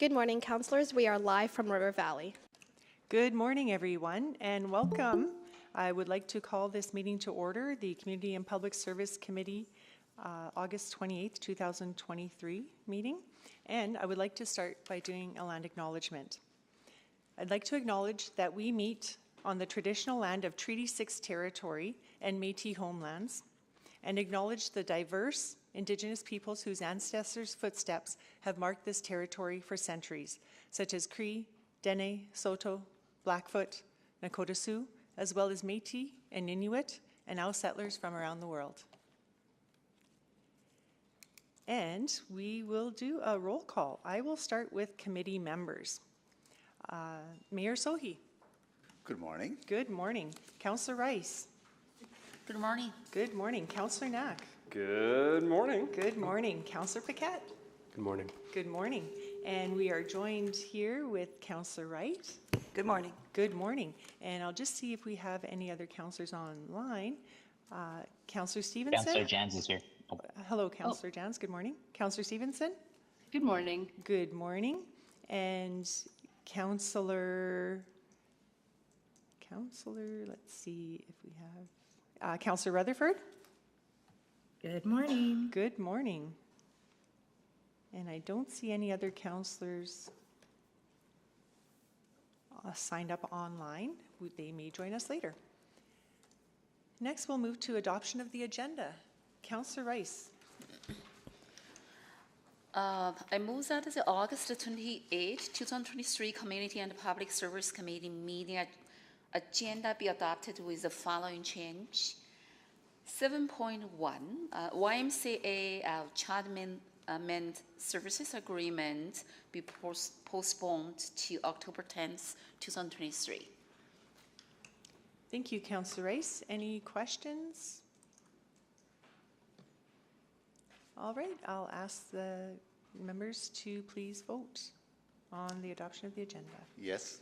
Good morning, councillors. We are live from River Valley. Good morning, everyone, and welcome. I would like to call this meeting to order, the Community and Public Service Committee, August 28th, 2023 meeting. And I would like to start by doing a land acknowledgement. I'd like to acknowledge that we meet on the traditional land of Treaty 6 territory and Métis homelands, and acknowledge the diverse Indigenous peoples whose ancestors' footsteps have marked this territory for centuries, such as Cree, Dene, Saulteaux, Blackfoot, Nakota Sioux, as well as Métis and Inuit, and now settlers from around the world. And we will do a roll call. I will start with committee members. Mayor Sohi. Good morning. Good morning. Councillor Rice. Good morning. Good morning. Councillor Knack. Good morning. Good morning. Councillor Paquette. Good morning. Good morning. And we are joined here with Councillor Wright. Good morning. Good morning. And I'll just see if we have any other councillors online. Councillor Stevenson. Councillor Jans is here. Oh. Hello, Councillor Jans. Good morning. Councillor Stevenson. Good morning. Good morning. And Councillor, let's see if we have, Councillor Rutherford. Good morning. Good morning. And I don't see any other councillors signed up online. They may join us later. Next, we'll move to adoption of the agenda. Councillor Rice. I move that the August 28, 2023 Community and Public Service Committee meeting agenda be adopted with the following change. 7.1, YMCA Child Men's Services Agreement be postponed to October 10th, 2023. Thank you, Councillor Rice. Any questions? All right, I'll ask the members to please vote on the adoption of the agenda. Yes.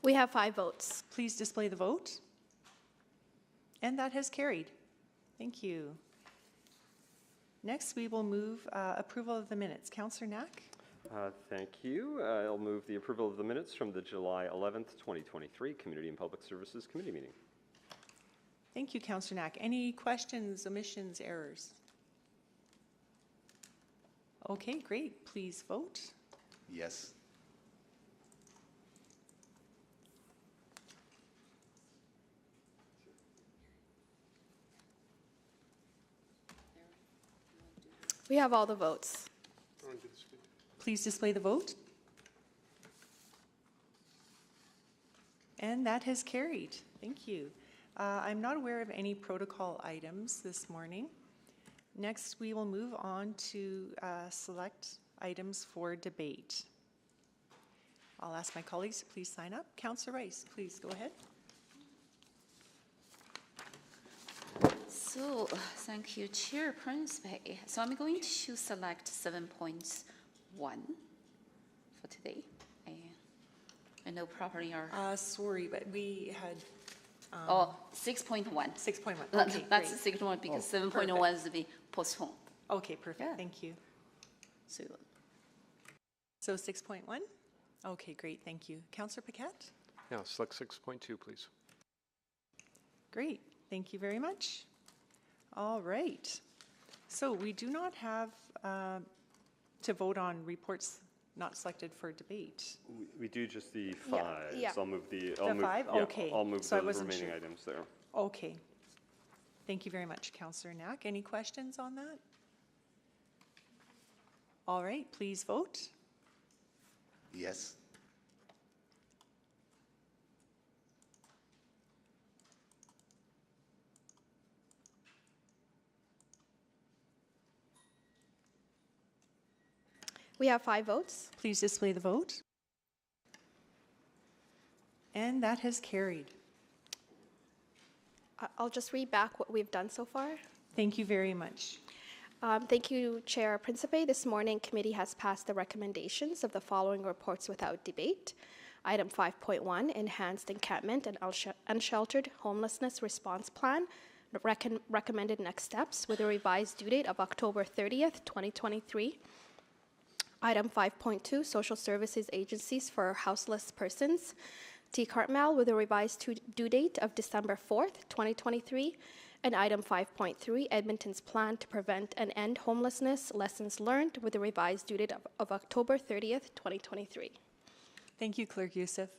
We have 5 votes. Please display the vote. And that has carried. Thank you. Next, we will move approval of the minutes. Councillor Knack. Thank you. I'll move the approval of the minutes from the July 11th, 2023 Community and Public Services Committee meeting. Thank you, Councillor Knack. Any questions, omissions, errors? Okay, great. Please vote. Yes. We have all the votes. Please display the vote. And that has carried. Thank you. I'm not aware of any protocol items this morning. Next, we will move on to select items for debate. I'll ask my colleagues to please sign up. Councillor Rice, please go ahead. So, thank you, Chair Principe. So I'm going to select 7.1 for today. I know properly our... Sorry, but we had... 6.1. 6.1. Okay, that's great. the 6.1 because 7.1 is to be postponed. Okay, perfect. Yeah. Thank you. So 6.1? Okay, great. Thank you. Councillor Paquette? Yeah, select 6.2, please. Great. Thank you very much. All right. So we do not have to vote on reports not selected for debate. We do just the 5. Yeah. So I'll move the... The 5? Yeah, Okay. I'll move So I the wasn't remaining sure. items there. Okay. Thank you very much, Councillor Knack. Any questions on that? All right. Please vote. Yes. We have 5 votes. Please display the vote. And that has carried. I'll just read back what we've done so far. Thank you very much. Thank you, Chair Principe. This morning, committee has passed the recommendations of the following reports without debate. Item 5.1, Enhanced Encampment and Unsheltered Homelessness Response Plan recommended next steps with a revised due date of October 30th, 2023. Item 5.2, social services agencies for houseless persons. T. Cartmel with a revised due date of December 4th, 2023. And item 5.3, Edmonton's plan to prevent and end homelessness, lessons learned with a revised due date of October 30th, 2023. Thank you, Clerk Youssef.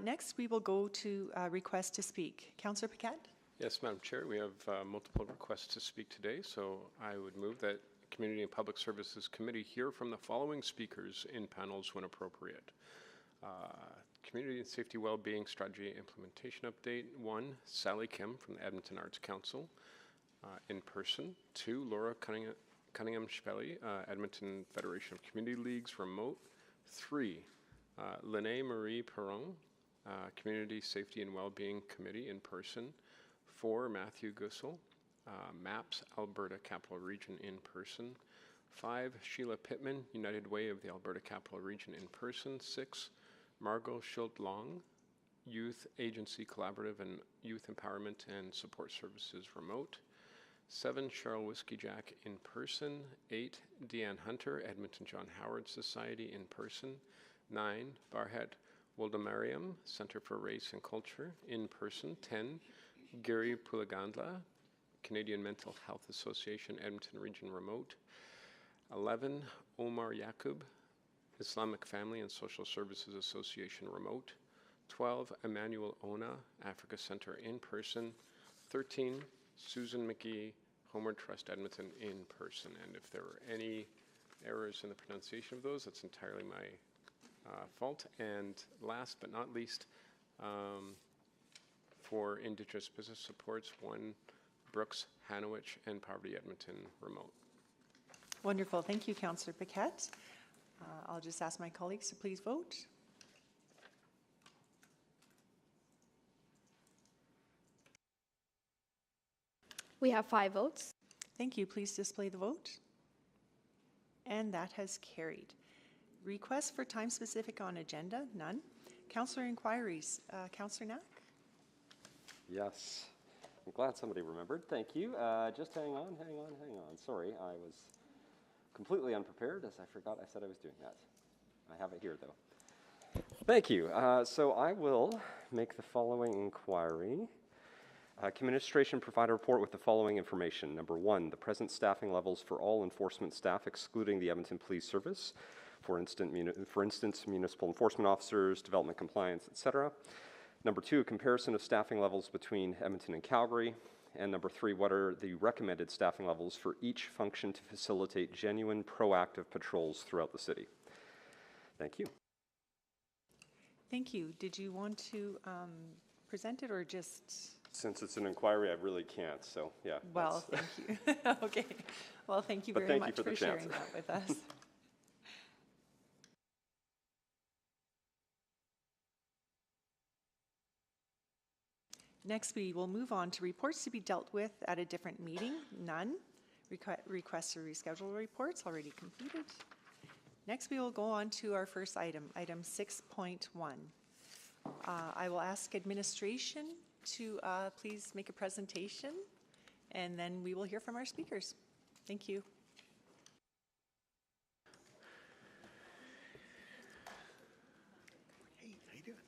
Next, we will go to request to speak. Councillor Paquette? Yes, Madam Chair, we have multiple requests to speak today, so I would move that Community and Public Services Committee hear from the following speakers in panels when appropriate. Community and Safety Wellbeing Strategy Implementation Update. 1, Sally Kim from the Edmonton Arts Council in person. 2, Laura Cunningham-Spelly, Edmonton Federation of Community Leagues remote. 3, Lene Marie Perron, Community Safety and Wellbeing Committee in person. 4, Matthew Gussel, MAPS Alberta Capital Region in person. 5, Sheila Pittman, United Way of the Alberta Capital Region in person. 6, Margot Schult-Long, Youth Agency Collaborative and Youth Empowerment and Support Services remote. 7, Cheryl Whiskey Jack in person. 8, Deanne Hunter, Edmonton John Howard Society in person. 9, Barhet Woldemariam, Center for Race and Culture in person. 10, Gary Pulagandla, Canadian Mental Health Association Edmonton Region remote. 11, Omar Yaqub, Islamic Family and Social Services Association remote. 12, Emmanuel Ona, Africa Center in person. 13, Susan McGee, Homeward Trust Edmonton in person. And if there were any errors in the pronunciation of those, that's entirely my fault. And last but not least, for Indigenous Business Supports, 1, Brooks Hanowich and Poverty Edmonton remote. Wonderful. Thank you, Councillor Paquette. I'll just ask my colleagues to please vote. We have 5 votes. Thank you. Please display the vote. And that has carried. Requests for time specific on agenda? None. Councillor inquiries. Councillor Knack? Yes. I'm glad somebody remembered. Thank you. Just hang on. Sorry, I was completely unprepared as I forgot I said I was doing that. I have it here, though. Thank you. So I will make the following inquiry. Administration provide a report with the following information. Number 1, the present staffing levels for all enforcement staff, excluding the Edmonton Police Service. For instance, municipal enforcement officers, development compliance, etc. Number 2, a comparison of staffing levels between Edmonton and Calgary. And number 3, what are the recommended staffing levels for each function to facilitate genuine, proactive patrols throughout the city? Thank you. Thank you. Did you want to present it or just? Since it's an inquiry, I really can't, so yeah. Well, thank you. Okay. Well, thank you very much for sharing that with us. Next, we will move on to reports to be dealt with at a different meeting. None. Requests to reschedule reports already completed. Next, we will go on to our first item, item 6.1. I will ask administration to please make a presentation, and then we will hear from our speakers. Thank you. Hey, how you doing?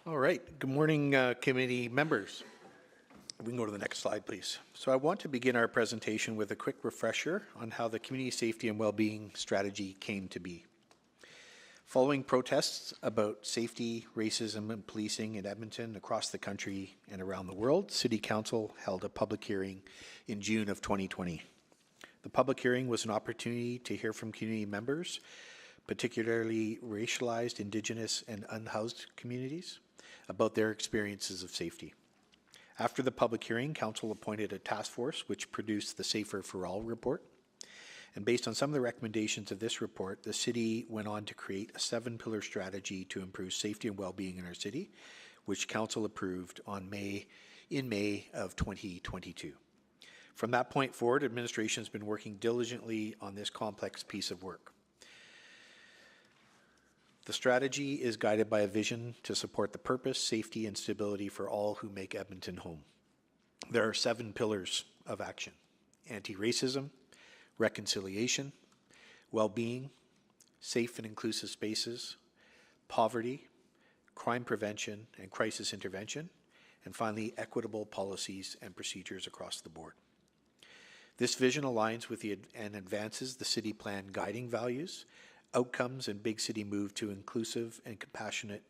All right. Good morning, committee members. We can go to the next slide, please. So I want to begin our presentation with a quick refresher on how the community safety and well-being strategy came to be. Following protests about safety, racism, and policing in Edmonton, across the country, and around the world, City Council held a public hearing in June of 2020. The public hearing was an opportunity to hear from community members, particularly racialized, Indigenous, and unhoused communities, about their experiences of safety. After the public hearing, Council appointed a task force which produced the Safer for All report. And based on some of the recommendations of this report, the city went on to create a 7-pillar strategy to improve safety and well-being in our city, which Council approved in May of 2022. From that point forward, administration has been working diligently on this complex piece of work. The strategy is guided by a vision to support the purpose, safety, and stability for all who make Edmonton home. There are 7 pillars of action: anti-racism, reconciliation, well-being, safe and inclusive spaces, poverty, crime prevention and crisis intervention, and finally, equitable policies and procedures across the board. This vision aligns with and advances the city plan guiding values, outcomes, and big city move to inclusive and compassionate,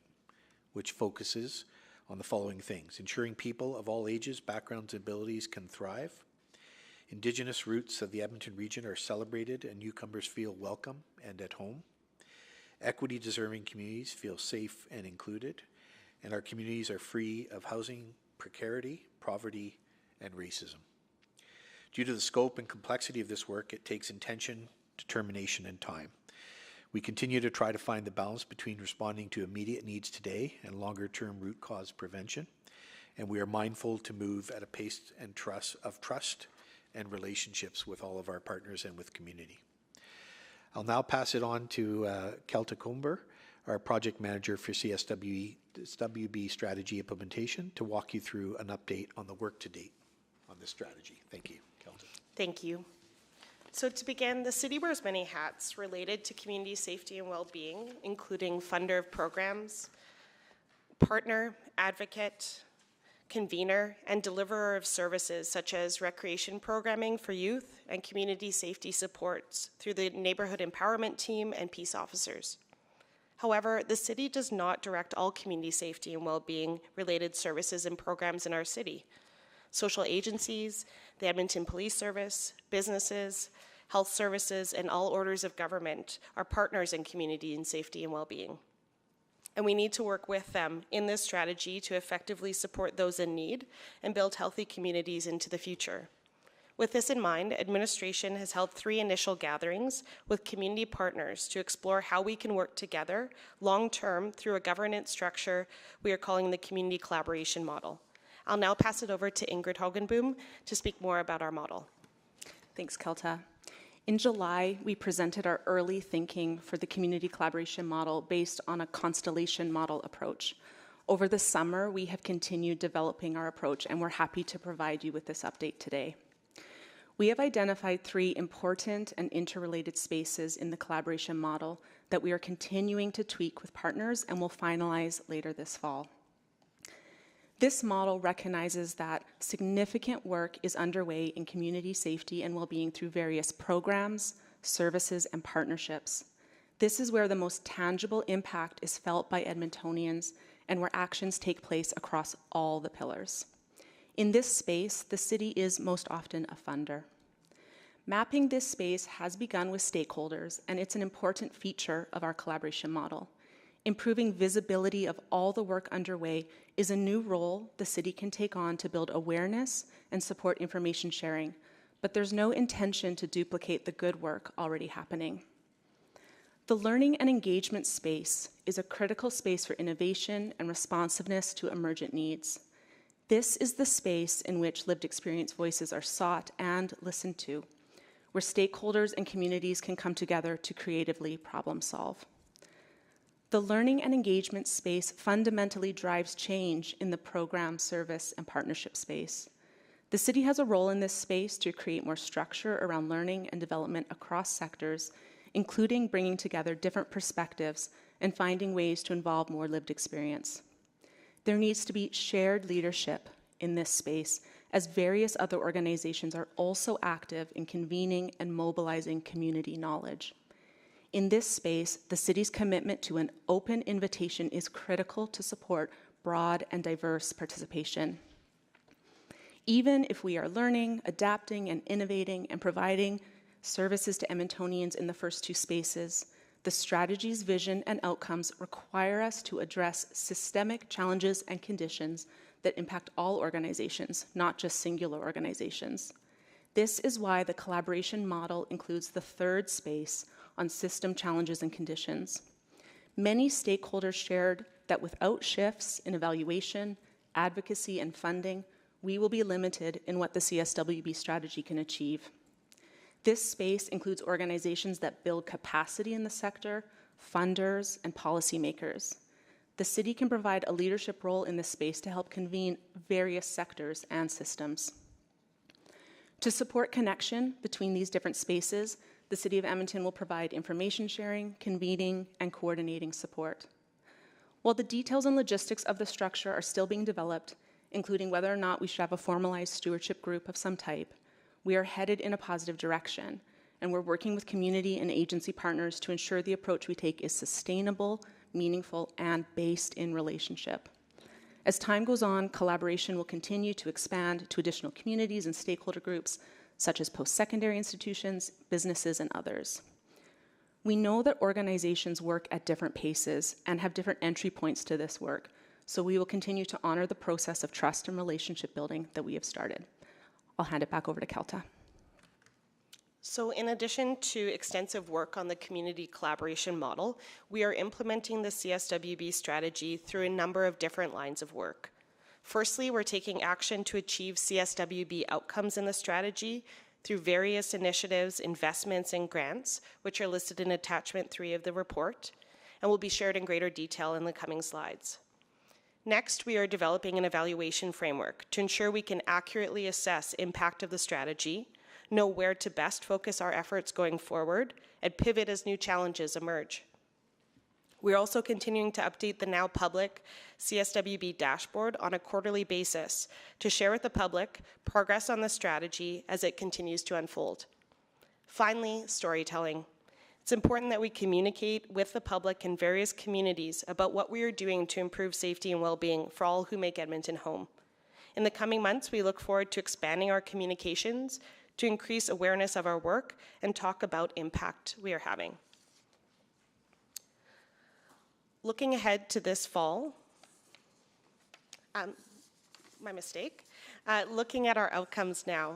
which focuses on the following things: ensuring people of all ages, backgrounds, and abilities can thrive. Indigenous roots of the Edmonton region are celebrated and newcomers feel welcome and at home. Equity-deserving communities feel safe and included, and our communities are free of housing precarity, poverty, and racism. Due to the scope and complexity of this work, it takes intention, determination, and time. We continue to try to find the balance between responding to immediate needs today and longer-term root cause prevention, and we are mindful to move at a pace and trust and relationships with all of our partners and with community. I'll now pass it on to Kelta Comber, our project manager for CSWB strategy implementation, to walk you through an update on the work to date on this strategy. Thank you, Kelta. Thank you. So to begin, the city wears many hats related to community safety and well-being, including funder of programs, partner, advocate, convener, and deliverer of services such as recreation programming for youth and community safety supports through the neighborhood empowerment team and peace officers. However, the city does not direct all community safety and well-being related services and programs in our city. Social agencies, the Edmonton Police Service, businesses, health services, and all orders of government are partners in community and safety and well-being. And we need to work with them in this strategy to effectively support those in need and build healthy communities into the future. With this in mind, administration has held 3 initial gatherings with community partners to explore how we can work together long-term through a governance structure we are calling the Community Collaboration Model. I'll now pass it over to Ingrid Hogenboom to speak more about our model. Thanks, Kelta. In July, we presented our early thinking for the community collaboration model based on a constellation model approach. Over the summer, we have continued developing our approach, and we're happy to provide you with this update today. We have identified 3 important and interrelated spaces in the collaboration model that we are continuing to tweak with partners and will finalize later this fall. This model recognizes that significant work is underway in community safety and well-being through various programs, services, and partnerships. This is where the most tangible impact is felt by Edmontonians and where actions take place across all the pillars. In this space, the city is most often a funder. Mapping this space has begun with stakeholders, and it's an important feature of our collaboration model. Improving visibility of all the work underway is a new role the city can take on to build awareness and support information sharing, but there's no intention to duplicate the good work already happening. The learning and engagement space is a critical space for innovation and responsiveness to emergent needs. This is the space in which lived experience voices are sought and listened to, where stakeholders and communities can come together to creatively problem solve. The learning and engagement space fundamentally drives change in the program, service, and partnership space. The city has a role in this space to create more structure around learning and development across sectors, including bringing together different perspectives and finding ways to involve more lived experience. There needs to be shared leadership in this space, as various other organizations are also active in convening and mobilizing community knowledge. In this space, the city's commitment to an open invitation is critical to support broad and diverse participation. Even if we are learning, adapting, and innovating and providing services to Edmontonians in the first 2 spaces, the strategy's vision and outcomes require us to address systemic challenges and conditions that impact all organizations, not just singular organizations. This is why the collaboration model includes the 3rd space on system challenges and conditions. Many stakeholders shared that without shifts in evaluation, advocacy, and funding, we will be limited in what the CSWB strategy can achieve. This space includes organizations that build capacity in the sector, funders, and policymakers. The city can provide a leadership role in this space to help convene various sectors and systems. To support connection between these different spaces, the City of Edmonton will provide information sharing, convening, and coordinating support. While the details and logistics of the structure are still being developed, including whether or not we should have a formalized stewardship group of some type, we are headed in a positive direction, and we're working with community and agency partners to ensure the approach we take is sustainable, meaningful, and based in relationship. As time goes on, collaboration will continue to expand to additional communities and stakeholder groups, such as post-secondary institutions, businesses, and others. We know that organizations work at different paces and have different entry points to this work, so we will continue to honor the process of trust and relationship building that we have started. I'll hand it back over to Kelta. So in addition to extensive work on the community collaboration model, we are implementing the CSWB strategy through a number of different lines of work. Firstly, we're taking action to achieve CSWB outcomes in the strategy through various initiatives, investments, and grants, which are listed in attachment 3 of the report, and will be shared in greater detail in the coming slides. Next, we are developing an evaluation framework to ensure we can accurately assess impact of the strategy, know where to best focus our efforts going forward, and pivot as new challenges emerge. We're also continuing to update the now public CSWB dashboard on a quarterly basis to share with the public progress on the strategy as it continues to unfold. Finally, storytelling. It's important that we communicate with the public and various communities about what we are doing to improve safety and well-being for all who make Edmonton home. In the coming months, we look forward to expanding our communications to increase awareness of our work and talk about impact we are having. Looking ahead to this fall, looking at our outcomes now,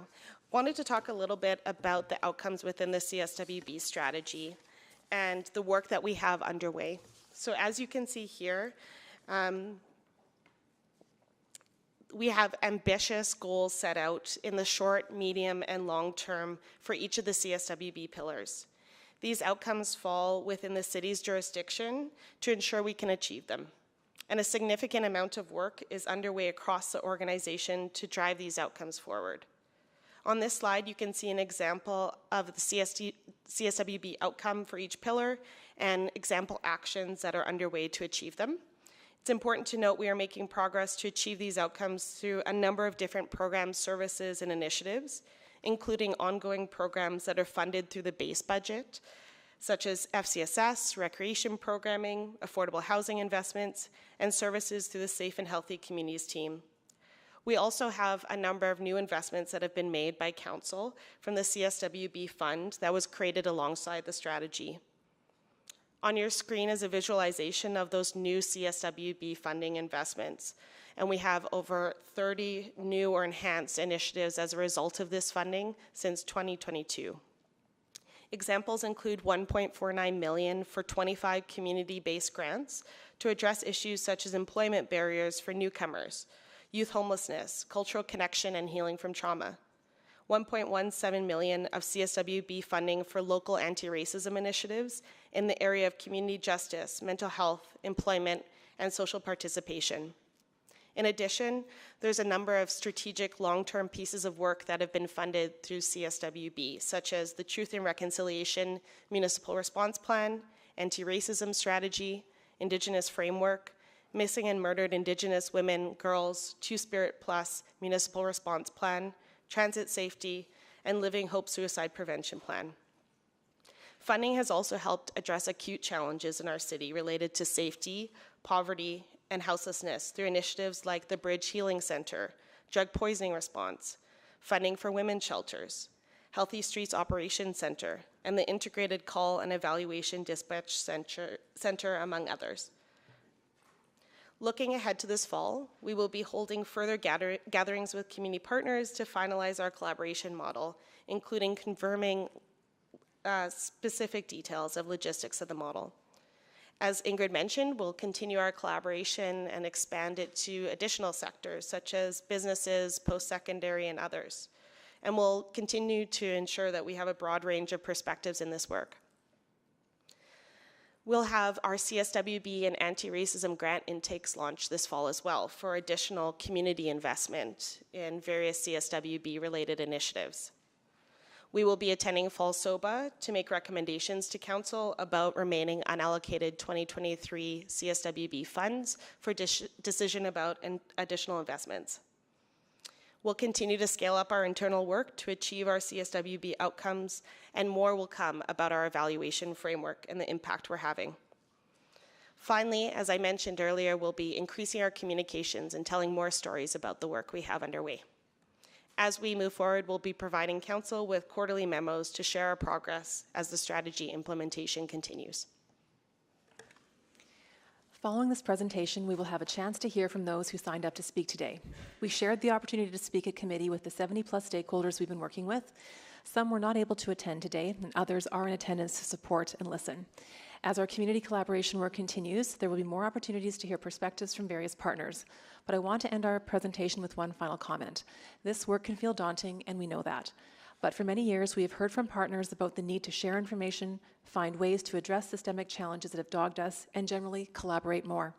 wanted to talk a little bit about the outcomes within the CSWB strategy and the work that we have underway. So as you can see here, we have ambitious goals set out in the short, medium, and long term for each of the CSWB pillars. These outcomes fall within the city's jurisdiction to ensure we can achieve them. And a significant amount of work is underway across the organization to drive these outcomes forward. On this slide, you can see an example of the CSWB outcome for each pillar and example actions that are underway to achieve them. It's important to note we are making progress to achieve these outcomes through a number of different programs, services, and initiatives, including ongoing programs that are funded through the base budget, such as FCSS, recreation programming, affordable housing investments, and services through the Safe and Healthy Communities team. We also have a number of new investments that have been made by Council from the CSWB fund that was created alongside the strategy. On your screen is a visualization of those new CSWB funding investments, and we have over 30 new or enhanced initiatives as a result of this funding since 2022. Examples include $1.49 million for 25 community-based grants to address issues such as employment barriers for newcomers, youth homelessness, cultural connection, and healing from trauma. $1.17 million of CSWB funding for local anti-racism initiatives in the area of community justice, mental health, employment, and social participation. In addition, there's a number of strategic long-term pieces of work that have been funded through CSWB, such as the Truth and Reconciliation Municipal Response Plan, Anti-Racism Strategy, Indigenous Framework, Missing and Murdered Indigenous Women, Girls, Two-Spirit Plus Municipal Response Plan, Transit Safety, and Living Hope Suicide Prevention Plan. Funding has also helped address acute challenges in our city related to safety, poverty, and houselessness through initiatives like the Bridge Healing Center, Drug Poisoning Response, funding for women's shelters, Healthy Streets Operations Center, and the Integrated Call and Evaluation Dispatch Center, among others. Looking ahead to this fall, we will be holding further gatherings with community partners to finalize our collaboration model, including confirming specific details of logistics of the model. As Ingrid mentioned, we'll continue our collaboration and expand it to additional sectors such as businesses, post-secondary, and others. And we'll continue to ensure that we have a broad range of perspectives in this work. We'll have our CSWB and anti-racism grant intakes launched this fall as well for additional community investment in various CSWB-related initiatives. We will be attending Fall SOBA to make recommendations to Council about remaining unallocated 2023 CSWB funds for decision about additional investments. We'll continue to scale up our internal work to achieve our CSWB outcomes, and more will come about our evaluation framework and the impact we're having. Finally, as I mentioned earlier, we'll be increasing our communications and telling more stories about the work we have underway. As we move forward, we'll be providing Council with quarterly memos to share our progress as the strategy implementation continues. Following this presentation, we will have a chance to hear from those who signed up to speak today. We shared the opportunity to speak at committee with the 70-plus stakeholders we've been working with. Some were not able to attend today, and others are in attendance to support and listen. As our community collaboration work continues, there will be more opportunities to hear perspectives from various partners. But I want to end our presentation with one final comment. This work can feel daunting, and we know that. But for many years, we have heard from partners about the need to share information, find ways to address systemic challenges that have dogged us, and generally collaborate more.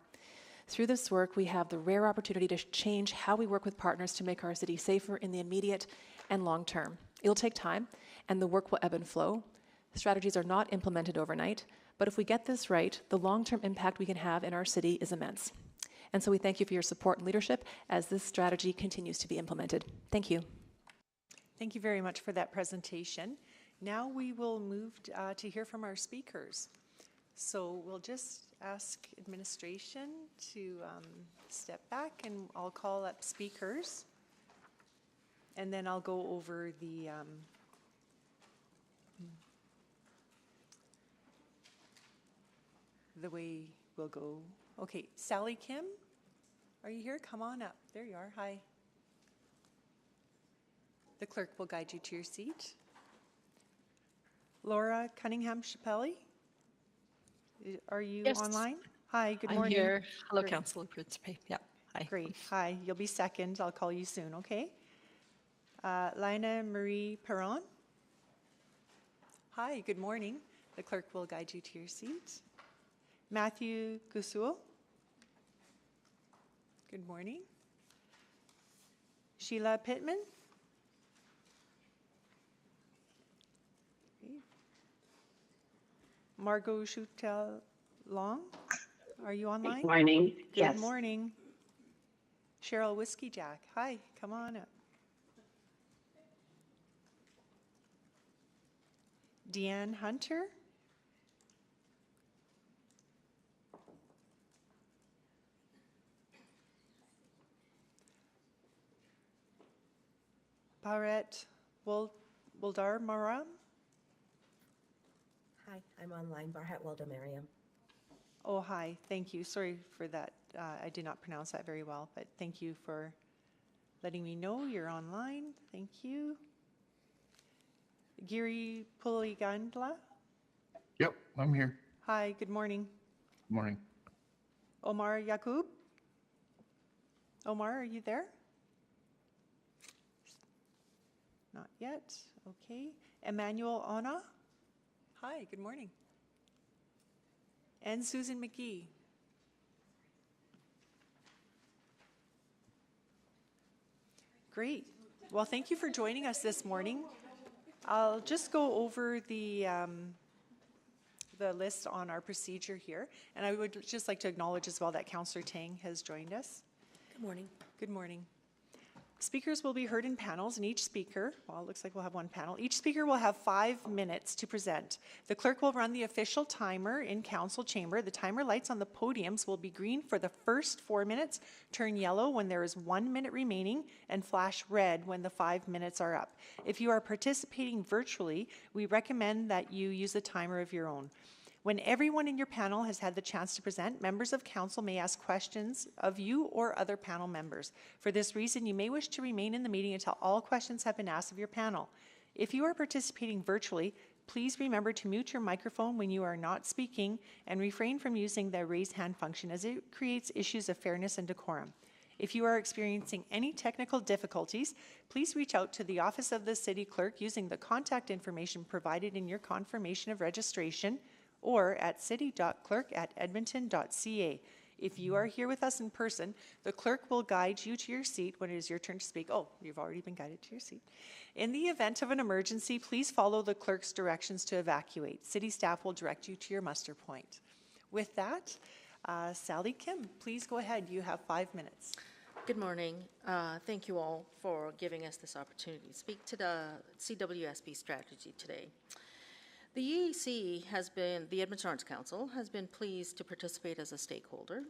Through this work, we have the rare opportunity to change how we work with partners to make our city safer in the immediate and long term. It'll take time, and the work will ebb and flow. Strategies are not implemented overnight, but if we get this right, the long-term impact we can have in our city is immense. And so we thank you for your support and leadership as this strategy continues to be implemented. Thank you. Thank you very much for that presentation. Now we will move to hear from our speakers. So we'll just ask administration to step back, and I'll call up speakers. And then I'll go over the way we'll go. Okay, Sally Kim, are you here? Come on up. There you are. Hi. The clerk will guide you to your seat. Laura Cunningham-Chappelli, are you online? Hi, good morning. I'm here. Hello, Great. Councillor Pritzpe. Yeah, hi. Great. Hi, you'll be second. I'll call you soon, okay? Lina Marie Perron. Hi, good morning. The clerk will guide you to your seat. Matthew Gusuo. Good morning. Sheila Pittman. Okay. Margot Schutel Long. Are you online? Good morning. Good Yes. morning. Cheryl Whiskey Jack. Hi, come on up. Deanne Hunter. Barrett Wildar Maram. Hi, I'm online, Barhat Waldemariam. Oh, hi. Thank you. Sorry for that. I did not pronounce that very well, but thank you for letting me know you're online. Thank you. Giri Puligandla. Yep, I'm here. Hi, good morning. Good morning. Omar Yaqub. Omar, are you there? Not yet. Okay. Emmanuel Ona. Hi, good morning. And Susan McGee. Great. Well, thank you for joining us this morning. I'll just go over the list on our procedure here, and I would just like to acknowledge as well that Councillor Tang has joined us. Good morning. Good morning. Speakers will be heard in panels, and each speaker, well, it looks like we'll have one panel. Each speaker will have 5 minutes to present. The clerk will run the official timer in council chamber. The timer lights on the podiums will be green for the first 4 minutes, turn yellow when there is 1 minute remaining, and flash red when the 5 minutes are up. If you are participating virtually, we recommend that you use a timer of your own. When everyone in your panel has had the chance to present, members of council may ask questions of you or other panel members. For this reason, you may wish to remain in the meeting until all questions have been asked of your panel. If you are participating virtually, please remember to mute your microphone when you are not speaking and refrain from using the raise hand function, as it creates issues of fairness and decorum. If you are experiencing any technical difficulties, please reach out to the Office of the City Clerk using the contact information provided in your confirmation of registration, or at city.clerk@edmonton.ca. If you are here with us in person, the clerk will guide you to your seat when it is your turn to speak. Oh, you've already been guided to your seat. In the event of an emergency, please follow the clerk's directions to evacuate. City staff will direct you to your muster point. With that, Sally Kim, please go ahead. You have 5 minutes. Good morning. Thank you all for giving us this opportunity to speak to the CWSB strategy today. The EAC the Edmonton Arts Council, has been pleased to participate as a stakeholder,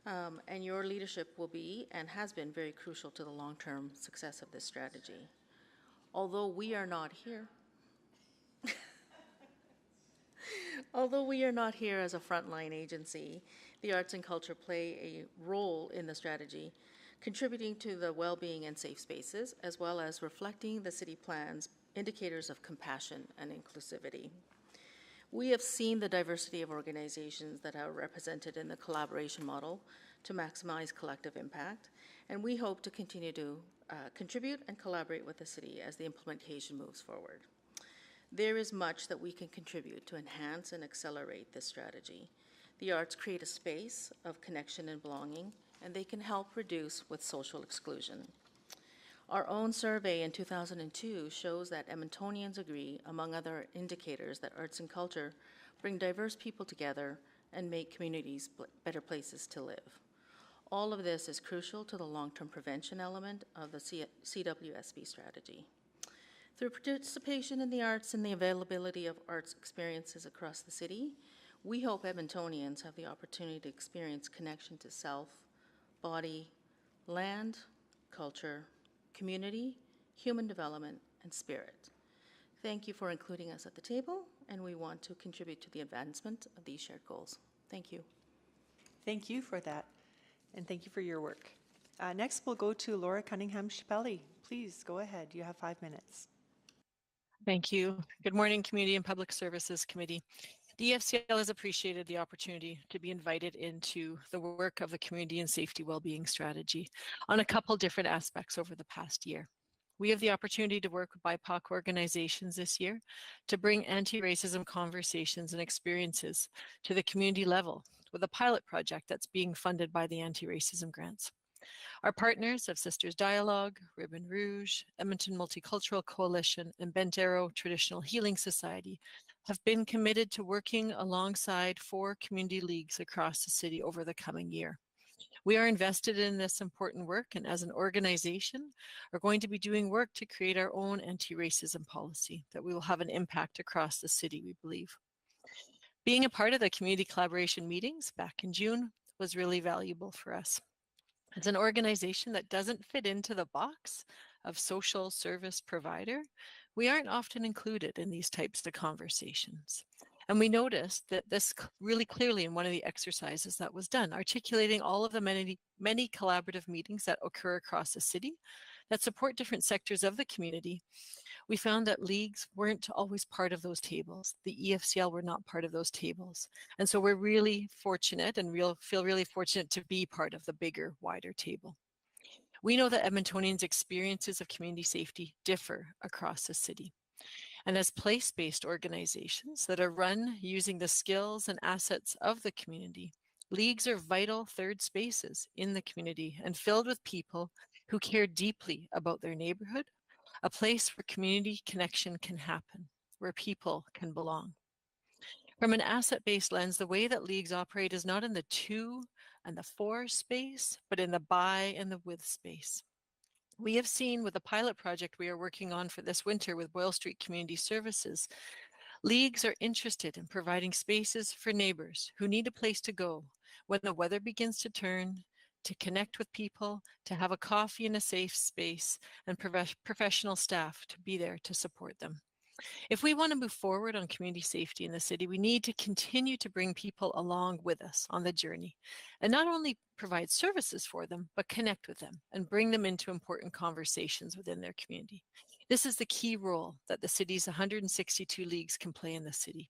and your leadership will be and has been very crucial to the long-term success of this strategy. Although we are not here, as a frontline agency, the arts and culture play a role in the strategy, contributing to the well-being and safe spaces, as well as reflecting the city plan's indicators of compassion and inclusivity. We have seen the diversity of organizations that are represented in the collaboration model to maximize collective impact, and we hope to continue to contribute and collaborate with the city as the implementation moves forward. There is much that we can contribute to enhance and accelerate this strategy. The arts create a space of connection and belonging, and they can help reduce with social exclusion. Our own survey in 2002 shows that Edmontonians agree, among other indicators, that arts and culture bring diverse people together and make communities better places to live. All of this is crucial to the long-term prevention element of the CWSB strategy. Through participation in the arts and the availability of arts experiences across the city, we hope Edmontonians have the opportunity to experience connection to self, body, land, culture, community, human development, and spirit. Thank you for including us at the table, and we want to contribute to the advancement of these shared goals. Thank you. Thank you for that, and thank you for your work. Next, we'll go to Laura Cunningham-Schipelli. Please go ahead. You have 5 minutes. Thank you. Good morning, Community and Public Services Committee. The EFCL has appreciated the opportunity to be invited into the work of the Community and Safety Wellbeing Strategy on a couple different aspects over the past year. We have the opportunity to work with BIPOC organizations this year to bring anti-racism conversations and experiences to the community level with a pilot project that's being funded by the anti-racism grants. Our partners of Sisters Dialogue, Ribbon Rouge, Edmonton Multicultural Coalition, and Bent Arrow Traditional Healing Society have been committed to working alongside 4 community leagues across the city over the coming year. We are invested in this important work, and as an organization are going to be doing work to create our own anti-racism policy that we will have an impact across the city, we believe. Being a part of the community collaboration meetings back in June was really valuable for us. As an organization that doesn't fit into the box of social service provider, we aren't often included in these types of conversations. And we noticed that this really clearly in one of the exercises that was done, articulating all of the many collaborative meetings that occur across the city that support different sectors of the community. We found that leagues weren't always part of those tables. The EFCL were not part of those tables. And so we're really fortunate and feel really fortunate to be part of the bigger, wider table. We know that Edmontonians' experiences of community safety differ across the city. And as place-based organizations that are run using the skills and assets of the community, leagues are vital third spaces in the community and filled with people who care deeply about their neighborhood, a place where community connection can happen, where people can belong. From an asset-based lens, the way that leagues operate is not in the to and the for space, but in the by and the with space. We have seen with the pilot project we are working on for this winter with Boyle Street Community Services, leagues are interested in providing spaces for neighbors who need a place to go when the weather begins to turn, to connect with people, to have a coffee in a safe space, and professional staff to be there to support them. If we want to move forward on community safety in the city, we need to continue to bring people along with us on the journey and not only provide services for them, but connect with them and bring them into important conversations within their community. This is the key role that the city's 162 leagues can play in the city.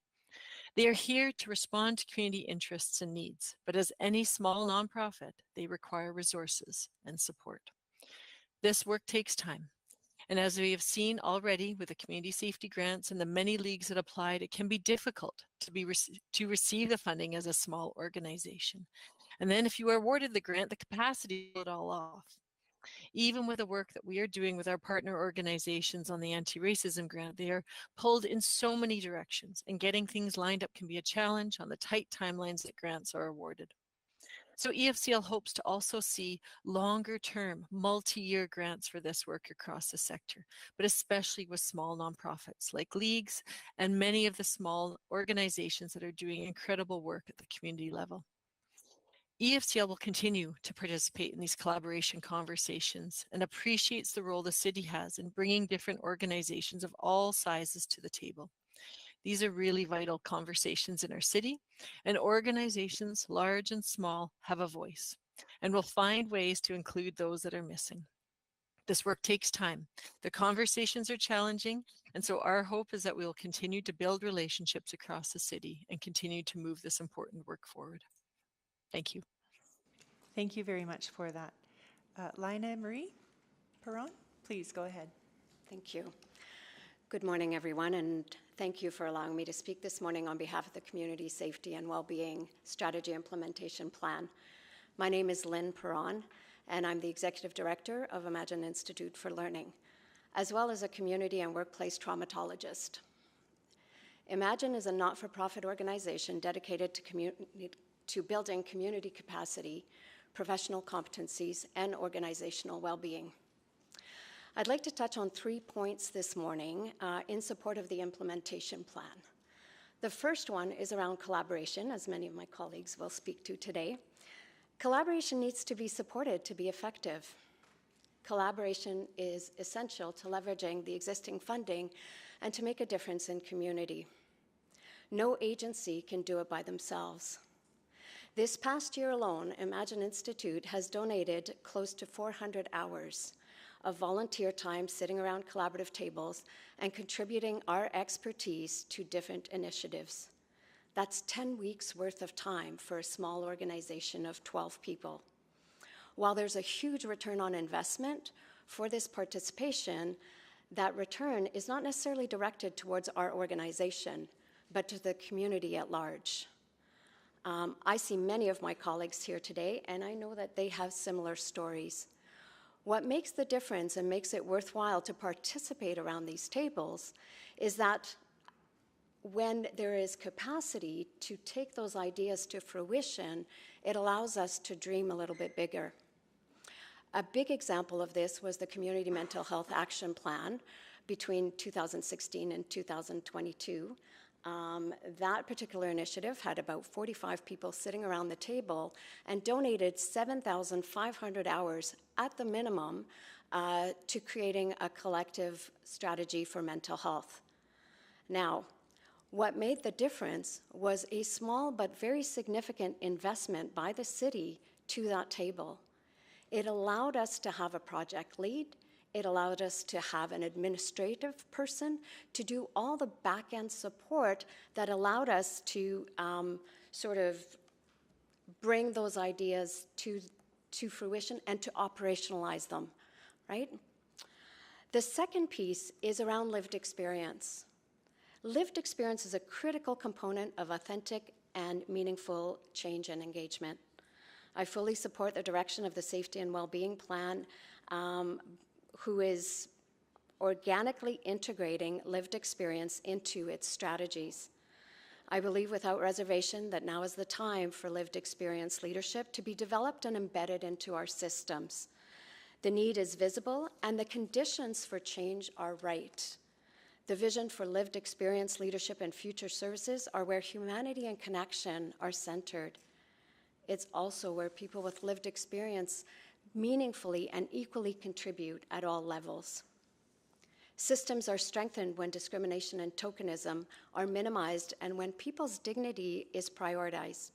They are here to respond to community interests and needs, but as any small nonprofit, they require resources and support. This work takes time, And as we have seen already with the community safety grants and the many leagues that applied, it can be difficult to receive the funding as a small organization. And then if you are awarded the grant, the capacity to pull it all off. Even with the work that we are doing with our partner organizations on the anti-racism grant, they are pulled in so many directions, and getting things lined up can be a challenge on the tight timelines that grants are awarded. So EFCL hopes to also see longer-term, multi-year grants for this work across the sector, but especially with small nonprofits like leagues and many of the small organizations that are doing incredible work at the community level. EFCL will continue to participate in these collaboration conversations and appreciates the role the city has in bringing different organizations of all sizes to the table. These are really vital conversations in our city, and organizations, large and small, have a voice, and will find ways to include those that are missing. This work takes time. The conversations are challenging, and so our hope is that we will continue to build relationships across the city and continue to move this important work forward. Thank you. Thank you very much for that. Lina Marie Perron, please go ahead. Thank you. Good morning, everyone, and thank you for allowing me to speak this morning on behalf of the Community Safety and Wellbeing Strategy Implementation Plan. My name is Lynn Perron, and I'm the Executive Director of Imagine Institute for Learning, as well as a community and workplace traumatologist. Imagine is a not-for-profit organization dedicated to building community capacity, professional competencies, and organizational well-being. I'd like to touch on 3 points this morning in support of the implementation plan. The first one is around collaboration, as many of my colleagues will speak to today. Collaboration needs to be supported to be effective. Collaboration is essential to leveraging the existing funding and to make a difference in community. No agency can do it by themselves. This past year alone, Imagine Institute has donated close to 400 hours of volunteer time sitting around collaborative tables and contributing our expertise to different initiatives. That's 10 weeks worth of time for a small organization of 12 people. While there's a huge return on investment for this participation, that return is not necessarily directed towards our organization, but to the community at large. I see many of my colleagues here today, and I know that they have similar stories. What makes the difference and makes it worthwhile to participate around these tables is that when there is capacity to take those ideas to fruition, it allows us to dream a little bit bigger. A big example of this was the Community Mental Health Action Plan between 2016 and 2022. That particular initiative had about 45 people sitting around the table and donated 7,500 hours at the minimum to creating a collective strategy for mental health. Now, what made the difference was a small but very significant investment by the city to that table. It allowed us to have a project lead. It allowed us to have an administrative person to do all the back-end support that allowed us to sort of bring those ideas to fruition and to operationalize them, right? The second piece is around lived experience. Lived experience is a critical component of authentic and meaningful change and engagement. I fully support the direction of the Safety and Wellbeing Plan, who is organically integrating lived experience into its strategies. I believe without reservation that now is the time for lived experience leadership to be developed and embedded into our systems. The need is visible and the conditions for change are right. The vision for lived experience leadership and future services are where humanity and connection are centered. It's also where people with lived experience meaningfully and equally contribute at all levels. Systems are strengthened when discrimination and tokenism are minimized and when people's dignity is prioritized.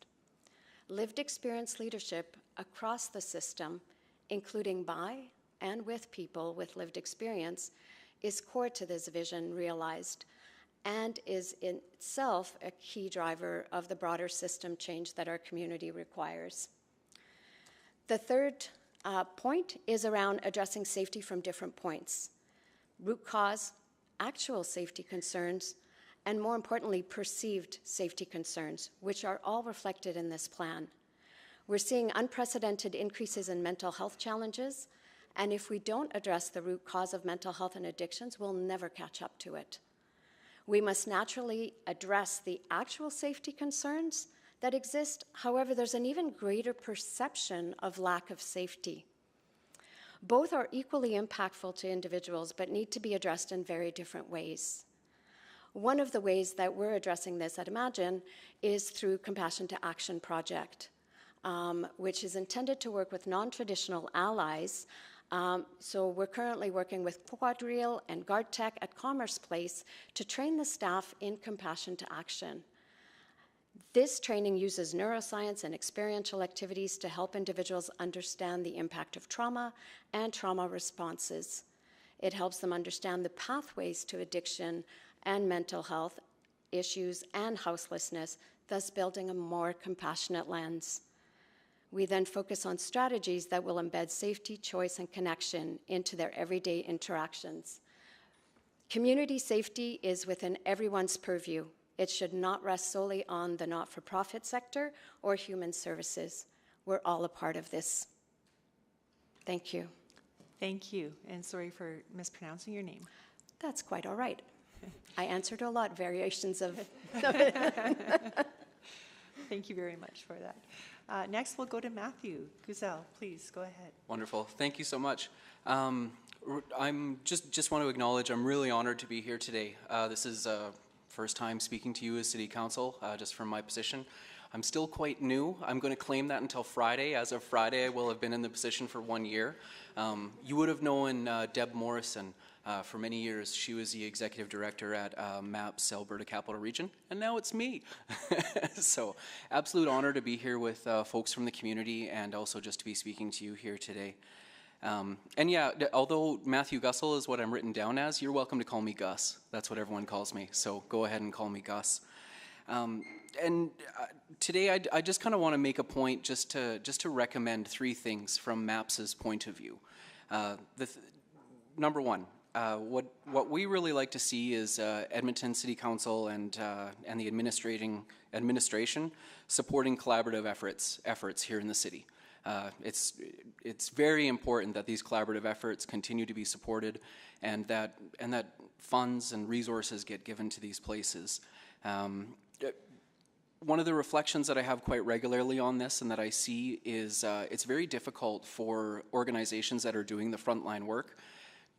Lived experience leadership across the system, including by and with people with lived experience, is core to this vision realized and is in itself a key driver of the broader system change that our community requires. The third point is around addressing safety from different points. root cause, actual safety concerns, and more importantly, perceived safety concerns, which are all reflected in this plan. We're seeing unprecedented increases in mental health challenges, and if we don't address the root cause of mental health and addictions, we'll never catch up to it. We must naturally address the actual safety concerns that exist. However, there's an even greater perception of lack of safety. Both are equally impactful to individuals, but need to be addressed in very different ways. One of the ways that we're addressing this at Imagine is through Compassion to Action project, which is intended to work with non-traditional allies. So we're currently working with Quadrille and GuardTech at Commerce Place to train the staff in Compassion to Action. This training uses neuroscience and experiential activities to help individuals understand the impact of trauma and trauma responses. It helps them understand the pathways to addiction and mental health issues and houselessness, thus building a more compassionate lens. We then focus on strategies that will embed safety, choice, and connection into their everyday interactions. Community safety is within everyone's purview. It should not rest solely on the not-for-profit sector or human services. We're all a part of this. Thank you. Thank you, and sorry for mispronouncing your name. That's quite all right. I answered a lot, variations of Thank you very much for that. Next, we'll go to Matthew Guzell. Please, go ahead. Wonderful. Thank you so much. I'm just want to acknowledge I'm really honored to be here today. This is first time speaking to you as City Council, just from my position. I'm still quite new. I'm going to claim that until Friday. As of Friday, I will have been in the position for 1 year. You would have known Deb Morrison for many years. She was the executive director at MAPS Alberta Capital Region, and now it's me. So absolute honor to be here with folks from the community and also just to be speaking to you here today. And yeah, although Matthew Gussel is what I'm written down as, you're welcome to call me Gus. That's what everyone calls me, so go ahead and call me Gus. Today I just kind of want to make a point just to recommend 3 things from MAPS's point of view. Number one, what we really like to see is Edmonton City Council and the administration supporting collaborative efforts here in the city. It's very important that these collaborative efforts continue to be supported, and that funds and resources get given to these places. One of the reflections that I have quite regularly on this and that I see is it's very difficult for organizations that are doing the frontline work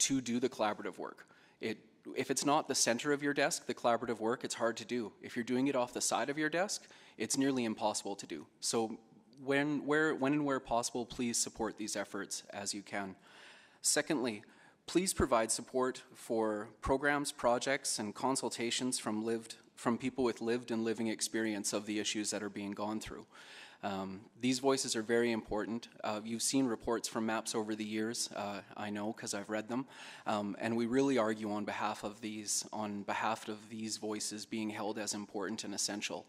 to do the collaborative work. If it's not the center of your desk, the collaborative work, it's hard to do. If you're doing it off the side of your desk, it's nearly impossible to do. So when and where possible, please support these efforts as you can. Secondly, please provide support for programs, projects, and consultations from people with lived and living experience of the issues that are being gone through. These voices are very important. You've seen reports from MAPS over the years, I know because I've read them, and we really argue on behalf of these voices being held as important and essential.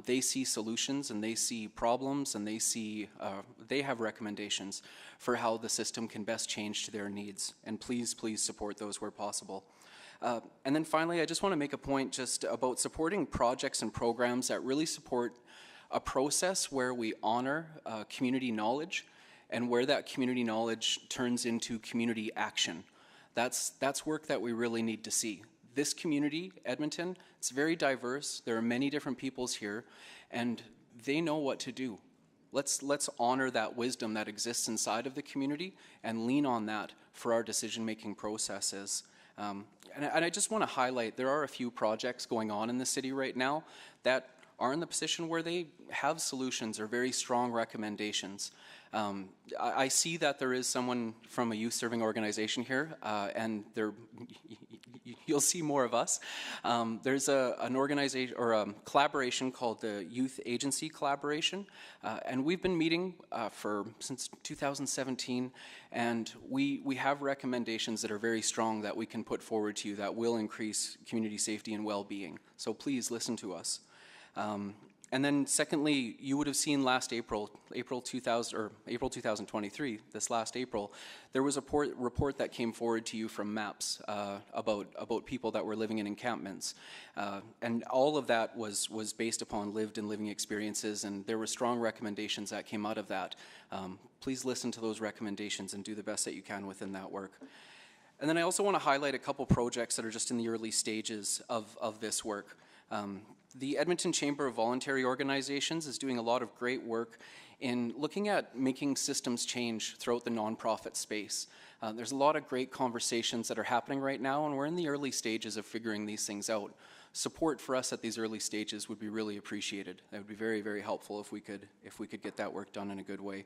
They see solutions and they see problems and they have recommendations for how the system can best change to their needs, and please support those where possible. And then finally, I just want to make a point just about supporting projects and programs that really support a process where we honor community knowledge and where that community knowledge turns into community action. That's work that we really need to see. This community, Edmonton, it's very diverse. There are many different peoples here, and they know what to do. Let's honor that wisdom that exists inside of the community and lean on that for our decision-making processes. And I just want to highlight, there are a few projects going on in the city right now that are in the position where they have solutions or very strong recommendations. I see that there is someone from a youth serving organization here, and you'll see more of us. There's an organization or a collaboration called the Youth Agency Collaboration, and we've been meeting since 2017, and we have recommendations that are very strong that we can put forward to you that will increase community safety and well-being. So please listen to us. And then secondly, you would have seen last April 2023, this last April, there was a report that came forward to you from MAPS about people that were living in encampments. And all of that was based upon lived and living experiences, and there were strong recommendations that came out of that. Please listen to those recommendations and do the best that you can within that work. And then I also want to highlight a couple projects that are just in the early stages of this work. The Edmonton Chamber of Voluntary Organizations is doing a lot of great work in looking at making systems change throughout the nonprofit space. There's a lot of great conversations that are happening right now, and we're in the early stages of figuring these things out. Support for us at these early stages would be really appreciated. That would be very, very helpful if we could get that work done in a good way.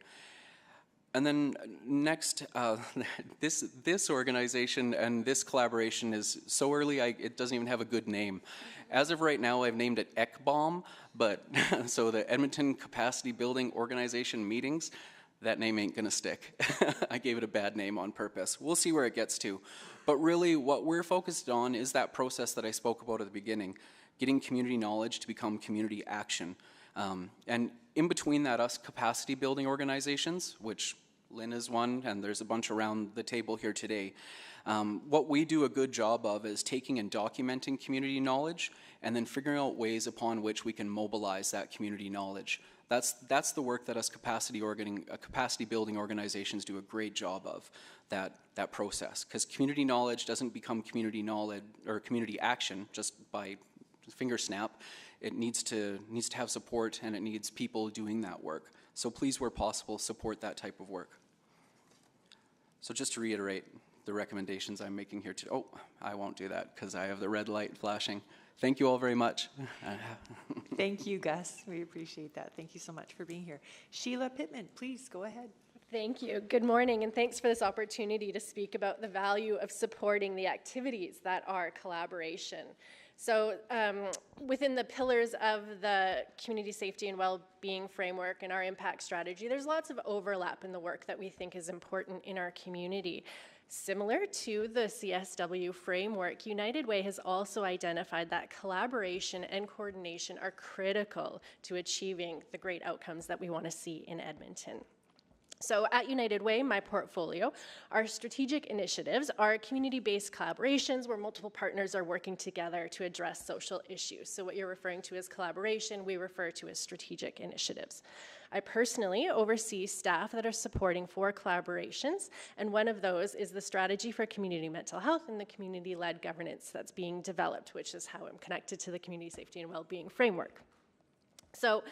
And then next, this organization and this collaboration is so early, it doesn't even have a good name. As of right now, I've named it ECBOM, but so the Edmonton Capacity Building Organization Meetings, that name ain't gonna stick. I gave it a bad name on purpose. We'll see where it gets to. But really, what we're focused on is that process that I spoke about at the beginning, getting community knowledge to become community action. And in between that, us capacity building organizations, which Lynn is one, and there's a bunch around the table here today. What we do a good job of is taking and documenting community knowledge and then figuring out ways upon which we can mobilize that community knowledge. That's the work that us capacity building organizations do a great job of, that process. Because community knowledge doesn't become community knowledge or community action just by finger snap. It needs to have support, and it needs people doing that work. So please, where possible, support that type of work. So just to reiterate the recommendations I'm making here today. Oh, I won't do that because I have the red light flashing. Thank you all very much. Thank you, Gus. We appreciate that. Thank you so much for being here. Sheila Pittman, please go ahead. Thank you. Good morning, and thanks for this opportunity to speak about the value of supporting the activities that are collaboration. So within the pillars of the community safety and well-being framework and our impact strategy, there's lots of overlap in the work that we think is important in our community. Similar to the CSW framework, United Way has also identified that collaboration and coordination are critical to achieving the great outcomes that we want to see in Edmonton. So at United Way, my portfolio, our strategic initiatives are community-based collaborations where multiple partners are working together to address social issues. So what you're referring to as collaboration, we refer to as strategic initiatives. I personally oversee staff that are supporting 4 collaborations, and one of those is the strategy for community mental health and the community-led governance that's being developed, which is how I'm connected to the community safety and well-being framework. So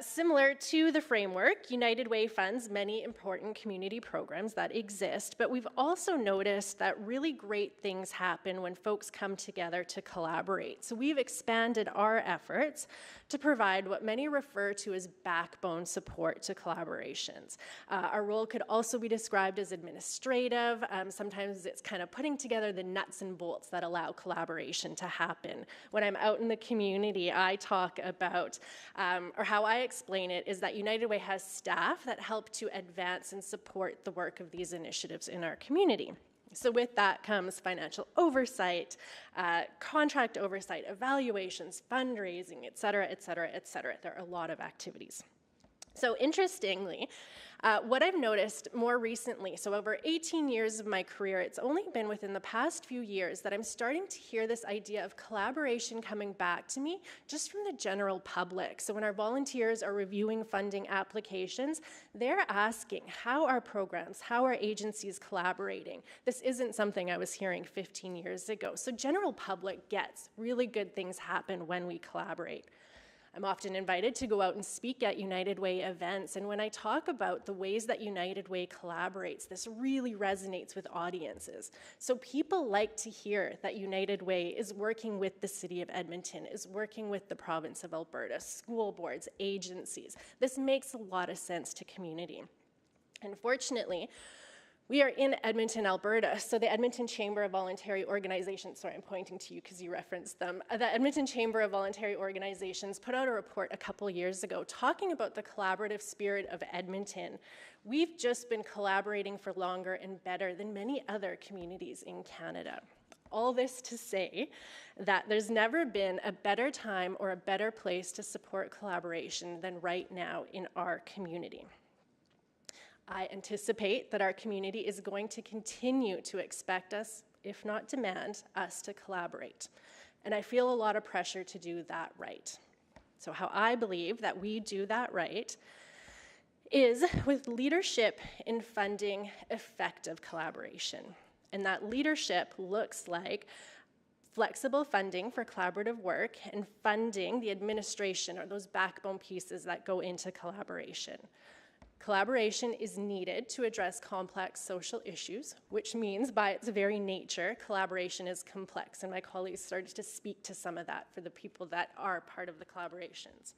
similar to the framework, United Way funds many important community programs that exist, but we've also noticed that really great things happen when folks come together to collaborate. So we've expanded our efforts to provide what many refer to as backbone support to collaborations. Our role could also be described as administrative. Sometimes it's kind of putting together the nuts and bolts that allow collaboration to happen. When I'm out in the community, I talk about, or how I explain it is that United Way has staff that help to advance and support the work of these initiatives in our community. So with that comes financial oversight, contract oversight, evaluations, fundraising, et cetera, et cetera, et cetera. There are a lot of activities. So interestingly, what I've noticed more recently, so over 18 years of my career, it's only been within the past few years that I'm starting to hear this idea of collaboration coming back to me just from the general public. So when our volunteers are reviewing funding applications, they're asking how are programs, how are agencies collaborating? This isn't something I was hearing 15 years ago. So general public gets really good things happen when we collaborate. I'm often invited to go out and speak at United Way events, and when I talk about the ways that United Way collaborates, this really resonates with audiences. So people like to hear that United Way is working with the City of Edmonton, is working with the Province of Alberta, school boards, agencies. This makes a lot of sense to community. Unfortunately, we are in Edmonton, Alberta, so the Edmonton Chamber of Voluntary Organizations, sorry, I'm pointing to you because you referenced them. The Edmonton Chamber of Voluntary Organizations put out a report a couple years ago talking about the collaborative spirit of Edmonton. We've just been collaborating for longer and better than many other communities in Canada. all this to say that there's never been a better time or a better place to support collaboration than right now in our community. I anticipate that our community is going to continue to expect us, if not demand, us to collaborate. And I feel a lot of pressure to do that right. So how I believe that we do that right is with leadership in funding effective collaboration. And that leadership looks like flexible funding for collaborative work and funding the administration or those backbone pieces that go into collaboration. Collaboration is needed to address complex social issues, which means by its very nature, collaboration is complex. And my colleagues started to speak to some of that for the people that are part of the collaborations.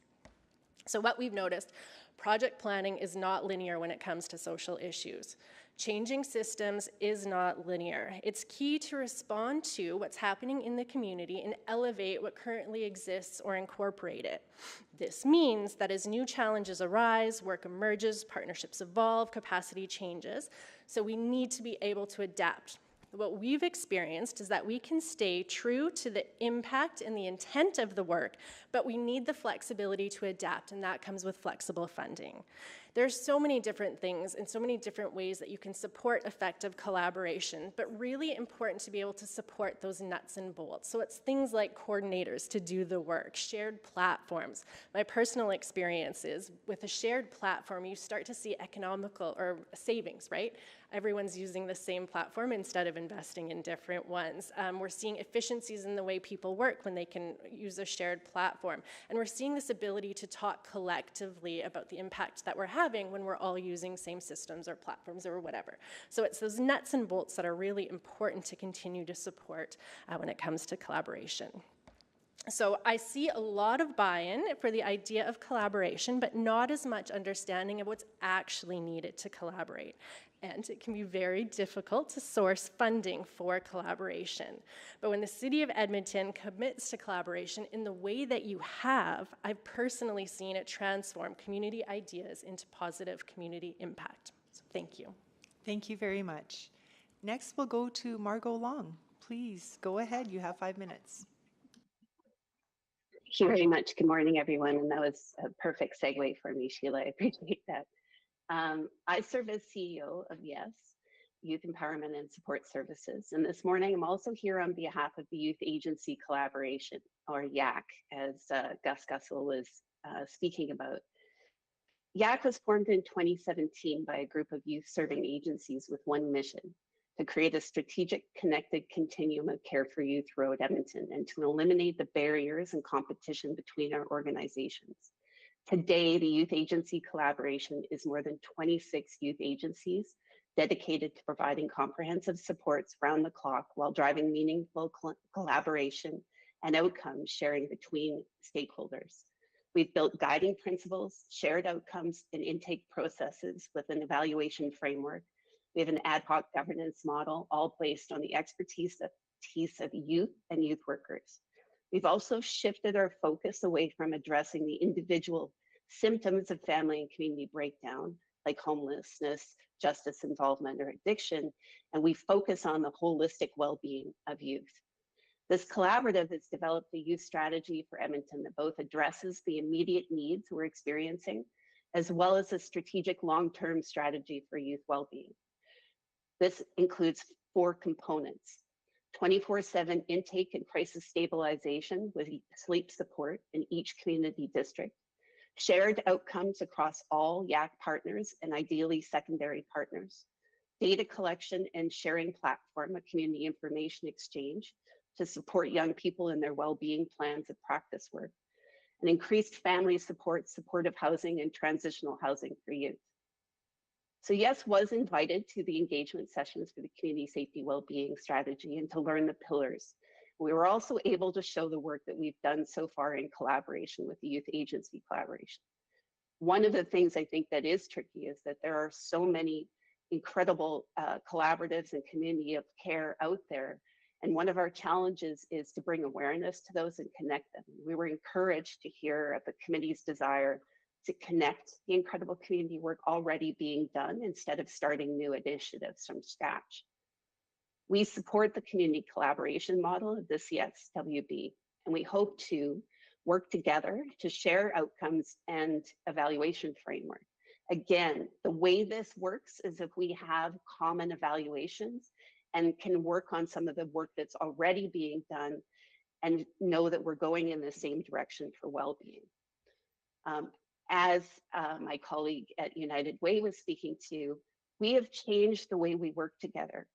So what we've noticed, project planning is not linear when it comes to social issues. Changing systems is not linear. It's key to respond to what's happening in the community and elevate what currently exists or incorporate it. This means that as new challenges arise, work emerges, partnerships evolve, capacity changes. So we need to be able to adapt. What we've experienced is that we can stay true to the impact and the intent of the work, but we need the flexibility to adapt, and that comes with flexible funding. There's so many different things and so many different ways that you can support effective collaboration, but really important to be able to support those nuts and bolts. So it's things like coordinators to do the work, shared platforms. My personal experience is with a shared platform, you start to see economical or savings, right? Everyone's using the same platform instead of investing in different ones. We're seeing efficiencies in the way people work when they can use a shared platform. And we're seeing this ability to talk collectively about the impact that we're having when we're all using same systems or platforms or whatever. So it's those nuts and bolts that are really important to continue to support when it comes to collaboration. So I see a lot of buy-in for the idea of collaboration, but not as much understanding of what's actually needed to collaborate. And it can be very difficult to source funding for collaboration. But when the City of Edmonton commits to collaboration in the way that you have, I've personally seen it transform community ideas into positive community impact. So thank you. Thank you very much. Next, we'll go to Margot Long. Please go ahead. You have 5 minutes. Thank you very much. Good morning, everyone. And that was a perfect segue for me, Sheila. I appreciate that. I serve as CEO of YES, Youth Empowerment and Support Services. And this morning, I'm also here on behalf of the Youth Agency Collaboration, or YAC, as Gus Gussel was speaking about. YAC was formed in 2017 by a group of youth serving agencies with one mission: to create a strategic, connected continuum of care for youth throughout Edmonton and to eliminate the barriers and competition between our organizations. Today, the Youth Agency Collaboration is more than 26 youth agencies dedicated to providing comprehensive supports round the clock while driving meaningful collaboration and outcomes sharing between stakeholders. We've built guiding principles, shared outcomes, and intake processes with an evaluation framework. We have an ad hoc governance model, all based on the expertise of youth and youth workers. We've also shifted our focus away from addressing the individual symptoms of family and community breakdown, like homelessness, justice involvement, or addiction, and we focus on the holistic well-being of youth. This collaborative has developed a youth strategy for Edmonton that both addresses the immediate needs we're experiencing, as well as a strategic long-term strategy for youth well-being. This includes 4 components: 24/7 intake and crisis stabilization with sleep support in each community district, shared outcomes across all YAC partners and ideally secondary partners, data collection and sharing platform, a community information exchange to support young people in their well-being plans and practice work, and increased family support, supportive housing, and transitional housing for youth. So YES was invited to the engagement sessions for the community safety well-being strategy and to learn the pillars. We were also able to show the work that we've done so far in collaboration with the youth agency collaboration. One of the things I think that is tricky is that there are so many incredible collaboratives and community of care out there. And one of our challenges is to bring awareness to those and connect them. We were encouraged to hear of the committee's desire to connect the incredible community work already being done instead of starting new initiatives from scratch. We support the community collaboration model of the CSWB, and we hope to work together to share outcomes and evaluation framework. Again, the way this works is if we have common evaluations and can work on some of the work that's already being done and know that we're going in the same direction for well-being. As my colleague at United Way was speaking to, we have changed the way we work together.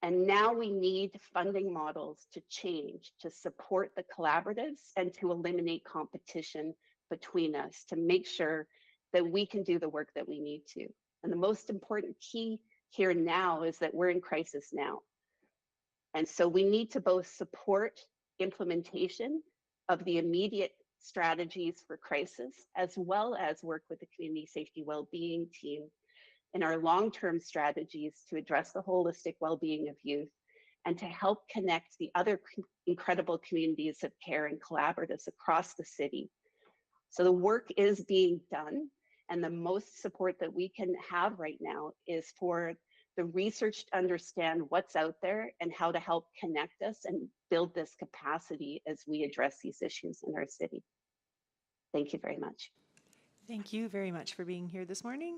And now we need funding models to change, to support the collaboratives and to eliminate competition between us, to make sure that we can do the work that we need to. And the most important key here now is that we're in crisis now. And so we need to both support implementation of the immediate strategies for crisis, as well as work with the community safety well-being team in our long-term strategies to address the holistic well-being of youth and to help connect the other incredible communities of care and collaboratives across the city. So the work is being done, and the most support that we can have right now is for the research to understand what's out there and how to help connect us and build this capacity as we address these issues in our city. Thank you very much. Thank you very much for being here this morning.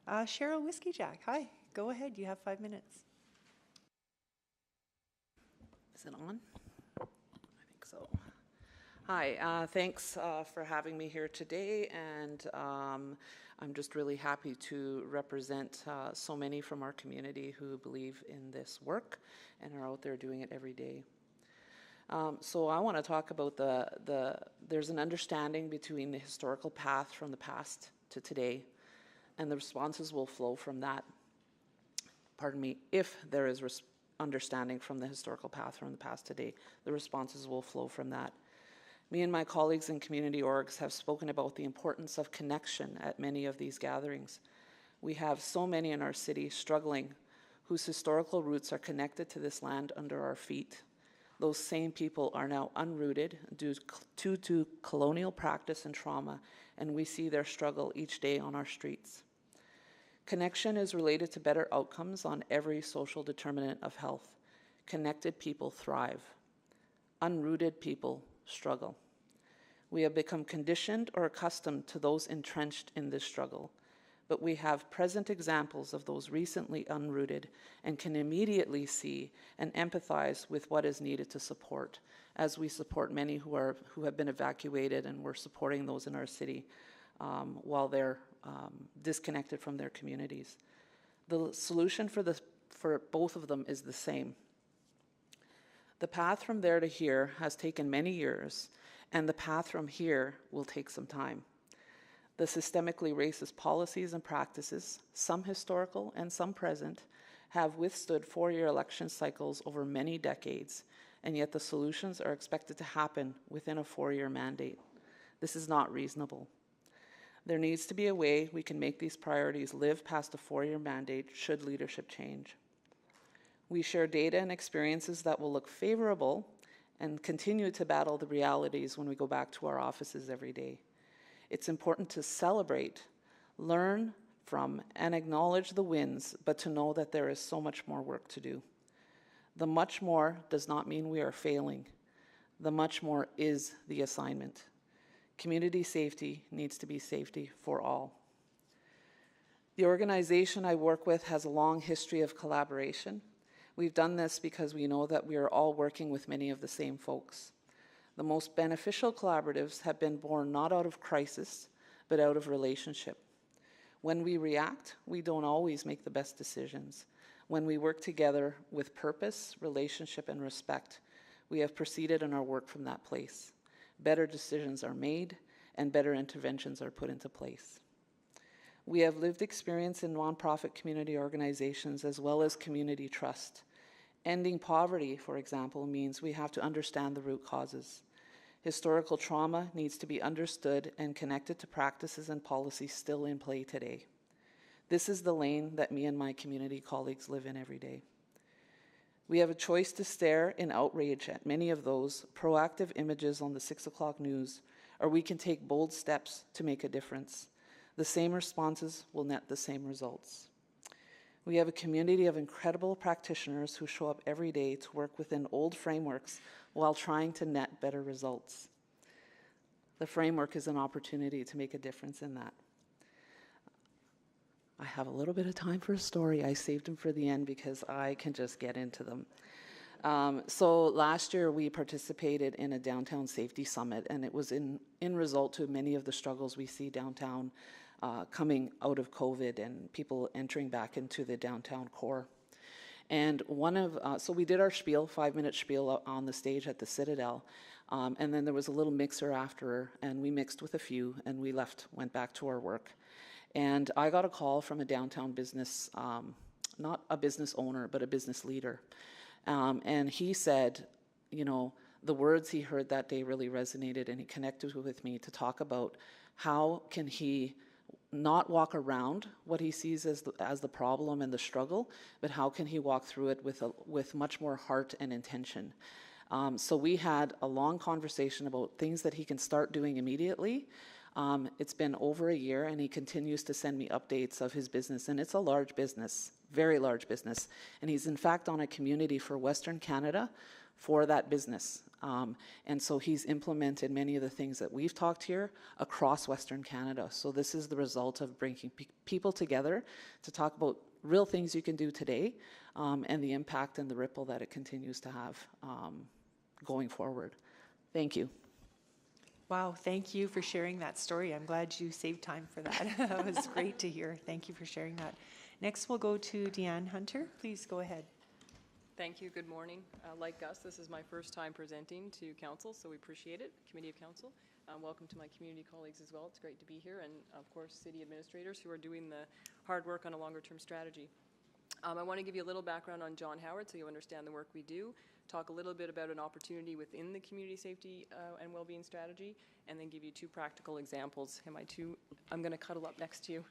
Cheryl Whiskey Jack, hi, go ahead, you have 5 minutes. Is it on? I think so. Hi, thanks for having me here today, and I'm just really happy to represent so many from our community who believe in this work and are out there doing it every day. So I want to talk about there's an understanding between the historical path from the past to today, and the responses will flow from that. Pardon me, if there is understanding from the historical path from the past to today, the responses will flow from that. Me and my colleagues in community orgs have spoken about the importance of connection at many of these gatherings. We have so many in our city struggling whose historical roots are connected to this land under our feet. Those same people are now unrooted due to colonial practice and trauma, and we see their struggle each day on our streets. Connection is related to better outcomes on every social determinant of health. Connected people thrive. Unrooted people struggle. We have become conditioned or accustomed to those entrenched in this struggle, but we have present examples of those recently unrooted and can immediately see and empathize with what is needed to support, as we support many who have been evacuated, and we're supporting those in our city while they're disconnected from their communities. The solution for both of them is the same. The path from there to here has taken many years, and the path from here will take some time. The systemically racist policies and practices, some historical and some present, have withstood four-year election cycles over many decades, and yet the solutions are expected to happen within a four-year mandate. This is not reasonable. There needs to be a way we can make these priorities live past a four-year mandate should leadership change. We share data and experiences that will look favorable and continue to battle the realities when we go back to our offices every day. It's important to celebrate, learn from, and acknowledge the wins, but to know that there is so much more work to do. The much more does not mean we are failing. The much more is the assignment. Community safety needs to be safety for all. The organization I work with has a long history of collaboration. We've done this because we know that we are all working with many of the same folks. The most beneficial collaboratives have been born not out of crisis, but out of relationship. When we react, we don't always make the best decisions. When we work together with purpose, relationship, and respect, we have proceeded in our work from that place. Better decisions are made, and better interventions are put into place. We have lived experience in nonprofit community organizations as well as community trust. Ending poverty, for example, means we have to understand the root causes. Historical trauma needs to be understood and connected to practices and policies still in play today. This is the lane that me and my community colleagues live in every day. We have a choice to stare in outrage at many of those proactive images on the 6 o'clock news, or we can take bold steps to make a difference. The same responses will net the same results. We have a community of incredible practitioners who show up every day to work within old frameworks while trying to net better results. The framework is an opportunity to make a difference in that. I have a little bit of time for a story. I saved them for the end because I can just get into them. So last year we participated in a downtown safety summit, and it was in result to many of the struggles we see downtown coming out of COVID and people entering back into the downtown core. And so we did our spiel, 5-minute spiel on the stage at the Citadel, and then there was a little mixer after, and we mixed with a few, and we went back to our work. And I got a call from a downtown business, not a business owner, but a business leader. And he said, you know, the words he heard that day really resonated, and he connected with me to talk about how can he not walk around what he sees as the problem and the struggle, but how can he walk through it with much more heart and intention. So we had a long conversation about things that he can start doing immediately. It's been over a year, and he continues to send me updates of his business, and it's a large business, very large business, and he's in fact on a community for Western Canada for that business. And so he's implemented many of the things that we've talked here across Western Canada. So this is the result of bringing people together to talk about real things you can do today, and the impact and the ripple that it continues to have going forward. Thank you. Wow, thank you for sharing that story. I'm glad you saved time for that. That was great to hear. Thank you for sharing that. Next, we'll go to Deanne Hunter. Please go ahead. Thank you. Good morning. Like Gus, this is my first time presenting to Council, so we appreciate it, Committee of Council. Welcome to my community colleagues as well. It's great to be here, and of course, city administrators who are doing the hard work on a longer-term strategy. I want to give you a little background on John Howard so you understand the work we do, talk a little bit about an opportunity within the community safety and well-being strategy, and then give you 2 practical examples. I'm going to cuddle up next to you.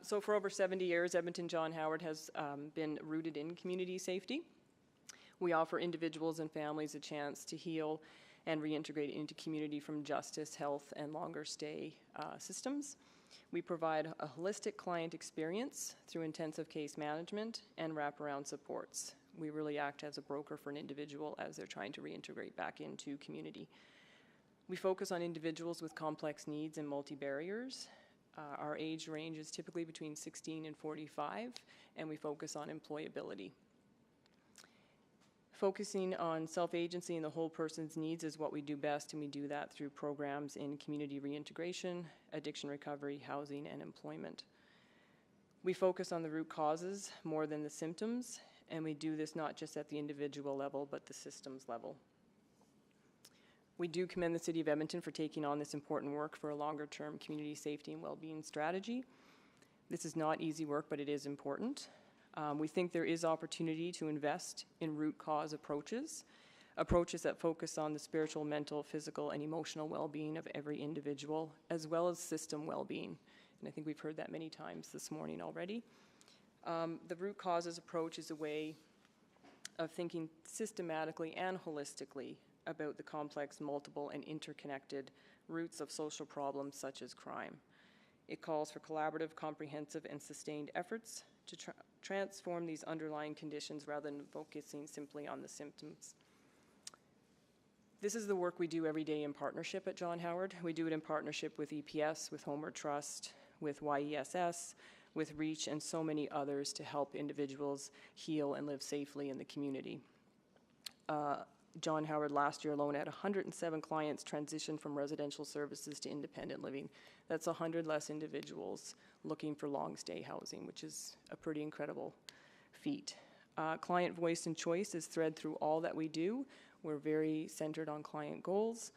So for over 70 years, Edmonton John Howard has been rooted in community safety. We offer individuals and families a chance to heal and reintegrate into community from justice, health, and longer stay systems. We provide a holistic client experience through intensive case management and wraparound supports. We really act as a broker for an individual as they're trying to reintegrate back into community. We focus on individuals with complex needs and multi-barriers. Our age range is typically between 16 and 45, and we focus on employability. Focusing on self-agency and the whole person's needs is what we do best, and we do that through programs in community reintegration, addiction recovery, housing, and employment. We focus on the root causes more than the symptoms, and we do this not just at the individual level, but the systems level. We do commend the City of Edmonton for taking on this important work for a longer-term community safety and well-being strategy. This is not easy work, but it is important. We think there is opportunity to invest in root cause approaches that focus on the spiritual, mental, physical, and emotional well-being of every individual, as well as system well-being. And I think we've heard that many times this morning already. The root causes approach is a way of thinking systematically and holistically about the complex, multiple, and interconnected roots of social problems such as crime. It calls for collaborative, comprehensive, and sustained efforts to transform these underlying conditions rather than focusing simply on the symptoms. This is the work we do every day in partnership at John Howard. We do it in partnership with EPS, with Homeward Trust, with YESS, with REACH, and so many others to help individuals heal and live safely in the community. John Howard last year alone had 107 clients transition from residential services to independent living. That's 100 less individuals looking for long stay housing, which is a pretty incredible feat. Client voice and choice is thread through all that we do. We're very centered on client goals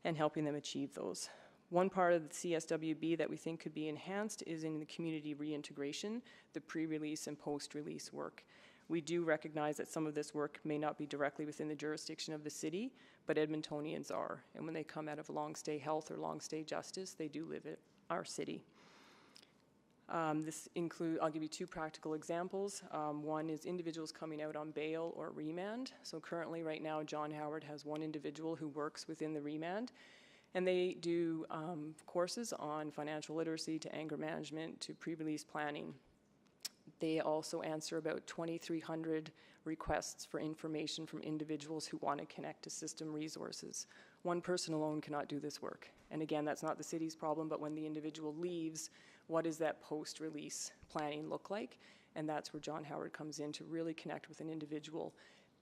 and helping them achieve those. One part of the CSWB that we think could be enhanced is in the community reintegration, the pre-release and post-release work. We do recognize that some of this work may not be directly within the jurisdiction of the city, but Edmontonians are. And when they come out of long stay health or long stay justice, they do live at our city. I'll give you 2 practical examples. One is individuals coming out on bail or remand. So currently right now, John Howard has 1 individual who works within the remand, and they do courses on financial literacy to anger management to pre-release planning. They also answer about 2,300 requests for information from individuals who want to connect to system resources. One person alone cannot do this work. And again, that's not the city's problem, but when the individual leaves, what does that post-release planning look like? And that's where John Howard comes in to really connect with an individual.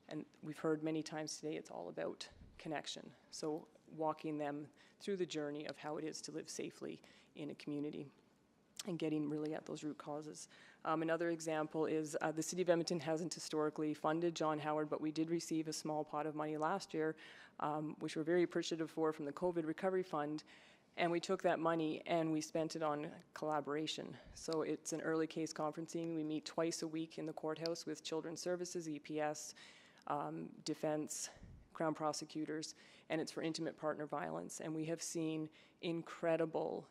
And we've heard many times today, it's all about connection. So walking them through the journey of how it is to live safely in a community and getting really at those root causes. Another example is the City of Edmonton hasn't historically funded John Howard, but we did receive a small pot of money last year, which we're very appreciative for, from the COVID Recovery Fund. And we took that money and we spent it on collaboration. So it's an early case conferencing. We meet twice a week in the courthouse with Children's Services, EPS, Defense, Crown Prosecutors, and it's for intimate partner violence. And we have seen incredible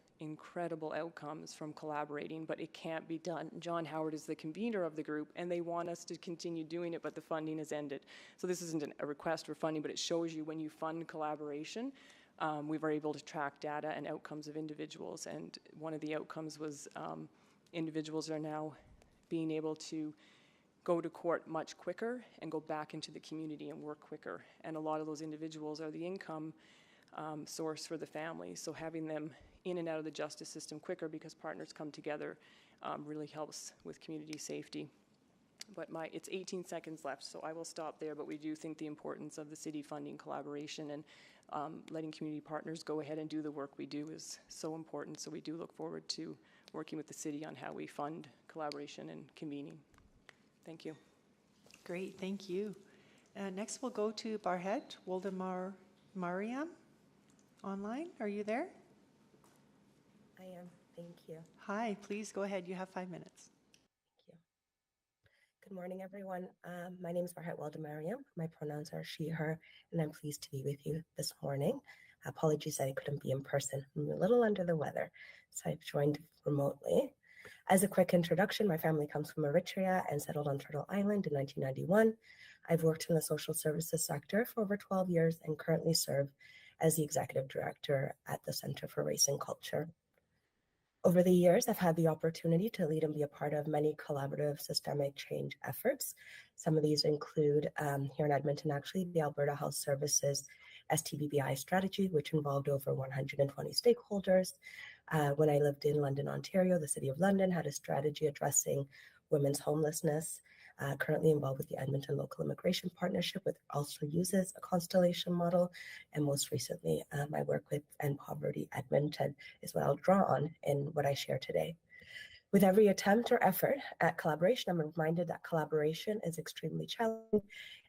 outcomes from collaborating, but it can't be done. John Howard is the convener of the group, and they want us to continue doing it, but the funding has ended. So this isn't a request for funding, but it shows you when you fund collaboration, we were able to track data and outcomes of individuals. And one of the outcomes was individuals are now being able to go to court much quicker and go back into the community and work quicker. And a lot of those individuals are the income source for the family. So having them in and out of the justice system quicker because partners come together really helps with community safety. But it's 18 seconds left, so I will stop there. But we do think the importance of the city funding collaboration and letting community partners go ahead and do the work we do is so important. So we do look forward to working with the city on how we fund collaboration and convening. Thank you. Great, thank you. Next we'll go to Barhet Woldemariam online. Are you there? I am. Thank you. Hi, please go ahead. You have 5 minutes. Thank you. Good morning, everyone. My name is Barhet Woldemariam. My pronouns are she, her, and I'm pleased to be with you this morning. Apologies that I couldn't be in person. I'm a little under the weather, so I've joined remotely. As a quick introduction, my family comes from Eritrea and settled on Turtle Island in 1991. I've worked in the social services sector for over 12 years and currently serve as the executive director at the Center for Race and Culture. Over the years, I've had the opportunity to lead and be a part of many collaborative systemic change efforts. Some of these include, here in Edmonton, actually, the Alberta Health Services STBBI strategy, which involved over 120 stakeholders. When I lived in London, Ontario, the City of London had a strategy addressing women's homelessness. Currently involved with the Edmonton Local Immigration Partnership, which also uses a constellation model. And most recently, my work with End Poverty Edmonton is what I'll draw on in what I share today. With every attempt or effort at collaboration, I'm reminded that collaboration is extremely challenging,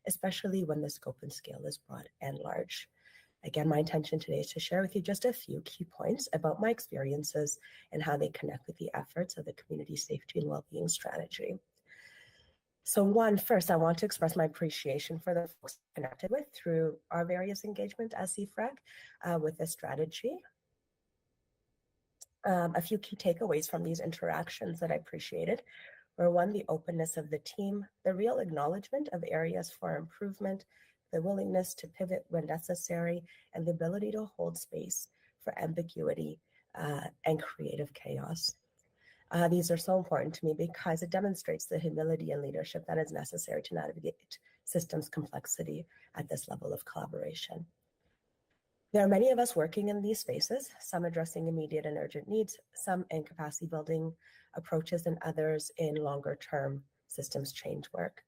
especially when the scope and scale is broad and large. Again, my intention today is to share with you just a few key points about my experiences and how they connect with the efforts of the Community Safety and Wellbeing Strategy. So first, I want to express my appreciation for the folks connected with through our various engagement as CFREC with this strategy. A few key takeaways from these interactions that I appreciated were: one, the openness of the team, the real acknowledgement of areas for improvement, the willingness to pivot when necessary, and the ability to hold space for ambiguity and creative chaos. These are so important to me because it demonstrates the humility and leadership that is necessary to navigate systems complexity at this level of collaboration. There are many of us working in these spaces, some addressing immediate and urgent needs, some in capacity building approaches, and others in longer term systems change work.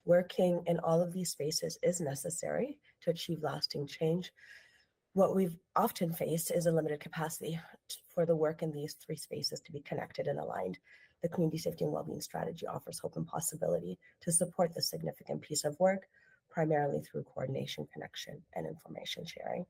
Working in all of these spaces is necessary to achieve lasting change. What we've often faced is a limited capacity for the work in these three spaces to be connected and aligned. The Community Safety and Wellbeing Strategy offers hope and possibility to support this significant piece of work, primarily through coordination, connection, and information sharing.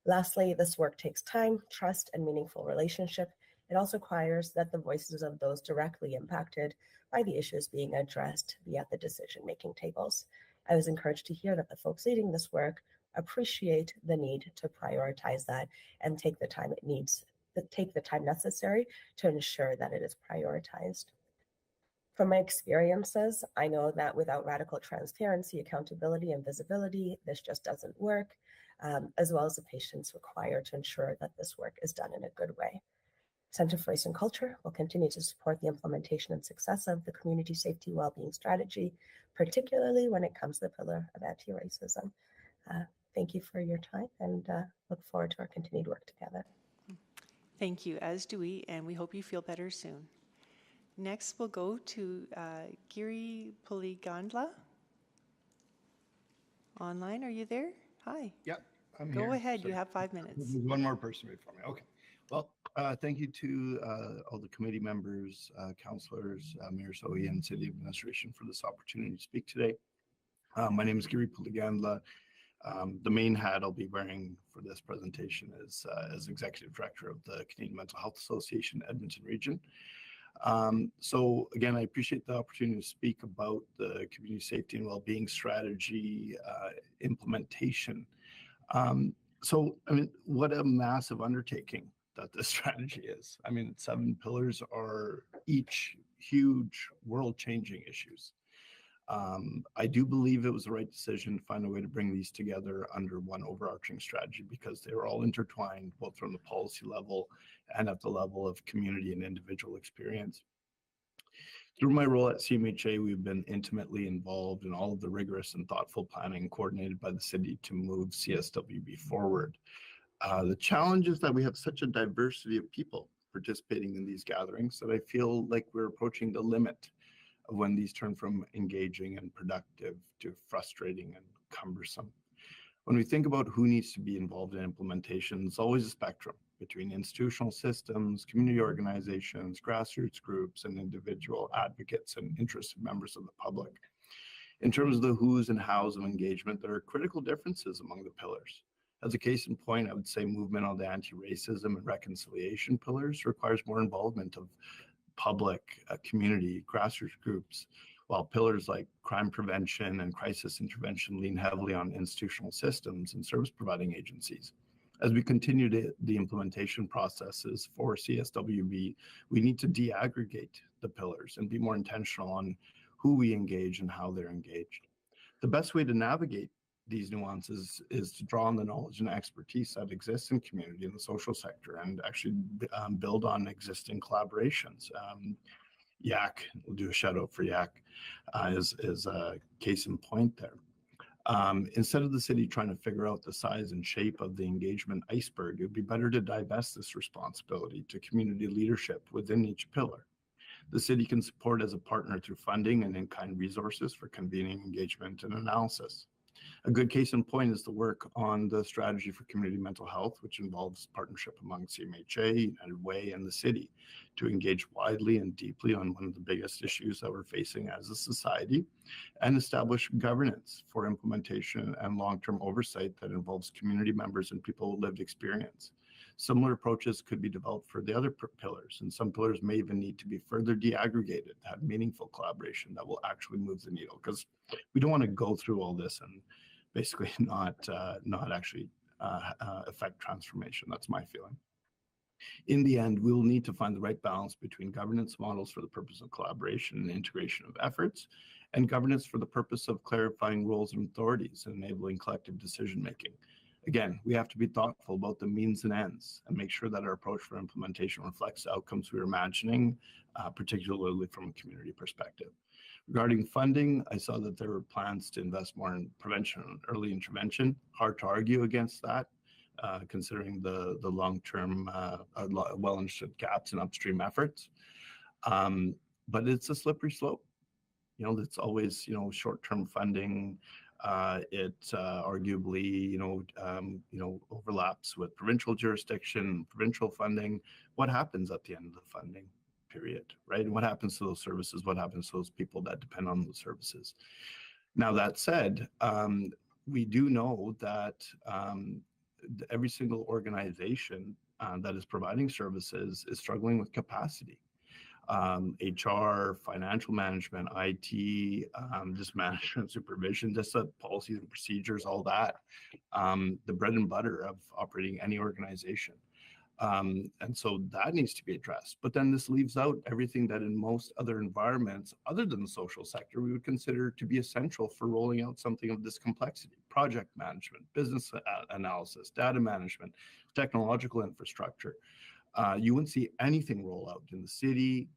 Lastly, this work takes time, trust, and meaningful relationship. It also requires that the voices of those directly impacted by the issues being addressed be at the decision-making tables. I was encouraged to hear that the folks leading this work appreciate the need to prioritize that and take the time necessary to ensure that it is prioritized. From my experiences, I know that without radical transparency, accountability, and visibility, this just doesn't work, as well as the patience required to ensure that this work is done in a good way. Center for Race and Culture will continue to support the implementation and success of the community safety wellbeing strategy, particularly when it comes to the pillar of anti-racism. Thank you for your time and look forward to our continued work together. Thank you, as do we, and we hope you feel better soon. Next, we'll go to Giri Puligandla. Online, are you there? Hi. Yep, I'm Go here. ahead, Sorry. you have 5 minutes. There's one more person before me. Okay. Well, thank you to all the committee members, councillors, Mayor Sohi, and City Administration for this opportunity to speak today. My name is Giri Puligandla. The main hat I'll be wearing for this presentation is as Executive Director of the Canadian Mental Health Association Edmonton Region. So again, I appreciate the opportunity to speak about the community safety and well-being strategy implementation. So, I mean, what a massive undertaking that this strategy is. I mean, 7 pillars are each huge world-changing issues. I do believe it was the right decision to find a way to bring these together under one overarching strategy because they were all intertwined, both from the policy level and at the level of community and individual experience. Through my role at CMHA, we've been intimately involved in all of the rigorous and thoughtful planning coordinated by the city to move CSWB forward. The challenge is that we have such a diversity of people participating in these gatherings that I feel like we're approaching the limit of when these turn from engaging and productive to frustrating and cumbersome. When we think about who needs to be involved in implementation, it's always a spectrum between institutional systems, community organizations, grassroots groups, and individual advocates and interested members of the public. In terms of the who's and how's of engagement, there are critical differences among the pillars. As a case in point, I would say movement on the anti-racism and reconciliation pillars requires more involvement of public, community, grassroots groups, while pillars like crime prevention and crisis intervention lean heavily on institutional systems and service providing agencies. As we continue the implementation processes for CSWB, we need to de-aggregate the pillars and be more intentional on who we engage and how they're engaged. The best way to navigate these nuances is to draw on the knowledge and expertise that exists in community and the social sector and actually build on existing collaborations. YAC, we'll do a shout out for YAC, is a case in point there. Instead of the city trying to figure out the size and shape of the engagement iceberg, it would be better to divest this responsibility to community leadership within each pillar. The city can support as a partner through funding and in-kind resources for convening engagement and analysis. A good case in point is the work on the strategy for community mental health, which involves partnership among CMHA, United Way, and the city to engage widely and deeply on one of the biggest issues that we're facing as a society and establish governance for implementation and long-term oversight that involves community members and people with lived experience. Similar approaches could be developed for the other pillars, and some pillars may even need to be further de-aggregated to have meaningful collaboration that will actually move the needle, because we don't want to go through all this and basically not actually affect transformation. That's my feeling. In the end, we will need to find the right balance between governance models for the purpose of collaboration and integration of efforts, and governance for the purpose of clarifying roles and authorities and enabling collective decision-making. Again, we have to be thoughtful about the means and ends and make sure that our approach for implementation reflects the outcomes we're imagining, particularly from a community perspective. Regarding funding, I saw that there were plans to invest more in prevention and early intervention. Hard to argue against that, considering the long-term, well-understood gaps in upstream efforts. But it's a slippery slope. You know, it's always, short-term funding. It arguably, overlaps with provincial jurisdiction, provincial funding. What happens at the end of the funding period, right? And what happens to those services? What happens to those people that depend on those services? Now, that said, we do know that every single organization that is providing services is struggling with capacity. HR, financial management, IT, just management supervision, just the policies and procedures, all that, the bread and butter of operating any organization. And so that needs to be addressed. But then this leaves out everything that in most other environments, other than the social sector, we would consider to be essential for rolling out something of this complexity: project management, business analysis, data management, technological infrastructure. You wouldn't see anything roll out in the city,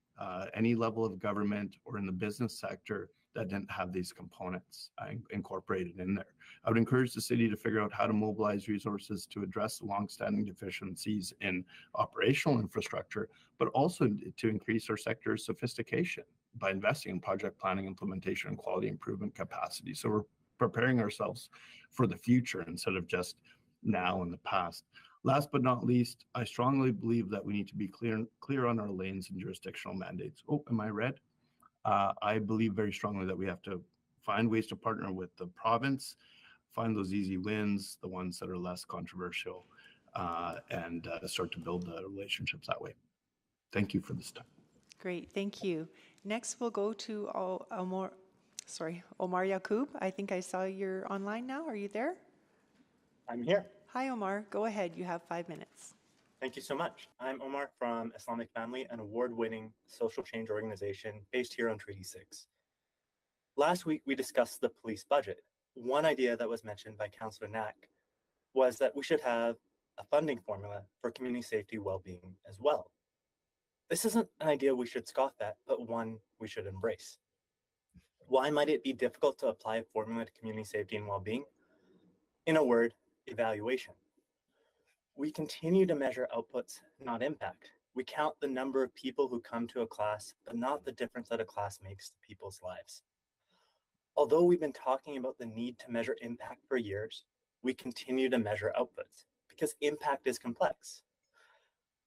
any level of government, or in the business sector that didn't have these components incorporated in there. I would encourage the city to figure out how to mobilize resources to address the longstanding deficiencies in operational infrastructure, but also to increase our sector's sophistication by investing in project planning, implementation, and quality improvement capacity. So we're preparing ourselves for the future instead of just now and the past. Last but not least, I strongly believe that we need to be clear on our lanes and jurisdictional mandates. Oh, am I red? I believe very strongly that we have to find ways to partner with the province, find those easy wins, the ones that are less controversial, and start to build the relationships that way. Thank you for this time. Great, thank you. Next, we'll go to Omar Yacoub. I think I saw you're online now. Are you there? I'm here. Hi, Omar. Go ahead. You have 5 minutes. Thank you so much. I'm Omar from Islamic Family, an award-winning social change organization based here on Treaty 6. Last week, we discussed the police budget. One idea that was mentioned by Councillor Knack was that we should have a funding formula for community safety well-being as well. This isn't an idea we should scoff at, but one we should embrace. Why might it be difficult to apply a formula to community safety and well-being? In a word, evaluation. We continue to measure outputs, not impact. We count the number of people who come to a class, but not the difference that a class makes to people's lives. Although we've been talking about the need to measure impact for years, we continue to measure outputs because impact is complex.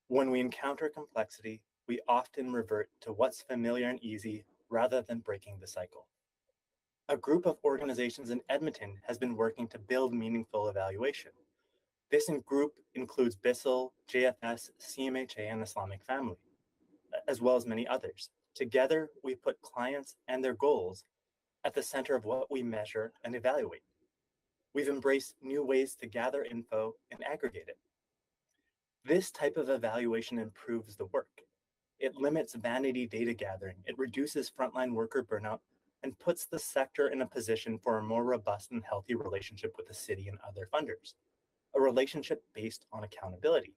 When we encounter complexity, we often revert to what's familiar and easy rather than breaking the cycle. A group of organizations in Edmonton has been working to build meaningful evaluation. This group includes BISL, JFS, CMHA, and Islamic Family, as well as many others. Together, we put clients and their goals at the center of what we measure and evaluate. We've embraced new ways to gather info and aggregate it. This type of evaluation improves the work. It limits vanity data gathering, it reduces frontline worker burnout, and puts the sector in a position for a more robust and healthy relationship with the city and other funders, a relationship based on accountability.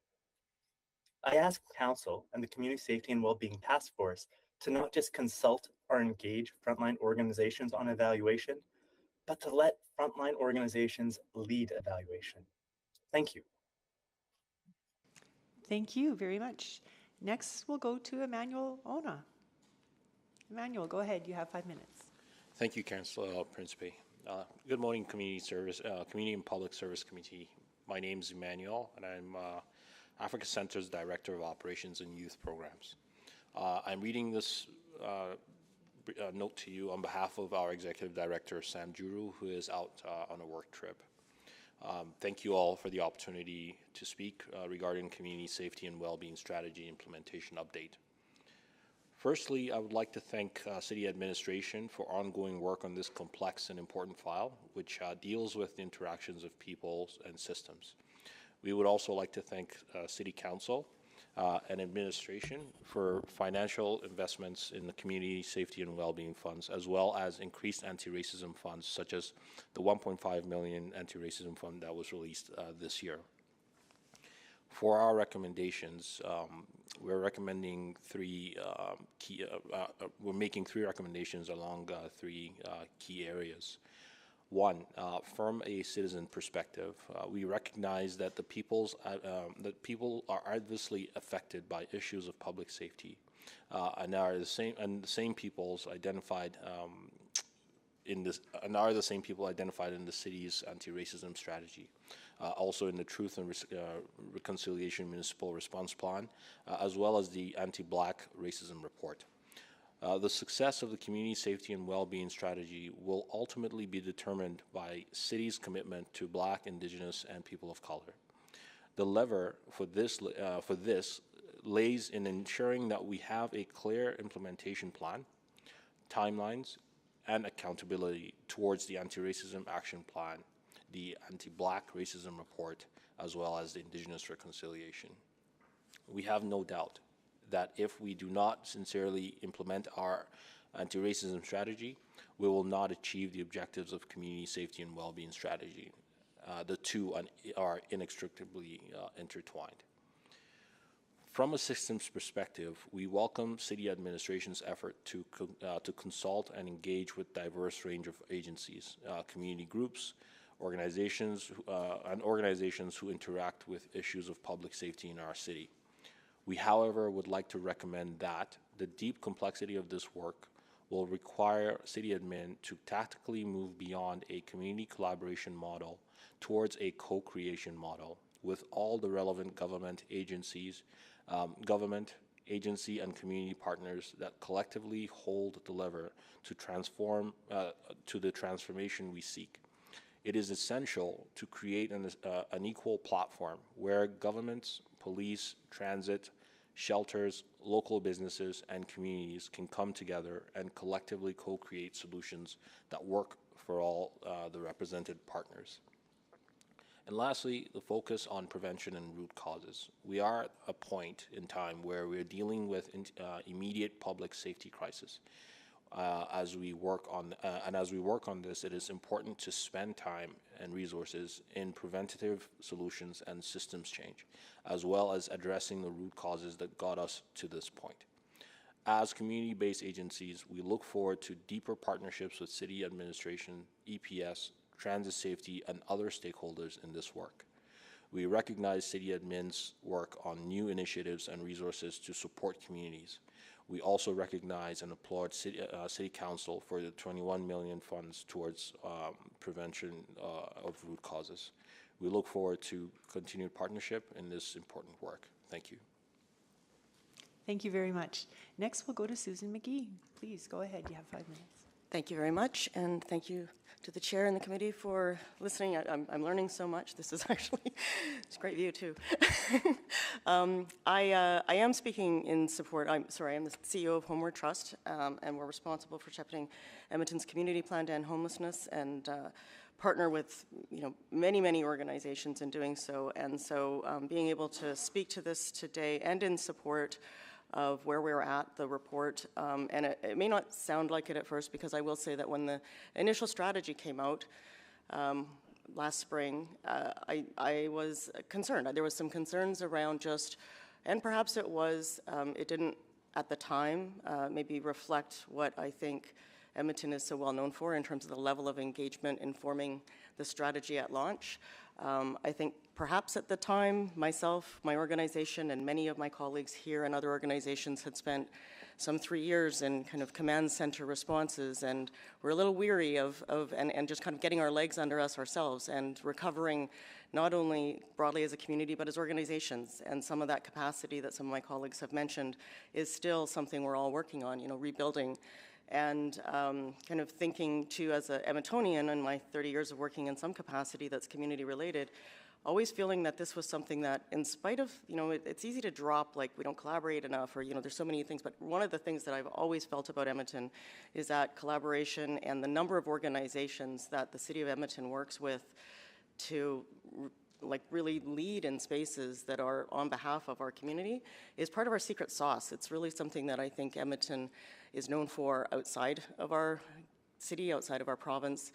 I asked Council and the Community Safety and Wellbeing Task Force to not just consult or engage frontline organizations on evaluation, but to let frontline organizations lead evaluation. Thank you. Thank you very much. Next, we'll go to Emmanuel Ona. Emmanuel, go ahead. You have 5 minutes. Thank you, Councillor Principe. Good morning, Community and Public Service Committee. My name is Emmanuel, and I'm Africa Center's Director of Operations and Youth Programs. I'm reading this note to you on behalf of our Executive Director, Sam Juru, who is out on a work trip. Thank you all for the opportunity to speak regarding Community Safety and Wellbeing Strategy Implementation Update. Firstly, I would like to thank City Administration for ongoing work on this complex and important file, which deals with the interactions of people and systems. We would also like to thank City Council and Administration for financial investments in the Community Safety and Wellbeing funds, as well as increased anti-racism funds, such as the $1.5 million anti-racism fund that was released this year. For our recommendations, we're recommending we're making three recommendations along three key areas. One, from a citizen perspective, we recognize that people are adversely affected by issues of public safety, and are the same peoples identified in the city's anti-racism strategy. Also in the Truth and Reconciliation Municipal Response Plan, as well as the Anti-Black Racism Report. The success of the Community Safety and Wellbeing Strategy will ultimately be determined by city's commitment to Black, Indigenous, and people of color. The lever for this lays in ensuring that we have a clear implementation plan, timelines, and accountability towards the Anti-Racism Action Plan, the Anti-Black Racism Report, as well as the Indigenous Reconciliation. We have no doubt that if we do not sincerely implement our anti-racism strategy, we will not achieve the objectives of Community Safety and Wellbeing Strategy. The two are inextricably intertwined. From a systems perspective, we welcome city administration's effort to consult and engage with diverse range of agencies, community groups, organizations, and organizations who interact with issues of public safety in our city. We, however, would like to recommend that the deep complexity of this work will require city admin to tactically move beyond a community collaboration model towards a co-creation model with all the relevant government agencies, agency and community partners that collectively hold the lever to transform to the transformation we seek. It is essential to create an equal platform where governments, police, transit, shelters, local businesses, and communities can come together and collectively co-create solutions that work for all the represented partners. And lastly, the focus on prevention and root causes. We are at a point in time where we're dealing with immediate public safety crisis. As we work on this, it is important to spend time and resources in preventative solutions and systems change, as well as addressing the root causes that got us to this point. As community-based agencies, we look forward to deeper partnerships with city administration, EPS, transit safety, and other stakeholders in this work. We recognize city admin's work on new initiatives and resources to support communities. We also recognize and applaud City Council for the 21 million funds towards prevention of root causes. We look forward to continued partnership in this important work. Thank you. Thank you very much. Next, we'll go to Susan McGee. Please go ahead. You have 5 minutes. Thank you very much, and thank you to the chair and the committee for listening. I'm learning so much. This is actually, it's a great view too. I am speaking in support. I'm the CEO of Homeward Trust, and we're responsible for shepherding Edmonton's community plan to end homelessness and partner with many organizations in doing so. And so being able to speak to this today and in support of where we're at, the report, and it may not sound like it at first, because I will say that when the initial strategy came out last spring, I was concerned. There was some concerns around just, and perhaps it didn't at the time maybe reflect what I think Edmonton is so well known for in terms of the level of engagement informing the strategy at launch. I think perhaps at the time, myself, my organization, and many of my colleagues here and other organizations had spent some 3 years in kind of command center responses, and we're a little weary of just kind of getting our legs under us ourselves and recovering not only broadly as a community, but as organizations. And some of that capacity that some of my colleagues have mentioned is still something we're all working on, rebuilding. And kind of thinking too, as a Edmontonian in my 30 years of working in some capacity that's community related, always feeling that this was something that, in spite of, it's easy to drop, like we don't collaborate enough, or there's so many things, but one of the things that I've always felt about Edmonton is that collaboration and the number of organizations that the city of Edmonton works with to really lead in spaces that are on behalf of our community is part of our secret sauce. It's really something that I think Edmonton is known for outside of our city, outside of our province.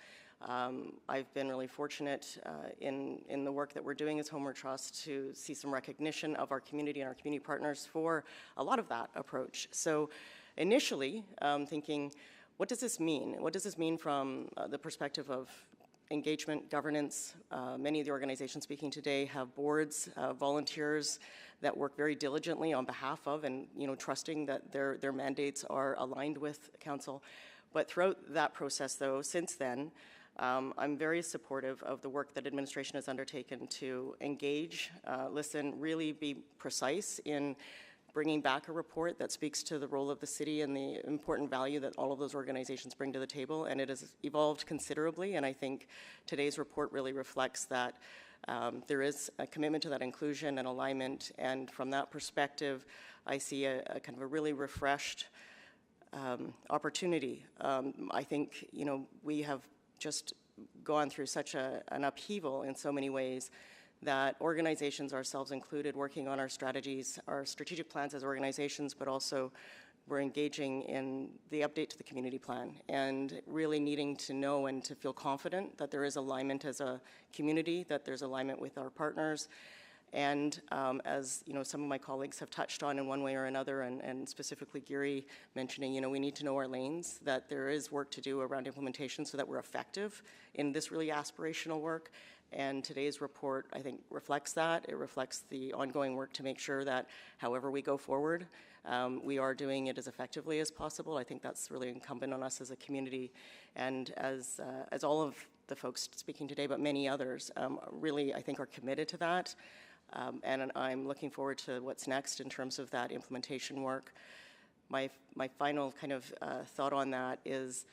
I've been really fortunate in the work that we're doing as Homeward Trust to see some recognition of our community and our community partners for a lot of that approach. So initially thinking, what does this mean? What does this mean from the perspective of engagement, governance? Many of the organizations speaking today have boards, volunteers that work very diligently on behalf of and trusting that their mandates are aligned with council. But throughout that process, though, since then, I'm very supportive of the work that administration has undertaken to engage, listen, really be precise in bringing back a report that speaks to the role of the city and the important value that all of those organizations bring to the table. And it has evolved considerably, and I think today's report really reflects that there is a commitment to that inclusion and alignment. And from that perspective, I see a kind of a really refreshed opportunity. I think, we have just gone through such an upheaval in so many ways that organizations, ourselves included, working on our strategies, our strategic plans as organizations, but also we're engaging in the update to the community plan and really needing to know and to feel confident that there is alignment as a community, that there's alignment with our partners, And as you know, some of my colleagues have touched on in one way or another, and specifically Gary mentioning, you know, we need to know our lanes, that there is work to do around implementation so that we're effective in this really aspirational work. And today's report, I think, reflects that. It reflects the ongoing work to make sure that however we go forward, we are doing it as effectively as possible. I think that's really incumbent on us as a community, and as all of the folks speaking today, but many others, really, I think, are committed to that. And I'm looking forward to what's next in terms of that implementation work. My final kind of thought on that is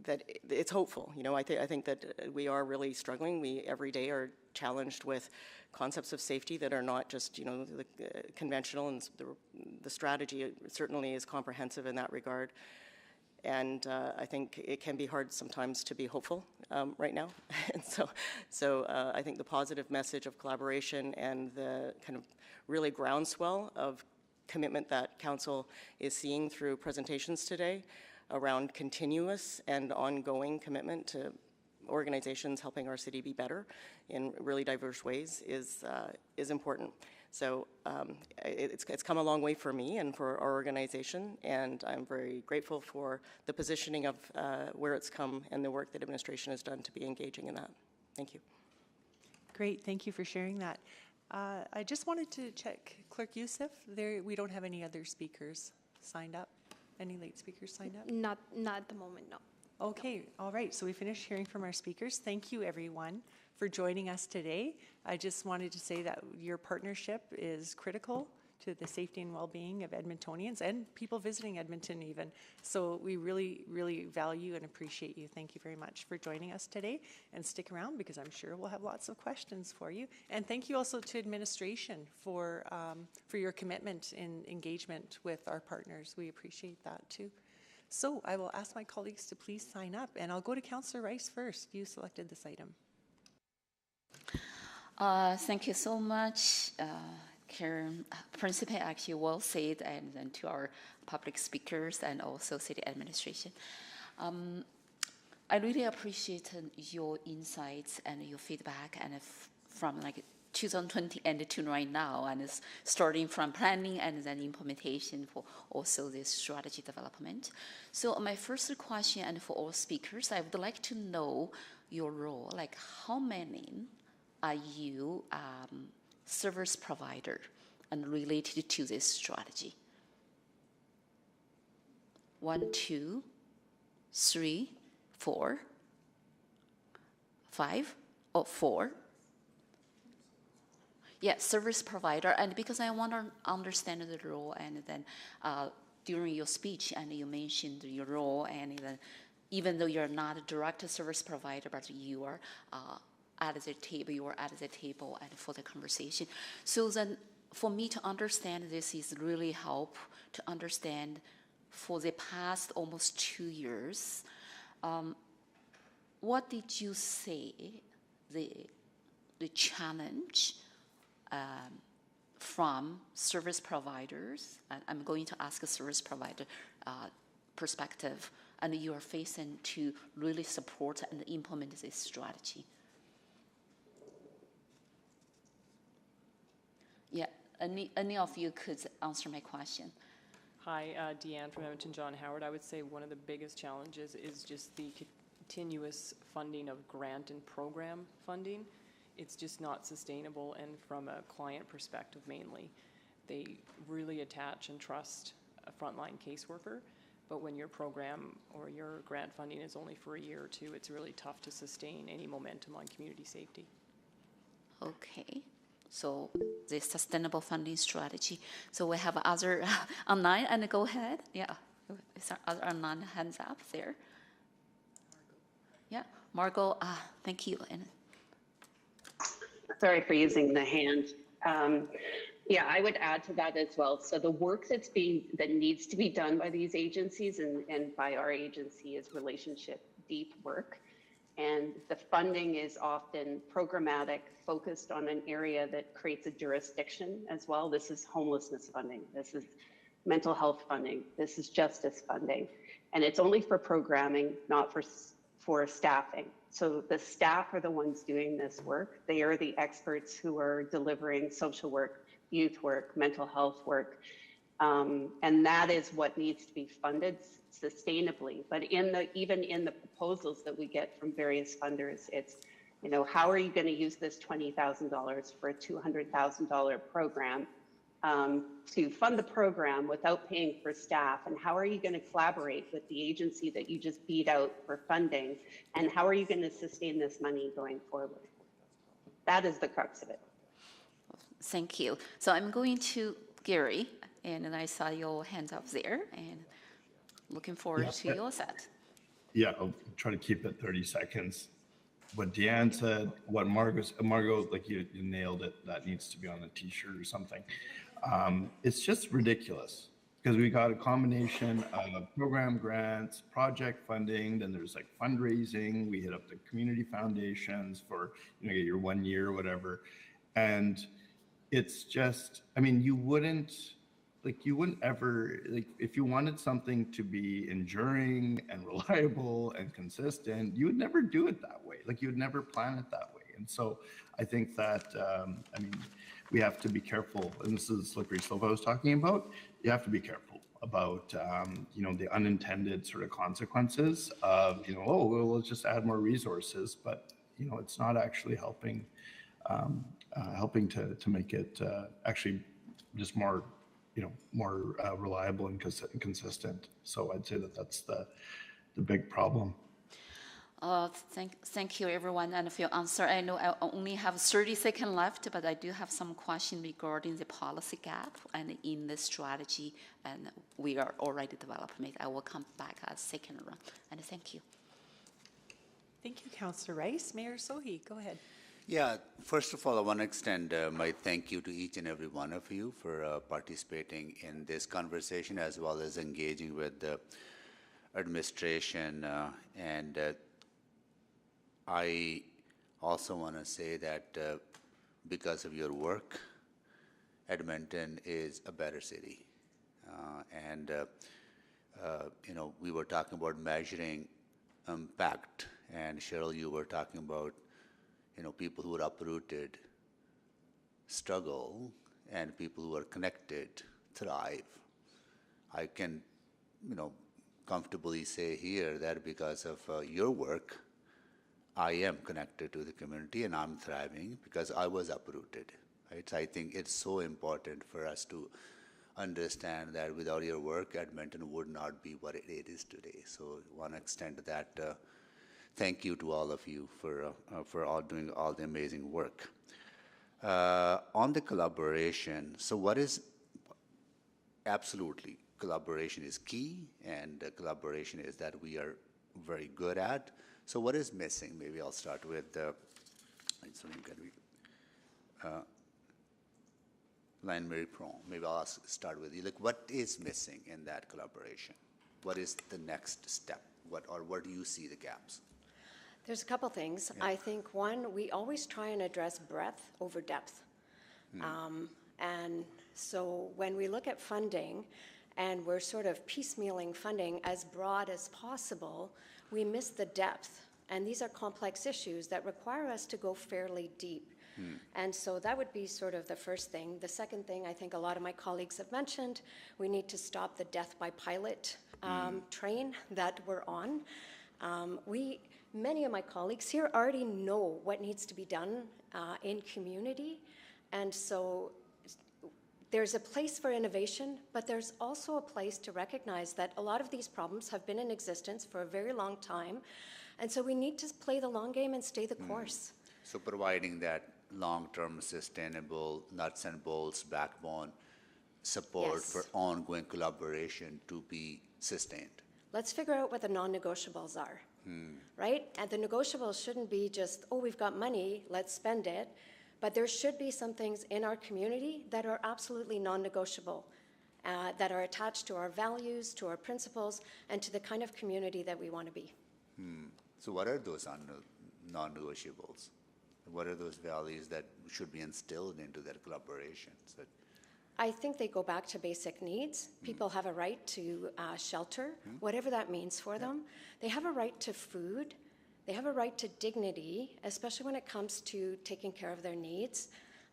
that it's hopeful. You know, I think that we are really struggling. We every day are challenged with concepts of safety that are not just, you know, the conventional, and the strategy certainly is comprehensive in that regard. And I think it can be hard sometimes to be hopeful right now. And so I think the positive message of collaboration and the kind of really groundswell of commitment that Council is seeing through presentations today around continuous and ongoing commitment to organizations helping our city be better in really diverse ways is important. So it's come a long way for me and for our organization, and I'm very grateful for the positioning of where it's come and the work that administration has done to be engaging in that. Thank you. Great, thank you for sharing that. I just wanted to check, Clerk Youssef, we don't have any other speakers signed up. Any late speakers signed up? Not at the moment, no. Okay, all right, so we finished hearing from our speakers. Thank you, everyone, for joining us today. I just wanted to say that your partnership is critical to the safety and well-being of Edmontonians and people visiting Edmonton even. So we really, really value and appreciate you. Thank you very much for joining us today, and stick around because I'm sure we'll have lots of questions for you. And thank you also to administration for your commitment in engagement with our partners. We appreciate that too. So I will ask my colleagues to please sign up, and I'll go to Councillor Rice first. You selected this item. Thank you so much, Karen. Principal actually well said, and then to our public speakers and also city administration. I really appreciate your insights and your feedback, and from like 2020 and to right now, and it's starting from planning and then implementation for also this strategy development. So my first question, and for all speakers, I would like to know your role, like how many are you service provider and related to this strategy? 1, 2, 3, 4, 5, or 4? Yeah, service provider, and because I want to understand the role, and then during your speech, and you mentioned your role, and then even though you're not a direct service provider, but you are at the table, and for the conversation. So then for me to understand this is really help to understand for the past almost 2 years, what did you say the challenge from service providers, and I'm going to ask a service provider perspective, and you are facing to really support and implement this strategy? Yeah, any of you could answer my question. Hi, Deanne from Edmonton, John Howard. I would say one of the biggest challenges is just the continuous funding of grant and program funding. It's just not sustainable, and from a client perspective mainly, they really attach and trust a frontline caseworker, but when your program or your grant funding is only for a year or two, it's really tough to sustain any momentum on community safety. Okay, so the sustainable funding strategy. So we have other online, and go ahead. Yeah, is there other online hands up there? Yeah, Margot, thank you. And sorry for using the hand. Yeah, I would add to that as well. So the work that needs to be done by these agencies and by our agency is relationship deep work. And the funding is often programmatic, focused on an area that creates a jurisdiction as well. This is homelessness funding. This is mental health funding. This is justice funding. And it's only for programming, not for staffing. So the staff are the ones doing this work. They are the experts who are delivering social work, youth work, mental health work. And that is what needs to be funded sustainably. But even in the proposals that we get from various funders, it's, you know, how are you going to use this $20,000 for a $200,000 program to fund the program without paying for staff? And how are you going to collaborate with the agency that you just beat out for funding? And how are you going to sustain this money going forward? That is the crux of it. Thank you. So I'm going to Gary, and I saw your hands up there, and looking forward to your set. Yeah, I'll try to keep it 30 seconds. What Deanne said, what Margot, like you nailed it. That needs to be on a t-shirt or something. It's just ridiculous because we got a combination of program grants, project funding, then there's like fundraising. We hit up the community foundations for, you know, get your 1 year or whatever. And it's just, I mean, you wouldn't ever, like, if you wanted something to be enduring and reliable and consistent, you would never do it that way. Like, you would never plan it that way. And so I think that, I mean, we have to be careful, and this is the slippery slope I was talking about. You have to be careful about, you know, the unintended sort of consequences of, you know, oh, well, let's just add more resources, but, you know, it's not actually helping, to make it actually just more, you know, more reliable and consistent. So I'd say that that's the big problem. Thank you, everyone, and for your answer. I know I only have 30 seconds left, but I do have some questions regarding the policy gap and in the strategy, and we are already developing it. I will come back at second round, and thank you. Thank you, Councillor Rice. Mayor Sohi, go ahead. Yeah, first of all, I want to extend my thank you to each and every one of you for participating in this conversation as well as engaging with the administration. And I also want to say that because of your work, Edmonton is a better city. You know, we were talking about measuring impact, and Cheryl, you were talking about, you know, people who are uprooted struggle and people who are connected thrive. I can, you know, comfortably say here that because of your work, I am connected to the community and I'm thriving because I was uprooted, right? So I think it's so important for us to understand that without your work, Edmonton would not be what it is today. So I want to extend that thank you to all of you for all doing all the amazing work. On the collaboration, so what is, absolutely, collaboration is key, and collaboration is that we are very good at. So what is missing? Maybe I'll start with Line Mary Pron. Maybe I'll start with you. Like, what is missing in that collaboration? What is the next step? Where do you see the gaps? There's a couple things. Yeah. I think one, we always try and address breadth over depth. And so when we look at funding and we're sort of piecemealing funding as broad as possible, we miss the depth. And these are complex issues that require us to go fairly deep. And so that would be sort of the first thing. The second thing, I think a lot of my colleagues have mentioned, we need to stop the death by pilot train that we're on. Many of my colleagues here already know what needs to be done in community. And so there's a place for innovation, but there's also a place to recognize that a lot of these problems have been in existence for a very long time. And so we need to play the long game and stay the course. So providing that long-term sustainable nuts and bolts backbone support for ongoing collaboration to be sustained. Let's figure out what the non-negotiables are. Right? And the negotiables shouldn't be just, oh, we've got money, let's spend it. But there should be some things in our community that are absolutely non-negotiable, that are attached to our values, to our principles, and to the kind of community that we want to be. So what are those non-negotiables? What are those values that should be instilled into that collaboration? I think they go back to basic needs. People have a right to shelter, whatever that means for them. They have a right to food. they have a right to dignity, especially when it comes to taking care of their needs.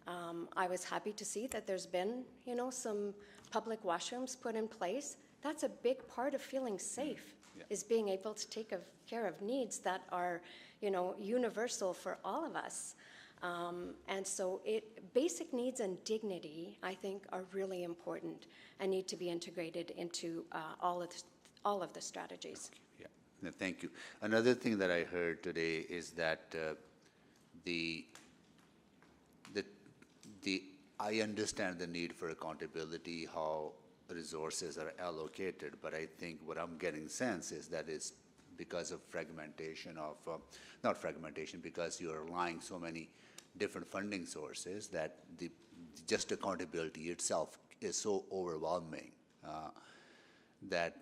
I was happy to see that there's been, some public washrooms put in place. That's a big part of feeling safe, is being able to take care of needs that are, universal for all of us. And so basic needs and dignity, I think, are really important and need to be integrated into all of the strategies. Yeah, no, thank you. Another thing that I heard today is that I understand the need for accountability, how resources are allocated, but I think what I'm getting sense is that it's because of fragmentation of, not fragmentation, because you're relying so many different funding sources that just accountability itself is so overwhelming that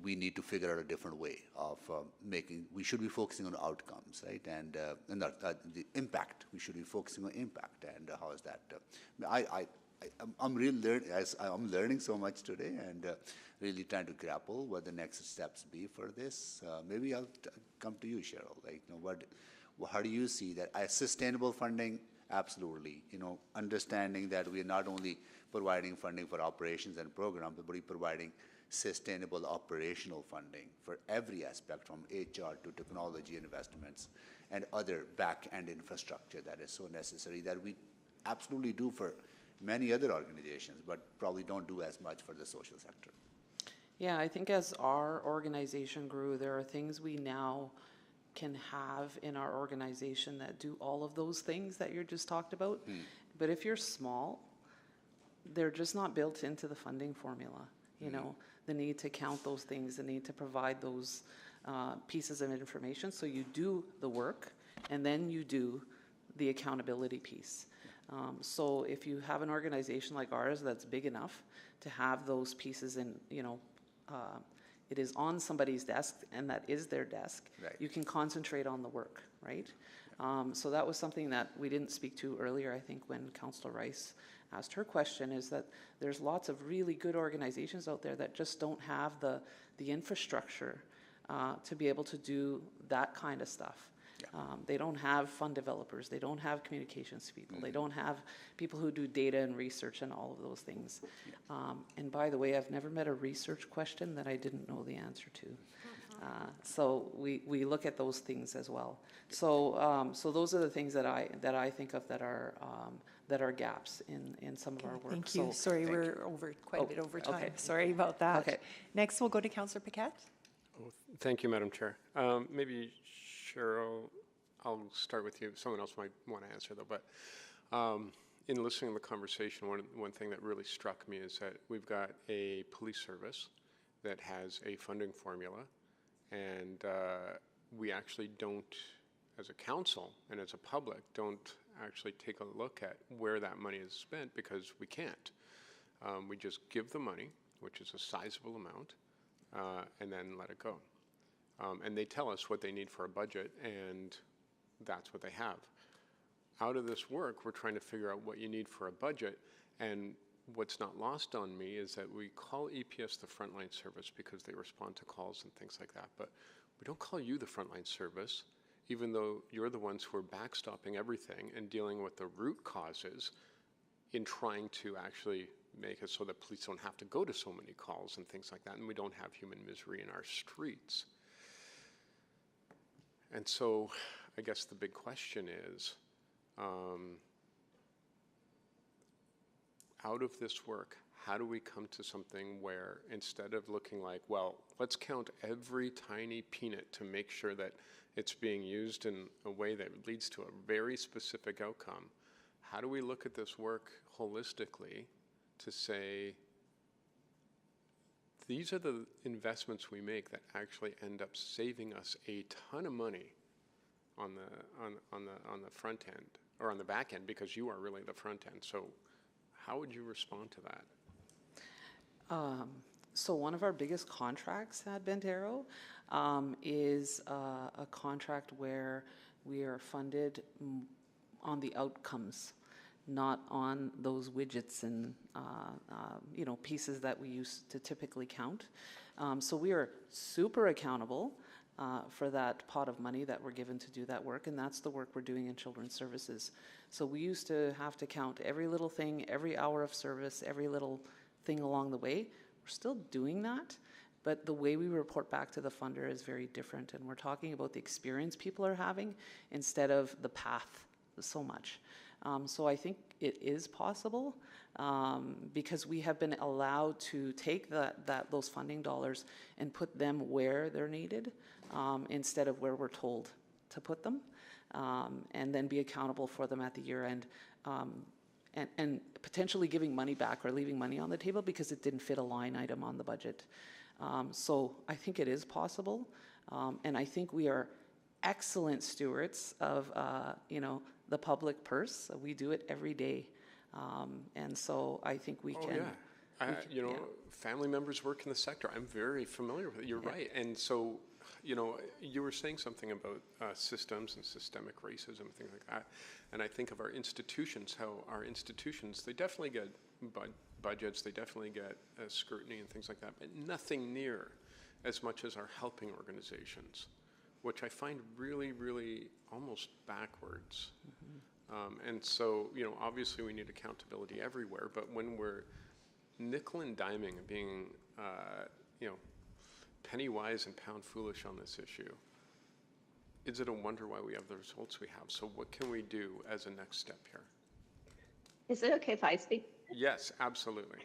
we need to figure out a different way of we should be focusing on outcomes, right? And not the impact. We should be focusing on impact. And how is that? I'm learning so much today, and really trying to grapple what the next steps be for this. Maybe I'll come to you, Cheryl. Like, how do you see that? Sustainable funding, absolutely. Understanding that we are not only providing funding for operations and programs, but we're providing sustainable operational funding for every aspect, from HR to technology investments and other back-end infrastructure that is so necessary, that we absolutely do for many other organizations, but probably don't do as much for the social sector. Yeah, I think as our organization grew, there are things we now can have in our organization that do all of those things that you just talked about. But if you're small, they're just not built into the funding formula. The need to count those things, the need to provide those pieces of information. So you do the work, and then you do the accountability piece. So if you have an organization like ours that's big enough to have those pieces in, it is on somebody's desk, and that is their desk, right, you can concentrate on the work, right? So that was something that we didn't speak to earlier, I think, when Councillor Rice asked her question, is that there's lots of really good organizations out there that just don't have the infrastructure to be able to do that kind of stuff. They don't have fund developers, they don't have communications people, they don't have people who do data and research and all of those things. And by the way, I've never met a research question that I didn't know the answer to. So we look at those things as well. So those are the things that I think of that are gaps in some of our work. Thank you. Sorry, we're over quite a bit over time. Okay. Sorry about that. Okay. Next, we'll go to Councillor Paquette. Oh, thank you, Madam Chair. Maybe Cheryl, I'll start with you. Someone else might want to answer though. But in listening to the conversation, one thing that really struck me is that we've got a police service that has a funding formula, and we actually don't, as a council and as a public, don't actually take a look at where that money is spent, because we can't. We just give the money, which is a sizable amount, and then let it go. And they tell us what they need for a budget, and that's what they have. Out of this work, we're trying to figure out what you need for a budget, and what's not lost on me is that we call EPS the frontline service because they respond to calls and things like that, but we don't call you the frontline service, even though you're the ones who are backstopping everything and dealing with the root causes in trying to actually make it so that police don't have to go to so many calls and things like that, and we don't have human misery in our streets. And so I guess the big question is, out of this work, how do we come to something where, instead of looking like, well, let's count every tiny peanut to make sure that it's being used in a way that leads to a very specific outcome, how do we look at this work holistically to say, these are the investments we make that actually end up saving us a ton of money on the front end, or on the back end, because you are really the front end. So how would you respond to that? So one of our biggest contracts at Bentero is a contract where we are funded on the outcomes, not on those widgets and pieces that we used to typically count. So we are super accountable for that pot of money that we're given to do that work, and that's the work we're doing in Children's Services. So we used to have to count every little thing, every hour of service, every little thing along the way. We're still doing that, but the way we report back to the funder is very different, and we're talking about the experience people are having instead of the path so much. So I think it is possible because we have been allowed to take those funding dollars and put them where they're needed instead of where we're told to put them, and then be accountable for them at the year end, and potentially giving money back or leaving money on the table because it didn't fit a line item on the budget. So I think it is possible, and I think we are excellent stewards of the public purse. We do it every day, and so I think we can. Yeah. Family members work in the sector. I'm very familiar with it. You're right. And so, you were saying something about systems and systemic racism and things like that. And I think of our institutions, how our institutions, they definitely get budgets, they definitely get scrutiny and things like that, but nothing near as much as our helping organizations, which I find really, really almost backwards. And so, obviously we need accountability everywhere, but when we're nickel and diming and being, penny wise and pound foolish on this issue, is it a wonder why we have the results we have? So what can we do as a next step here? Is it okay if I speak? Yes, absolutely.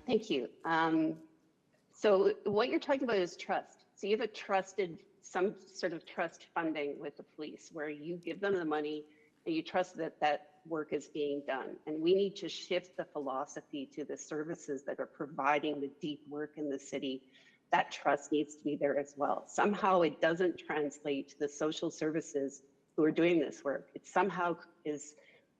Thank you. So what you're talking about is trust. So you have some sort of trust funding with the police where you give them the money and you trust that that work is being done. And we need to shift the philosophy to the services that are providing the deep work in the city. That trust needs to be there as well. Somehow it doesn't translate to the social services who are doing this work. It somehow is,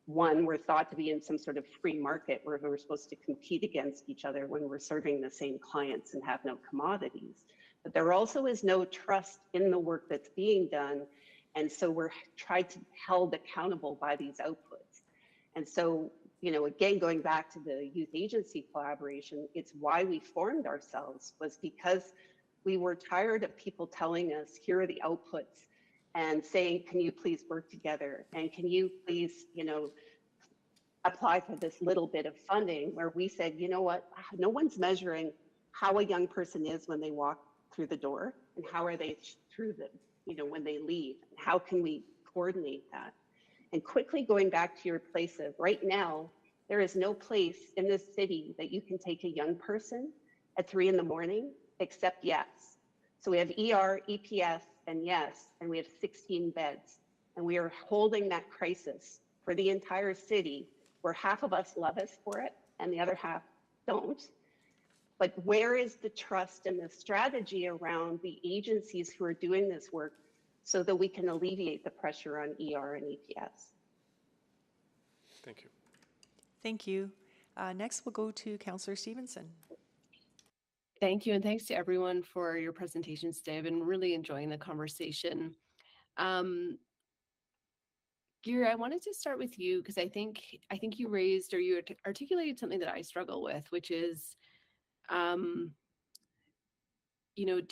one, we're thought to be in some sort of free market where we're supposed to compete against each other when we're serving the same clients and have no commodities. But there also is no trust in the work that's being done. And so we're held accountable by these outputs. And so, again, going back to the youth agency collaboration, it's why we formed ourselves, was because we were tired of people telling us, here are the outputs, and saying, can you please work together? And can you please, apply for this little bit of funding, where we said, you know what, no one's measuring how a young person is when they walk through the door, and how are they through them, when they leave. How can we coordinate that? And quickly going back to your place of right now, there is no place in this city that you can take a young person at 3 a.m. except YES. So we have ER, EPS, and YES, and we have 16 beds. And we are holding that crisis for the entire city, where half of us love us for it and the other half don't. But where is the trust and the strategy around the agencies who are doing this work so that we can alleviate the pressure on ER and EPS? Thank you. Thank you. Next, we'll go to Councillor Stevenson. Thank you, and thanks to everyone for your presentations today. I've been really enjoying the conversation. Gary, I wanted to start with you because I think you raised, or you articulated something that I struggle with, which is, do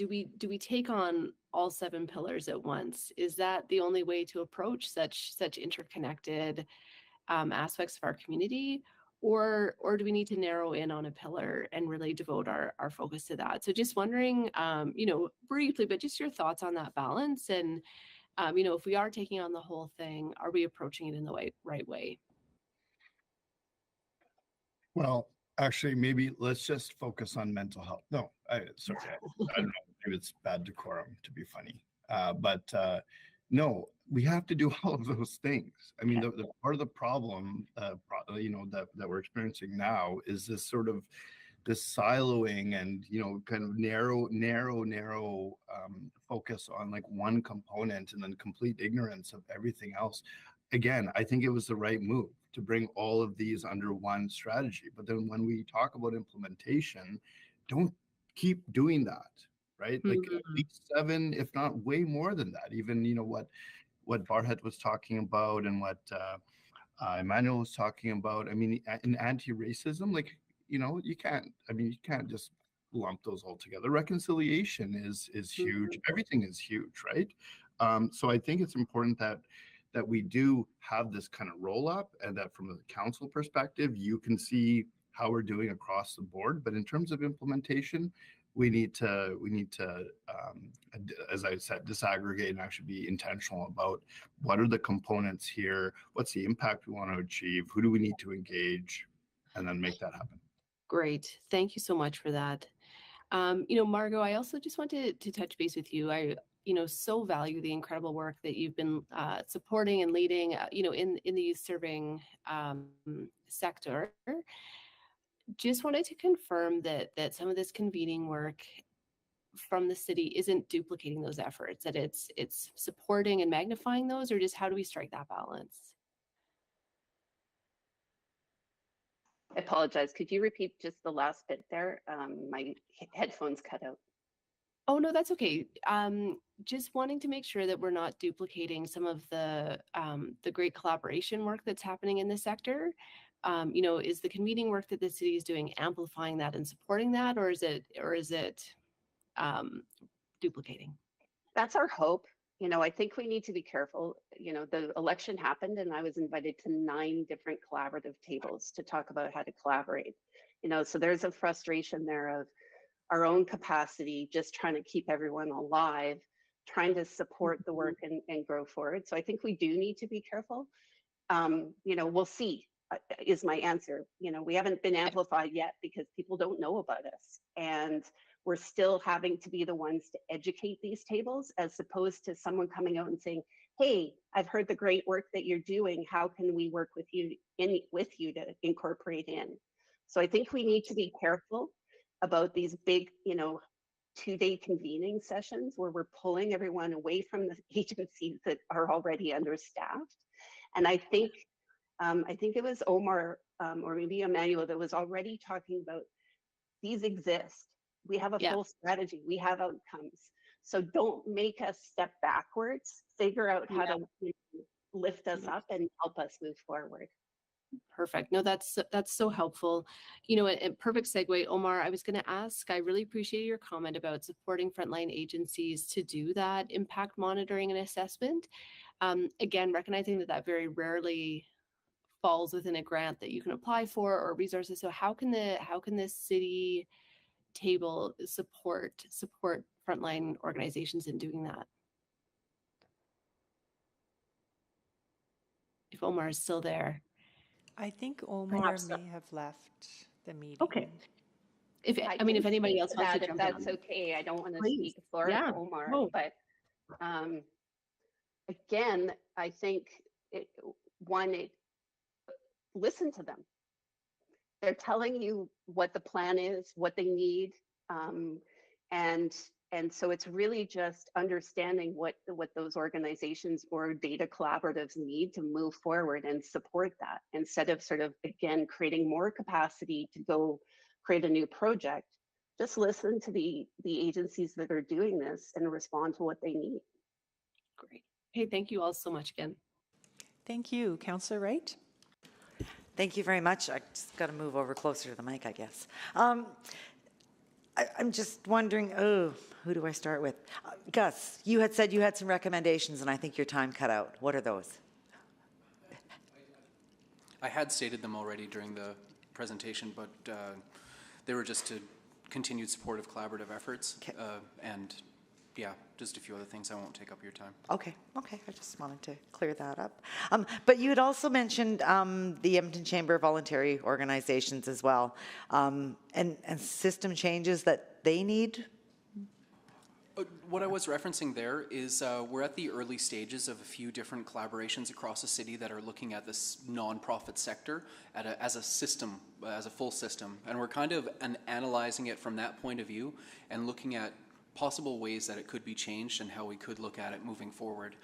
we take on all 7 pillars at once? Is that the only way to approach such interconnected aspects of our community, or do we need to narrow in on a pillar and really devote our focus to that? So just wondering, briefly, but just your thoughts on that balance, and if we are taking on the whole thing, are we approaching it in the right way? Well, actually, maybe let's just focus on mental health. No, sorry, I don't know. Maybe it's bad decorum to be funny, but no, we have to do all of those things. I mean, the part of the problem, that we're experiencing now is this sort of this siloing and kind of narrow focus on like one component, and then complete ignorance of everything else. Again, I think it was the right move to bring all of these under one strategy. But then when we talk about implementation, don't keep doing that, right? Like at least 7, if not way more than that. Even what Barhat was talking about, and what Emmanuel was talking about. I mean, in anti-racism, like you can't just lump those all together. Reconciliation is huge. Everything is huge, right? So I think it's important that we do have this kind of roll up, and that from a council perspective, you can see how we're doing across the board. But in terms of implementation, we need to, as I said, disaggregate and actually be intentional about what are the components here, what's the impact we want to achieve, who do we need to engage, and then make that happen. Great. Thank you so much for that. Margot, I also just wanted to touch base with you. I so value the incredible work that you've been supporting and leading, in the youth serving sector. Just wanted to confirm that some of this convening work from the city isn't duplicating those efforts, that it's supporting and magnifying those, or just how do we strike that balance? I apologize. Could you repeat just the last bit there? My headphones cut out. Oh, no, that's okay. Just wanting to make sure that we're not duplicating some of the great collaboration work that's happening in this sector. Is the convening work that the city is doing amplifying that and supporting that, or is it duplicating? That's our hope. I think we need to be careful. The election happened and I was invited to 9 different collaborative tables to talk about how to collaborate. So there's a frustration there of our own capacity, just trying to keep everyone alive, trying to support the work and grow forward. So I think we do need to be careful. We'll see, is my answer. We haven't been amplified yet because people don't know about us. And we're still having to be the ones to educate these tables, as opposed to someone coming out and saying, hey, I've heard the great work that you're doing. How can we work with you to incorporate in? So I think we need to be careful about these big, 2-day convening sessions where we're pulling everyone away from the agencies that are already understaffed. And I think it was Omar or maybe Emmanuel that was already talking about these exist. We have a full strategy. We have outcomes. So don't make us step backwards. Figure out how to lift us up and help us move forward. Perfect. No, that's so helpful. A perfect segue, Omar. I was going to ask, I really appreciate your comment about supporting frontline agencies to do that impact monitoring and assessment. Again, recognizing that very rarely falls within a grant that you can apply for or resources. So how can the city table support frontline organizations in doing that? If Omar is still there. I think Omar may have left the meeting. Okay. If anybody else wants to jump in. That's okay. I don't want to speak for Omar, but again, I think listen to them. They're telling you what the plan is, what they need, and so it's really just understanding what those organizations or data collaboratives need to move forward and support that, instead of sort of, again, creating more capacity to go create a new project. Just listen to the agencies that are doing this and respond to what they need. Great. Hey, thank you all so much again. Thank you. Councillor Wright. Thank you very much. I just got to move over closer to the mic, I guess. I'm just wondering, who do I start with? Gus, you had said you had some recommendations, and I think your time cut out. What are those? I had stated them already during the presentation, but they were just to continued support of collaborative efforts, and just a few other things. I won't take up your time. Okay. I just wanted to clear that up. But you had also mentioned the Edmonton Chamber of Voluntary Organizations as well, and system changes that they need. What I was referencing there is we're at the early stages of a few different collaborations across the city that are looking at this nonprofit sector as a system, as a full system, and we're kind of analyzing it from that point of view and looking at possible ways that it could be changed and how we could look at it moving forward.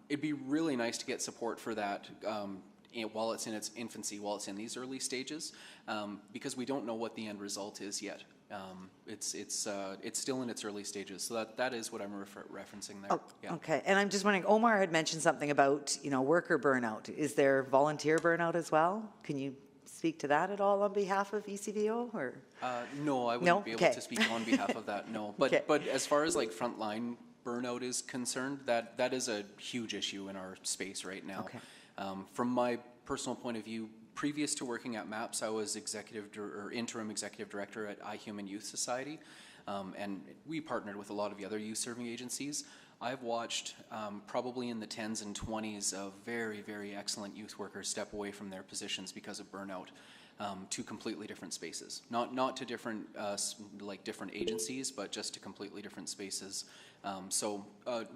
It'd be really nice to get support for that while it's in its infancy, while it's in these early stages, because we don't know what the end result is yet. It's still in its early stages, so that is what I'm referencing there. Okay, and I'm just wondering, Omar had mentioned something about worker burnout. Is there volunteer burnout as well? Can you speak to that at all on behalf of ECVO, or? No, I wouldn't No? be able Okay. to speak on behalf of that, no. But, Okay. but as far as like frontline burnout is concerned, that is a huge issue in our space right now. Okay. From my personal point of view, previous to working at MAPS, I was interim executive director at iHuman Youth Society, and we partnered with a lot of the other youth-serving agencies. I've watched probably in the 10s and 20s of very, very excellent youth workers step away from their positions because of burnout to completely different spaces. Not to different different agencies, but just to completely different spaces. So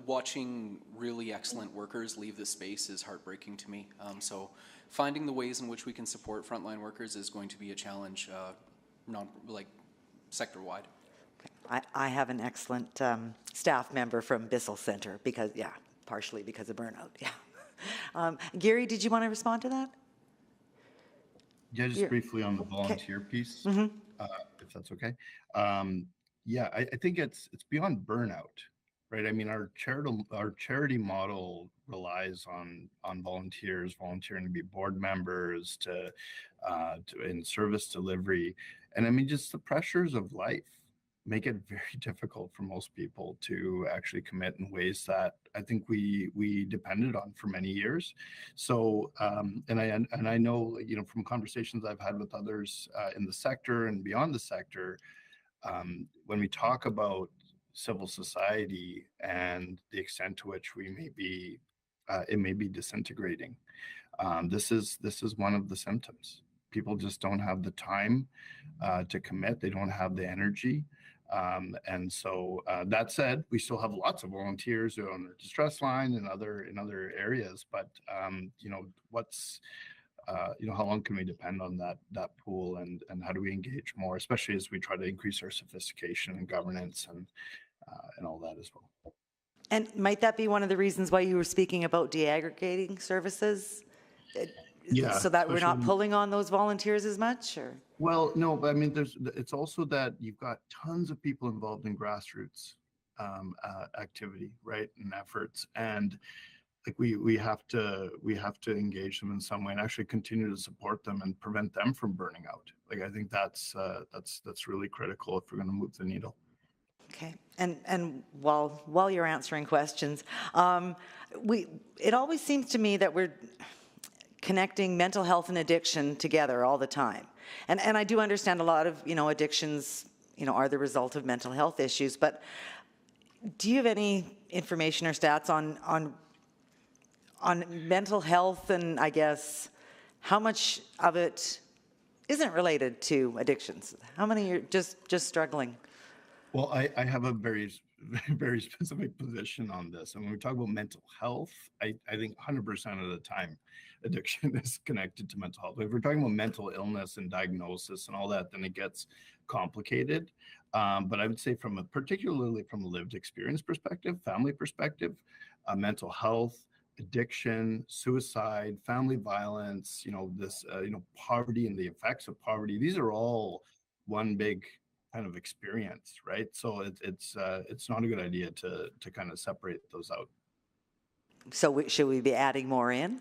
watching really excellent workers leave the space is heartbreaking to me. So finding the ways in which we can support frontline workers is going to be a challenge, sector-wide. I have an excellent staff member from Bissell Center because, partially because of burnout, Gary, did you want to respond to that? Yeah, just briefly on the volunteer piece, if that's okay. I think it's beyond burnout, right? I mean, our charity model relies on volunteers volunteering to be board members, to in service delivery, and I mean, just the pressures of life make it very difficult for most people to actually commit in ways that I think we depended on for many years. So, and I know, from conversations I've had with others in the sector and beyond the sector, when we talk about civil society and the extent to which we may be, it may be disintegrating. This is one of the symptoms. People just don't have the time to commit. They don't have the energy. And so that said, we still have lots of volunteers who are on the distress line and other areas. But how long can we depend on that pool, and how do we engage more, especially as we try to increase our sophistication and governance and all that as well. And might that be one of the reasons why you were speaking about deaggregating services? So that we're not pulling on those volunteers as much, or? Well, no, but I mean, it's also that you've got tons of people involved in grassroots activity, right, and efforts, and like we have to engage them in some way and actually continue to support them and prevent them from burning out. Like, I think that's really critical if we're going to move the needle. Okay, and while you're answering questions, it always seems to me that we're connecting mental health and addiction together all the time. And I do understand a lot of, addictions, are the result of mental health issues, but do you have any information or stats on mental health, and I guess how much of it isn't related to addictions? How many are just struggling? Well, I have a very, very specific position on this. And when we talk about mental health, I think 100% of the time, addiction is connected to mental health. If we're talking about mental illness and diagnosis and all that, then it gets complicated. But I would say particularly from a lived experience perspective, family perspective, mental health, addiction, suicide, family violence, poverty and the effects of poverty, these are all one big kind of experience, right? So it's not a good idea to kind of separate those out. So should we be adding more in?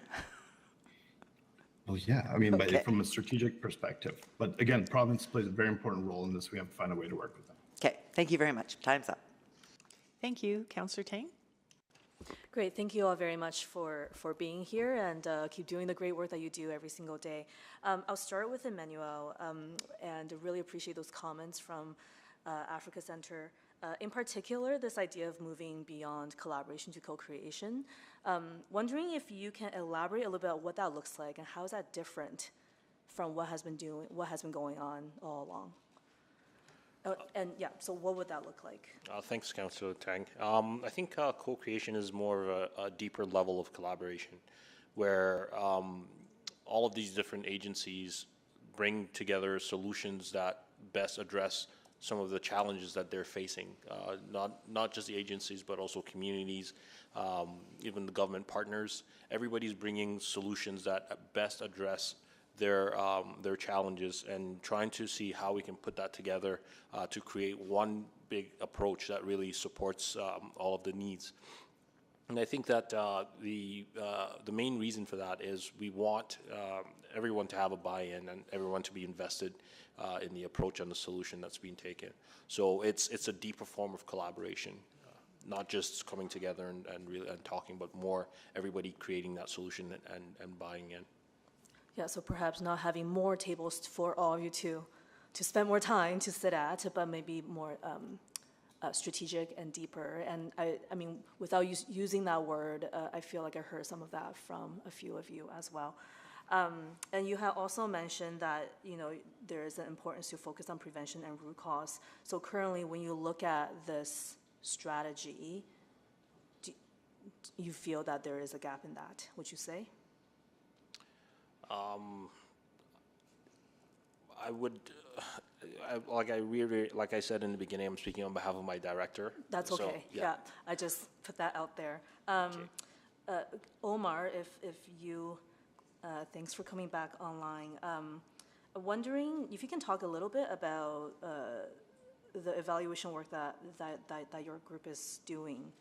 Well, yeah, I mean, from a strategic perspective. But again, province plays a very important role in this. We have to find a way to work with them. Okay, thank you very much. Time's up. Thank you. Councillor Tang? Great. Thank you all very much for being here, and keep doing the great work that you do every single day. I'll start with Emmanuel, and really appreciate those comments from Africa Center. In particular, this idea of moving beyond collaboration to co-creation. Wondering if you can elaborate a little bit on what that looks like, and how is that different from what has been going on all along? So what would that look like? Thanks, Councillor Tang. I think co-creation is more of a deeper level of collaboration, where all of these different agencies bring together solutions that best address some of the challenges that they're facing. Not just the agencies, but also communities, even the government partners. Everybody's bringing solutions that best address their challenges, and trying to see how we can put that together to create one big approach that really supports all of the needs. And I think that the main reason for that is we want everyone to have a buy-in and everyone to be invested in the approach and the solution that's being taken. So it's a deeper form of collaboration, not just coming together and really talking, but more everybody creating that solution and buying in. Yeah, so perhaps not having more tables for all of you to spend more time to sit at, but maybe more strategic and deeper. And I mean, without using that word, I feel like I heard some of that from a few of you as well. And you have also mentioned that, there is an importance to focus on prevention and root cause. So currently, when you look at this strategy, do you feel that there is a gap in that, would you say? I would, like I said in the beginning, I'm speaking on behalf of my director. That's okay. So, yeah, I just put that out there. Omar, if you, thanks for coming back online. Wondering if you can talk a little bit about the evaluation work that your group is doing.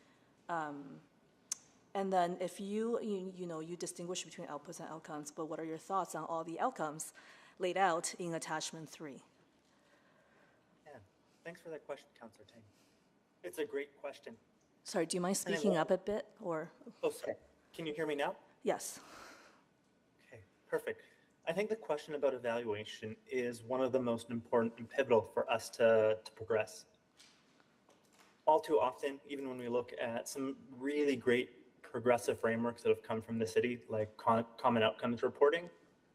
And then if you distinguish between outputs and outcomes, but what are your thoughts on all the outcomes laid out in attachment 3? Yeah, thanks for that question, Councillor Tang. It's a great question. Sorry, do you mind speaking up a bit, or? Oh, sorry. Can you hear me now? Yes. Okay, perfect. I think the question about evaluation is one of the most important and pivotal for us to progress. All too often, even when we look at some really great progressive frameworks that have come from the city, like common outcomes reporting,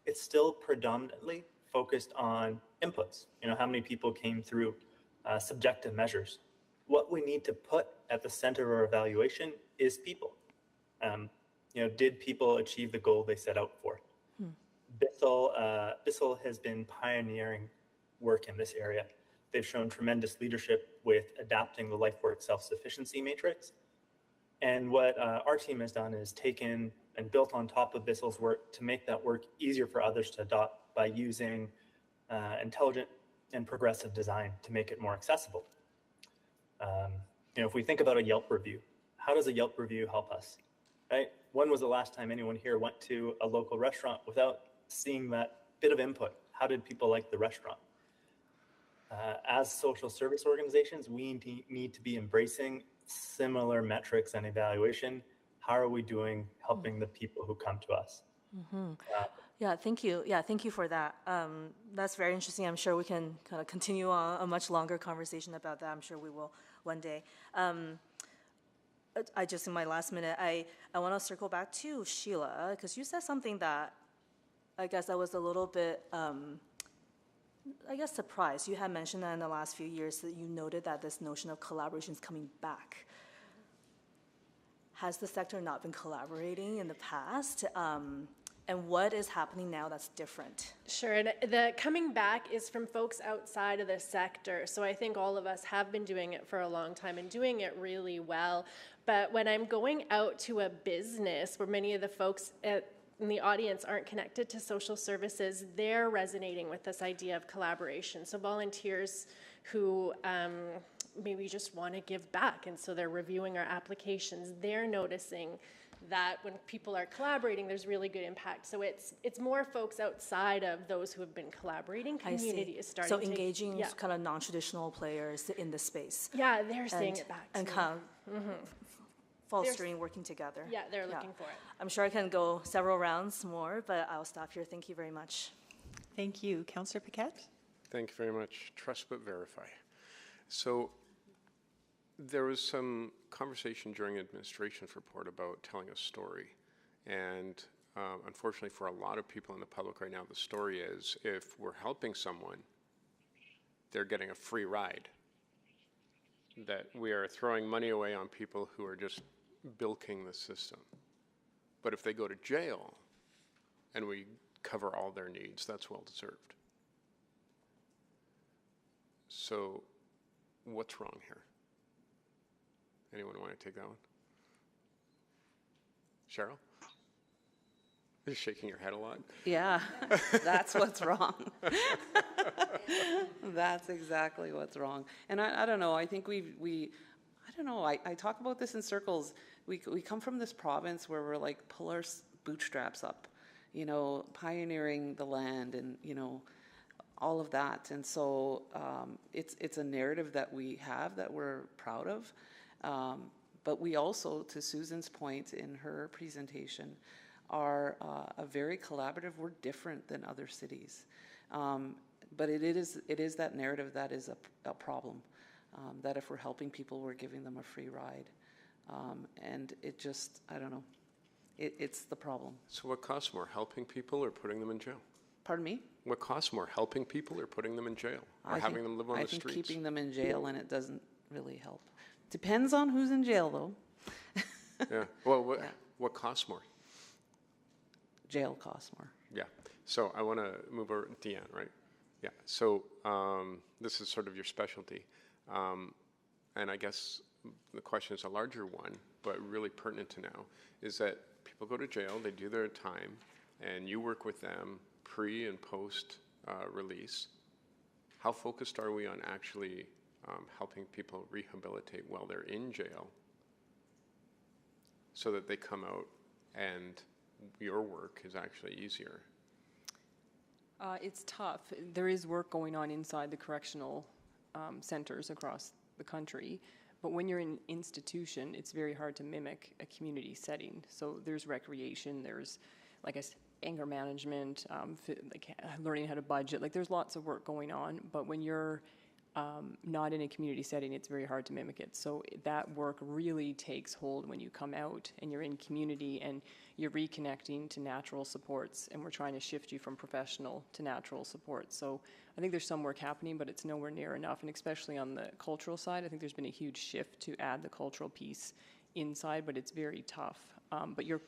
it's still predominantly focused on inputs. How many people came through, subjective measures. What we need to put at the center of our evaluation is people. Did people achieve the goal they set out for? Bissell has been pioneering work in this area. They've shown tremendous leadership with adapting the life work self-sufficiency matrix. And what our team has done is taken and built on top of Bissell's work to make that work easier for others to adopt by using intelligent and progressive design to make it more accessible. If we think about a Yelp review, how does a Yelp review help us, right? When was the last time anyone here went to a local restaurant without seeing that bit of input? How did people like the restaurant? As social service organizations, we need to be embracing similar metrics and evaluation. How are we doing helping the people who come to us? Mm-hmm. Yeah, thank you. Yeah, thank you for that. That's very interesting. I'm sure we can kind of continue a much longer conversation about that. I'm sure we will one day. I just, in my last minute, I want to circle back to Sheila, because you said something that I guess I was a little bit, surprised. You had mentioned that in the last few years that you noted that this notion of collaboration is coming back. Has the sector not been collaborating in the past? And what is happening now that's different? Sure, and the coming back is from folks outside of the sector. So I think all of us have been doing it for a long time and doing it really well. But when I'm going out to a business where many of the folks in the audience aren't connected to social services, they're resonating with this idea of collaboration. So volunteers who maybe just want to give back, and so they're reviewing our applications, they're noticing that when people are collaborating, there's really good impact. So it's more folks outside of those who have been collaborating. Community is starting to engaging kind of non-traditional players in the space. Yeah, they're saying it back. And kind of fostering, working together. Yeah, they're looking for it. I'm sure I can go several rounds more, but I'll stop here. Thank you very much. Thank you. Councillor Paquette? Thank you very much. Trust but verify. So there was some conversation during administration's report about telling a story. And unfortunately for a lot of people in the public right now, the story is if we're helping someone, they're getting a free ride. That we are throwing money away on people who are just bilking the system. But if they go to jail and we cover all their needs, that's well deserved. So what's wrong here? Anyone want to take that one? Cheryl? You're shaking your head a lot. Yeah, that's what's wrong. That's exactly what's wrong. And I don't know, I think I I don't know, I talk about this in circles. We come from this province where we're like, pull our bootstraps up, you know, pioneering the land and, you know, all of that. And so it's a narrative that we have that we're proud of. But we also, to Susan's point in her presentation, are a very collaborative. We're different than other cities. But it is that narrative that is a problem. That if we're helping people, we're giving them a free ride. And it just, I don't know, it's the problem. So what costs more, helping people or putting them in jail? Pardon me? What costs more, helping people or putting them in jail? Or having them live on the streets? I think keeping them in jail, and it doesn't really help. Depends on who's in jail, though. Yeah. Well, what costs more? Jail costs more. Yeah. So I want to move over to Deanne, right? Yeah. So this is sort of your specialty. And I guess the question is a larger one, but really pertinent to now, is that people go to jail, they do their time, and you work with them pre and post release. How focused are we on actually helping people rehabilitate while they're in jail so that they come out and your work is actually easier? It's tough. There is work going on inside the correctional centers across the country, but when you're in an institution, it's very hard to mimic a community setting. So there's recreation, there's, like I said, anger management, like learning how to budget. Like there's lots of work going on, but when you're not in a community setting, it's very hard to mimic it. So that work really takes hold when you come out and you're in community and you're reconnecting to natural supports, and we're trying to shift you from professional to natural support. So I think there's some work happening, but it's nowhere near enough. And especially on the cultural side, I think there's been a huge shift to add the cultural piece inside, but it's very tough. But your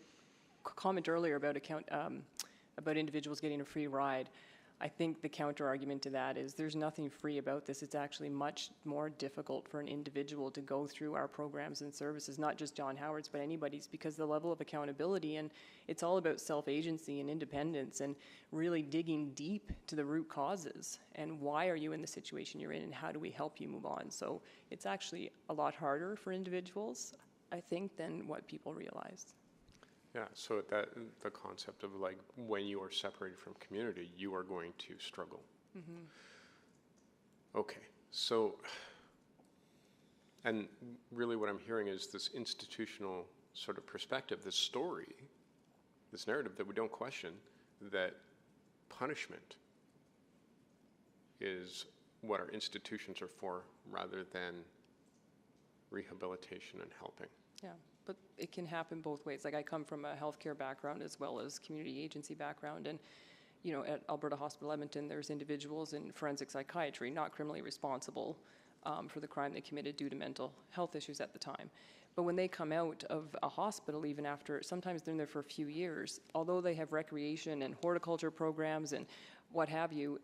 comment earlier about individuals getting a free ride, I think the counter argument to that is there's nothing free about this. It's actually much more difficult for an individual to go through our programs and services, not just John Howard's, but anybody's, because the level of accountability, and it's all about self-agency and independence and really digging deep to the root causes and why are you in the situation you're in and how do we help you move on. So it's actually a lot harder for individuals, I think, than what people realize. Yeah, so that the concept of like when you are separated from community, you are going to struggle. Mm-hmm. Okay, so, and really what I'm hearing is this institutional sort of perspective, this story, this narrative that we don't question, that punishment is what our institutions are for rather than rehabilitation and helping. Yeah. But it can happen both ways. Like I come from a healthcare background as well as community agency background. And, you know, at Alberta Hospital Edmonton, there's individuals in forensic psychiatry not criminally responsible for the crime they committed due to mental health issues at the time. But when they come out of a hospital, even after, sometimes they're in there for a few years, although they have recreation and horticulture programs and what have you,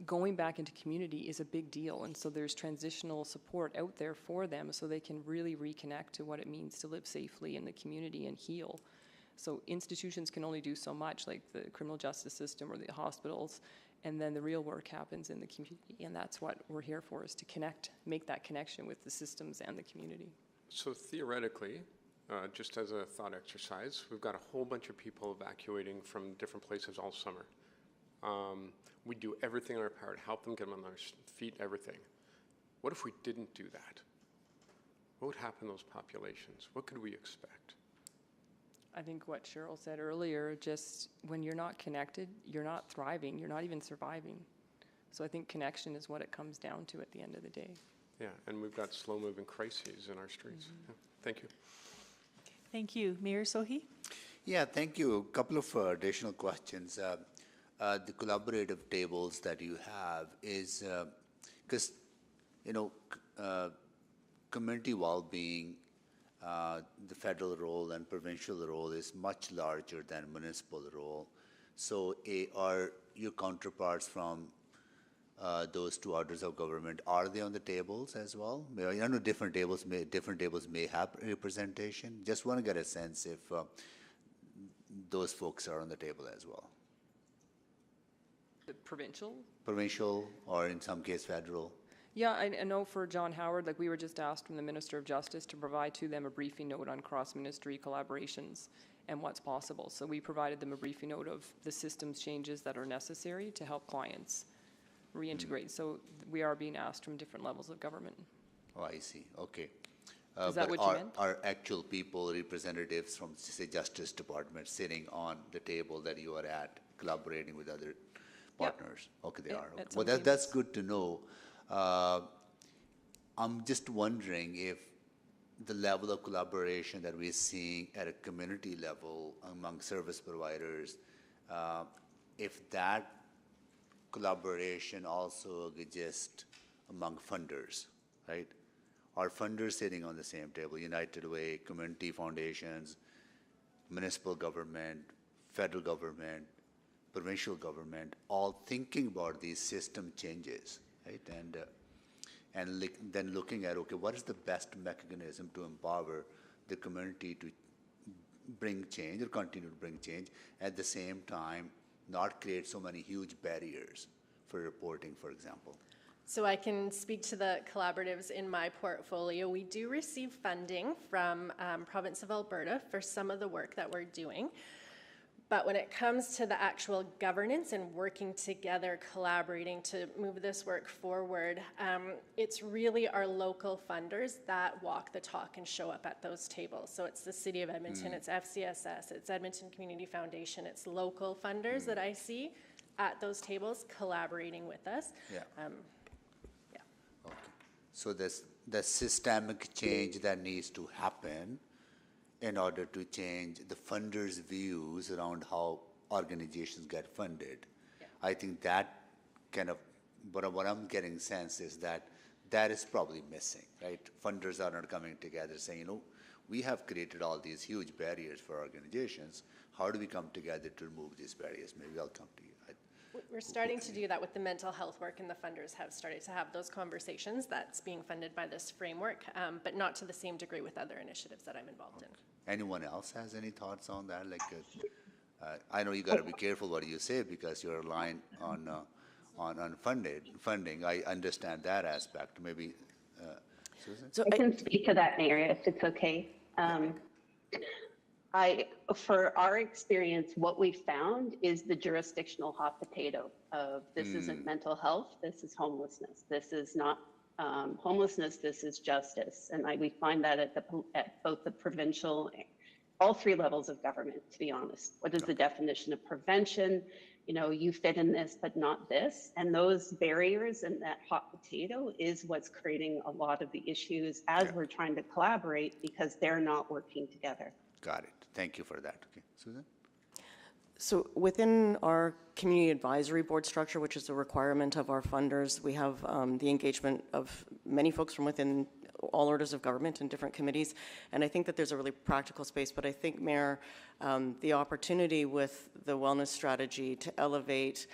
going back into community is a big deal, and so there's transitional support out there for them so they can really reconnect to what it means to live safely in the community and heal. So institutions can only do so much, like the criminal justice system or the hospitals, and then the real work happens in the community, and that's what we're here for, is to connect, make that connection with the systems and the community. So theoretically, just as a thought exercise, we've got a whole bunch of people evacuating from different places all summer. We do everything in our power to help them get them on their feet, everything. What if we didn't do that? What would happen to those populations? What could we expect? I think what Cheryl said earlier, just when you're not connected, you're not thriving, you're not even surviving. So I think connection is what it comes down to at the end of the day. Yeah, and we've got slow-moving crises in our streets. Mm-hmm. Yeah, thank you. Thank you. Mayor Sohi? Yeah, thank you. A couple of additional questions. The collaborative tables that you have is, because, you know, community well-being, the federal role and provincial role is much larger than municipal role. So are your counterparts from those two orders of government, are they on the tables as well? I know different tables may have representation. Just want to get a sense if those folks are on the table as well. The provincial? Provincial, or in some case federal? Yeah, I know for John Howard, like we were just asked from the Minister of Justice to provide to them a briefing note on cross-ministry collaborations and what's possible. So we provided them a briefing note of the systems changes that are necessary to help clients reintegrate. So we are being asked from different levels of government. Oh, I see. Okay. Is that but what you meant? Are actual people, representatives from, say, Justice Department sitting on the table that you are at, collaborating with other partners? Yep. Okay, they are. Okay. Well, that's good to know. I'm just wondering if the level of collaboration that we're seeing at a community level among service providers, if that collaboration also exists among funders, right? Are funders sitting on the same table? United Way, community foundations, municipal government, federal government, provincial government, all thinking about these system changes, right? And then looking at, okay, what is the best mechanism to empower the community to bring change or continue to bring change, at the same time not create so many huge barriers for reporting, for example? So I can speak to the collaboratives in my portfolio. We do receive funding from Province of Alberta for some of the work that we're doing. But when it comes to the actual governance and working together, collaborating to move this work forward, it's really our local funders that walk the talk and show up at those tables. So it's the City of Edmonton, it's FCSS, it's Edmonton Community Foundation, it's local funders that I see at those tables collaborating with us. Yeah. Okay. So there's the systemic change that needs to happen in order to change the funders' views around how organizations get funded. Yeah. I think that kind of, what I'm getting sense is that is probably missing, right? Funders are not coming together saying, we have created all these huge barriers for organizations. How do we come together to remove these barriers? Maybe I'll come to you. We're starting to do that with the mental health work, and the funders have started to have those conversations. That's being funded by this framework, but not to the same degree with other initiatives that I'm involved in. Anyone else has any thoughts on that? Like, I know you got to be careful what you say because you're relying on funding. I understand that aspect. Maybe, Susan? So I can speak to that, Mayor, if it's okay. For our experience, what we found is the jurisdictional hot potato of this isn't mental health, this is homelessness. This is not homelessness, this is justice. And we find that at both the provincial, all three levels of government, to be honest. What is the definition of prevention? You fit in this, but not this. And those barriers and that hot potato is what's creating a lot of the issues as we're trying to collaborate because they're not working together. Got it. Thank you for that. Okay, Susan? So within our community advisory board structure, which is a requirement of our funders, we have the engagement of many folks from within all orders of government and different committees. And I think that there's a really practical space, but I think, Mayor, the opportunity with the wellness strategy to elevate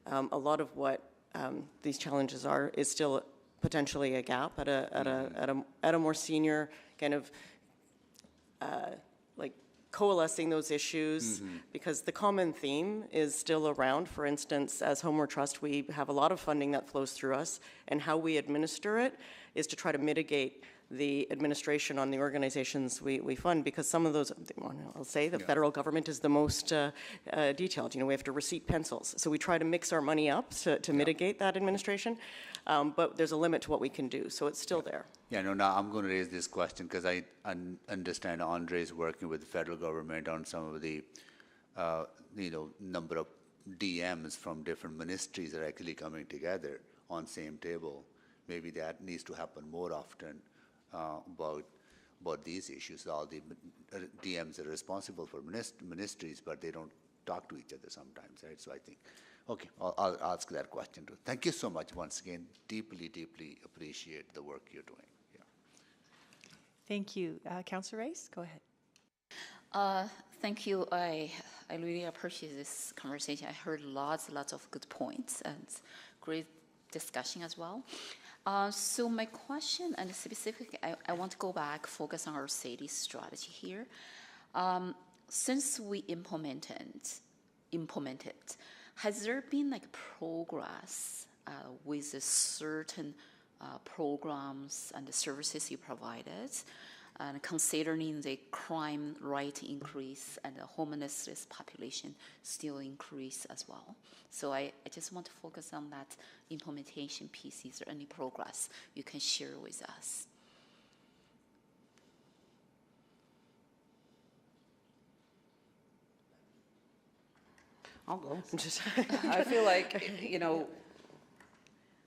a lot of what these challenges are is still potentially a gap at a more senior kind of like coalescing those issues, because the common theme is still around. For instance, as Homeward Trust, we have a lot of funding that flows through us, and how we administer it is to try to mitigate the administration on the organizations we fund, because some of those, I'll say, the federal government is the most detailed. We have to receipt pencils. So we try to mix our money up to mitigate that administration, but there's a limit to what we can do, so it's still there. Yeah, no, now I'm going to raise this question because I understand Andre is working with the federal government on some of the, number of DMs from different ministries are actually coming together on same table. Maybe that needs to happen more often. About these issues. All the DMs are responsible for ministries, but they don't talk to each other sometimes, right? So I think, okay, I'll ask that question too. Thank you so much once again. Deeply, deeply appreciate the work you're doing. Yeah. Thank you. Councillor Rice, go ahead. Thank you. I really appreciate this conversation. I heard lots of good points and great discussion as well. So my question, and specifically, I want to go back, focus on our city strategy here. Since we implemented, has there been progress with a certain programs and the services you provided, and considering the crime rate increase and the homelessness population still increase as well. So I just want to focus on that implementation piece. Is there any progress you can share with us? I'll go. I feel like, you know,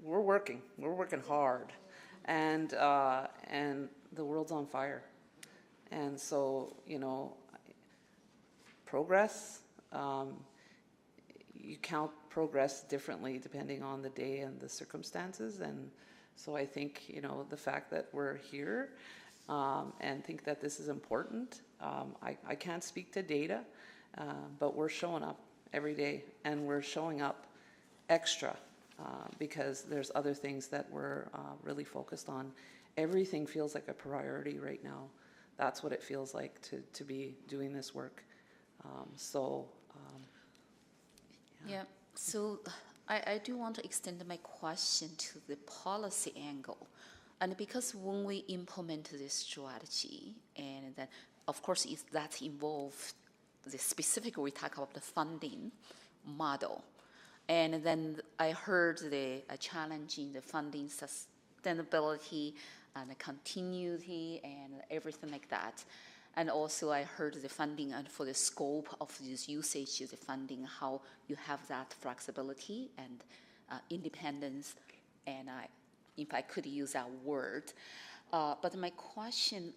we're working hard, and the world's on fire, and so, you know, progress. You count progress differently depending on the day and the circumstances, and so I think, you know, the fact that we're here and think that this is important. I can't speak to data, but we're showing up every day, and we're showing up extra because there's other things that we're really focused on. Everything feels like a priority right now. That's what it feels like to be doing this work. Yeah, so I do want to extend my question to the policy angle. And because when we implement this strategy, and then, of course, if that involves the specific, we talk about the funding model. And then I heard the challenging the funding sustainability and the continuity and everything like that. And also I heard the funding and for the scope of this usage, the funding, how you have that flexibility and independence. And if I could use that word. But my question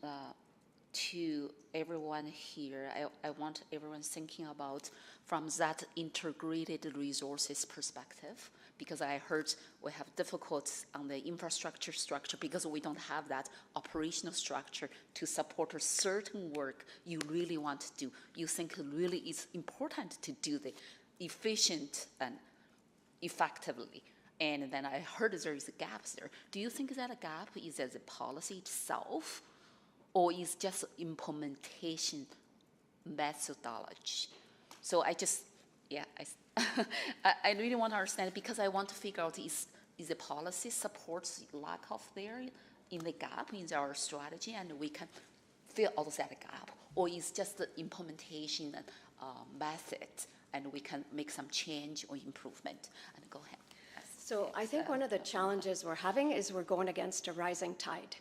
to everyone here, I want everyone thinking about from that integrated resources perspective, because I heard we have difficulties on the infrastructure structure because we don't have that operational structure to support a certain work you really want to do. You think really it's important to do the efficient and effectively. And then I heard there is gaps there. Do you think that a gap is as a policy itself, or is just implementation methodology? So I just, I really want to understand, because I want to figure out is the policy supports lack of there in the gap in our strategy, and we can fill out that gap, or is just the implementation method, and we can make some change or improvement. And go ahead. So I think one of the challenges we're having is we're going against a rising tide.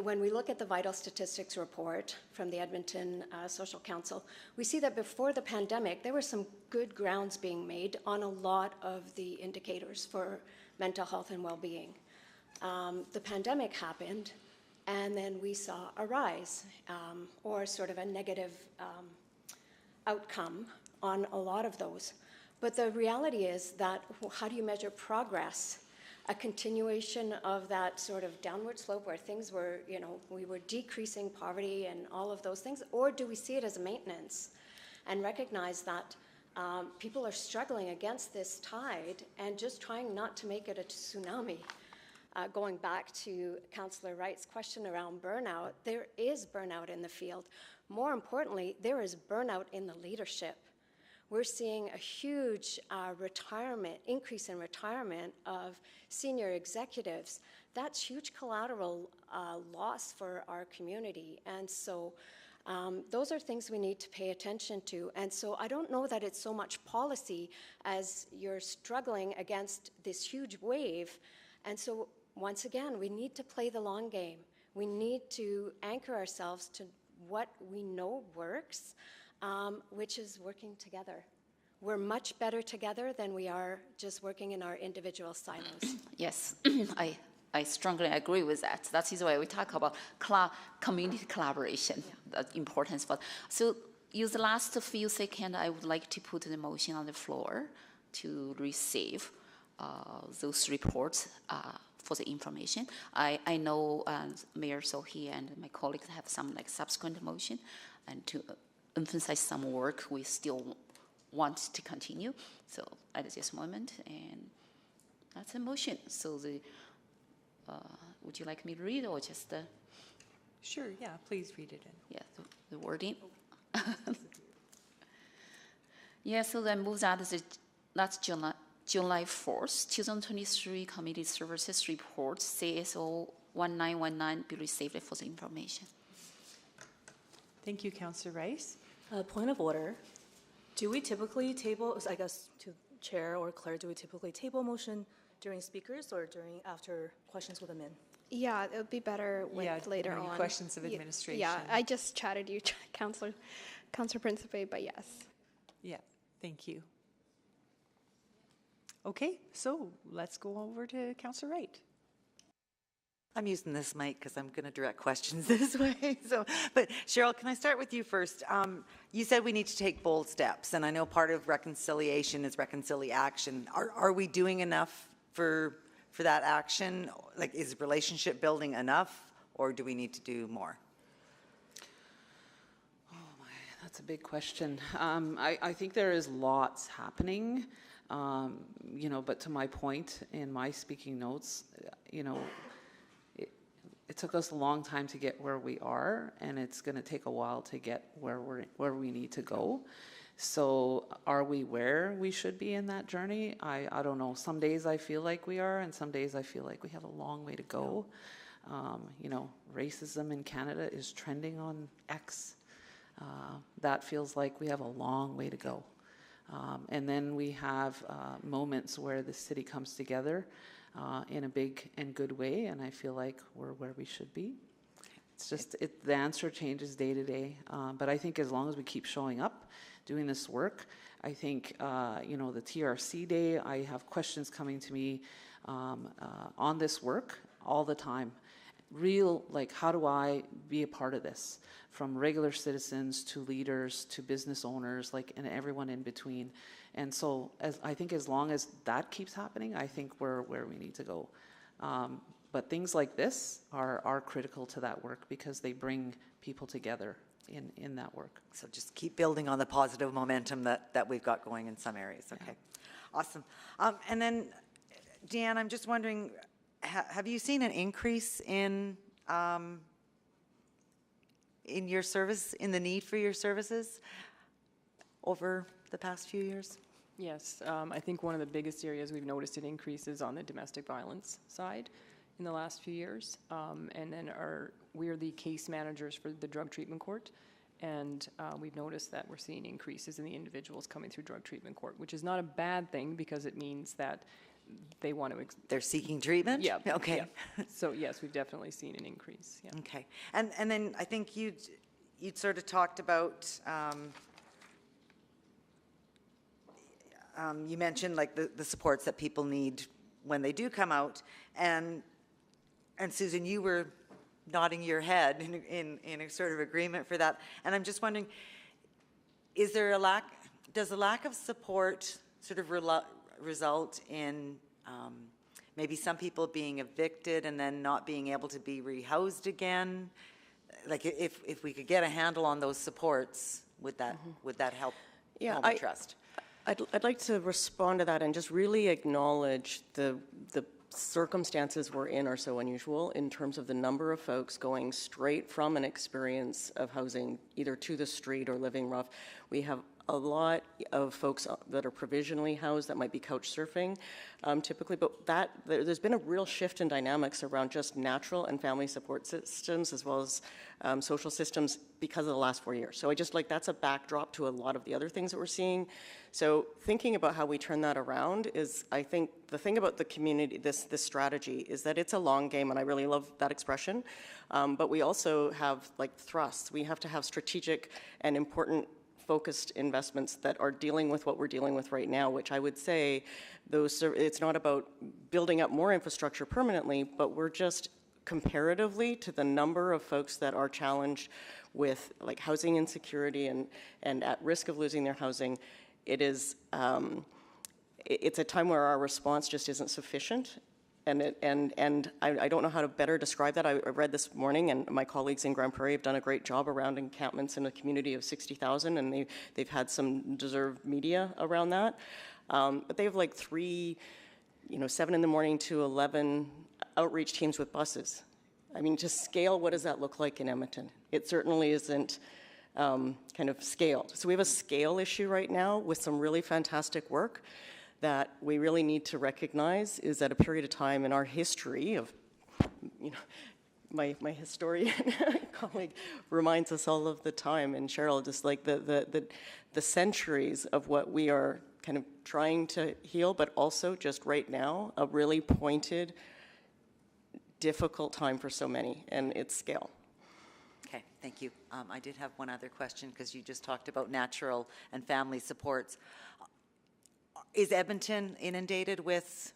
When we look at the vital statistics report from the Edmonton Social Council, we see that before the pandemic, there were some good grounds being made on a lot of the indicators for mental health and well-being. The pandemic happened, and then we saw a rise or sort of a negative outcome on a lot of those. But the reality is that how do you measure progress? A continuation of that sort of downward slope where things were, you know, we were decreasing poverty and all of those things, or do we see it as a maintenance and recognize that people are struggling against this tide and just trying not to make it a tsunami? Going back to Councillor Wright's question around burnout, there is burnout in the field. More importantly, there is burnout in the leadership. We're seeing a huge increase in retirement of senior executives. That's huge collateral loss for our community. And so those are things we need to pay attention to. And so I don't know that it's so much policy as you're struggling against this huge wave. And so once again, we need to play the long game. We need to anchor ourselves to what we know works, which is working together. We're much better together than we are just working in our individual silos. Yes, I strongly agree with that. That is why we talk about community collaboration, the importance. So use the last few seconds, I would like to put the motion on the floor to receive those reports for the information. I know Mayor Sohi and my colleagues have some subsequent motion, and to emphasize some work we still want to continue. So at this moment, and that's a motion. So would you like me to read or just Sure, yeah, please read it in. Yeah, the wording. Yeah, so that moves out that's July 4th, 2023 Community Services Report, CSO 1919, be received for the information. Thank you, Councillor Rice. Point of order. Do we typically table, I guess to Chair or Claire, do we typically table motion during speakers or after questions with admin? Yeah, it would be better later maybe on. questions of administration. Yeah, I just chatted you, Councillor Principe, but yes. Yeah, thank you. Okay, so let's go over to Councillor Wright. I'm using this mic because I'm going to direct questions this way. But Cheryl, can I start with you first? You said we need to take bold steps, and I know part of reconciliation is reconciliation. Are we doing enough for that action? Like, is relationship building enough, or do we need to do more? Oh my, that's a big question. I think there is lots happening, but to my point in my speaking notes, it took us a long time to get where we are, and it's going to take a while to get where we need to go. So are we where we should be in that journey? I don't know. Some days I feel like we are, and some days I feel like we have a long way to go. Racism in Canada is trending on X. That feels like we have a long way to go. And then we have moments where the city comes together in a big and good way, and I feel like we're where we should be. It's just, the answer changes day to day, but I think as long as we keep showing up, doing this work, I think, the TRC day, I have questions coming to me on this work all the time. How do I be a part of this? From regular citizens to leaders to business owners, and everyone in between. And so I think as long as that keeps happening, I think we're where we need to go. But things like this are critical to that work because they bring people together in that work. So just keep building on the positive momentum that we've got going in some areas. Okay, awesome. And then, Deanne, I'm just wondering, have you seen an increase in your service, in the need for your services over the past few years? Yes, I think one of the biggest areas we've noticed an increase is on the domestic violence side in the last few years. And then we're the case managers for the drug treatment court. And we've noticed that we're seeing increases in the individuals coming through drug treatment court, which is not a bad thing because it means that they want to... They're seeking treatment? Yeah. Okay. Yeah. So yes, we've definitely seen an increase. Yeah. Okay. And then I think you'd sort of talked about... you mentioned the supports that people need when they do come out, and Susan, you were nodding your head in a sort of agreement for that. And I'm just wondering, does a lack of support sort of result in maybe some people being evicted and then not being able to be rehoused again? Like if we could get a handle on those supports, would that help Home and Trust? I'd like to respond to that and just really acknowledge the circumstances we're in are so unusual in terms of the number of folks going straight from an experience of housing either to the street or living rough. We have a lot of folks that are provisionally housed that might be couch surfing typically, but there's been a real shift in dynamics around just natural and family support systems as well as social systems because of the last 4 years. So that's a backdrop to a lot of the other things that we're seeing. So thinking about how we turn that around is, I think, the thing about the community, this strategy, is that it's a long game, and I really love that expression. But we also have thrusts. We have to have strategic and important focused investments that are dealing with what we're dealing with right now, which I would say it's not about building up more infrastructure permanently, but we're just comparatively to the number of folks that are challenged with housing insecurity and at risk of losing their housing, it's a time where our response just isn't sufficient. And I don't know how to better describe that. I read this morning, and my colleagues in Grand Prairie have done a great job around encampments in a community of 60,000, and they've had some deserved media around that. But they have 7 in the morning to 11 outreach teams with buses. I mean, to scale, what does that look like in Edmonton? It certainly isn't kind of scaled. So we have a scale issue right now with some really fantastic work that we really need to recognize is at a period of time in our history of, you know, my historian colleague reminds us all of the time, and Cheryl, just like the centuries of what we are kind of trying to heal, but also just right now, a really pointed, difficult time for so many, and its scale. Okay, thank you. I did have one other question because you just talked about natural and family supports. Is Edmonton inundated with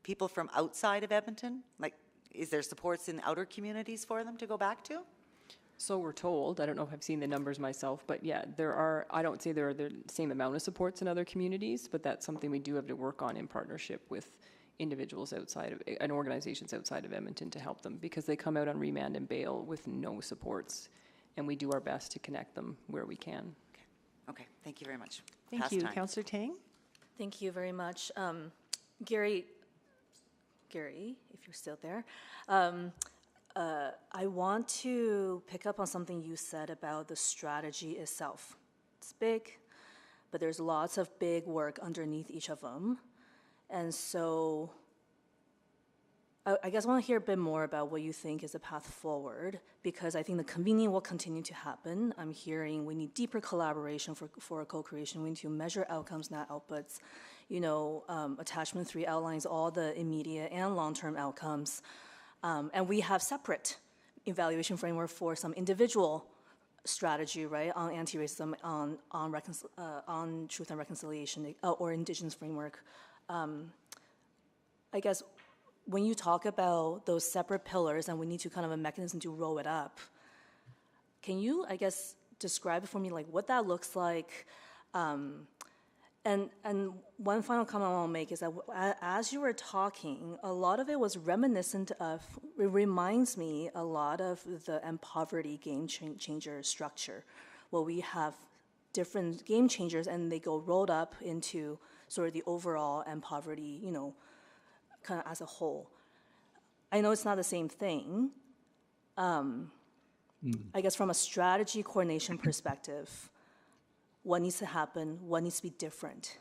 people from outside of Edmonton? Like, is there supports in outer communities for them to go back to? So we're told. I don't know if I've seen the numbers myself, but yeah, there are, I don't say there are the same amount of supports in other communities, but that's something we do have to work on in partnership with individuals outside of, and organizations outside of Edmonton to help them, because they come out on remand and bail with no supports, and we do our best to connect them where we can. Okay, thank you very much. Thank you. Councillor Tang? Thank you very much. Gary, if you're still there, I want to pick up on something you said about the strategy itself. It's big, but there's lots of big work underneath each of them. And so I guess I want to hear a bit more about what you think is the path forward, because I think the convening will continue to happen. I'm hearing we need deeper collaboration for co-creation. We need to measure outcomes, not outputs. You know, attachment 3 outlines all the immediate and long-term outcomes. And we have separate evaluation framework for some individual strategy, right, on anti-racism, on truth and reconciliation, or Indigenous framework. I guess when you talk about those separate pillars and we need to kind of a mechanism to roll it up, can you, I guess, describe for me like what that looks like? And one final comment I want to make is that as you were talking, a lot of it was reminiscent of, it reminds me a lot of the End Poverty game changer structure, where we have different game changers and they go rolled up into sort of the overall End Poverty, you know, kind of as a whole. I know it's not the same thing. I guess from a strategy coordination perspective, what needs to happen? What needs to be different?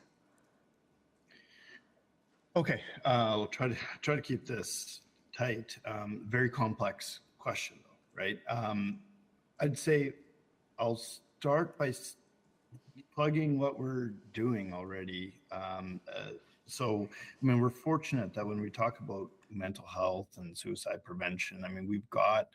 Okay, we'll try to keep this tight. Very complex question, though, right? I'd say I'll start by plugging what we're doing already. So, I mean, we're fortunate that when we talk about mental health and suicide prevention, I mean, we've got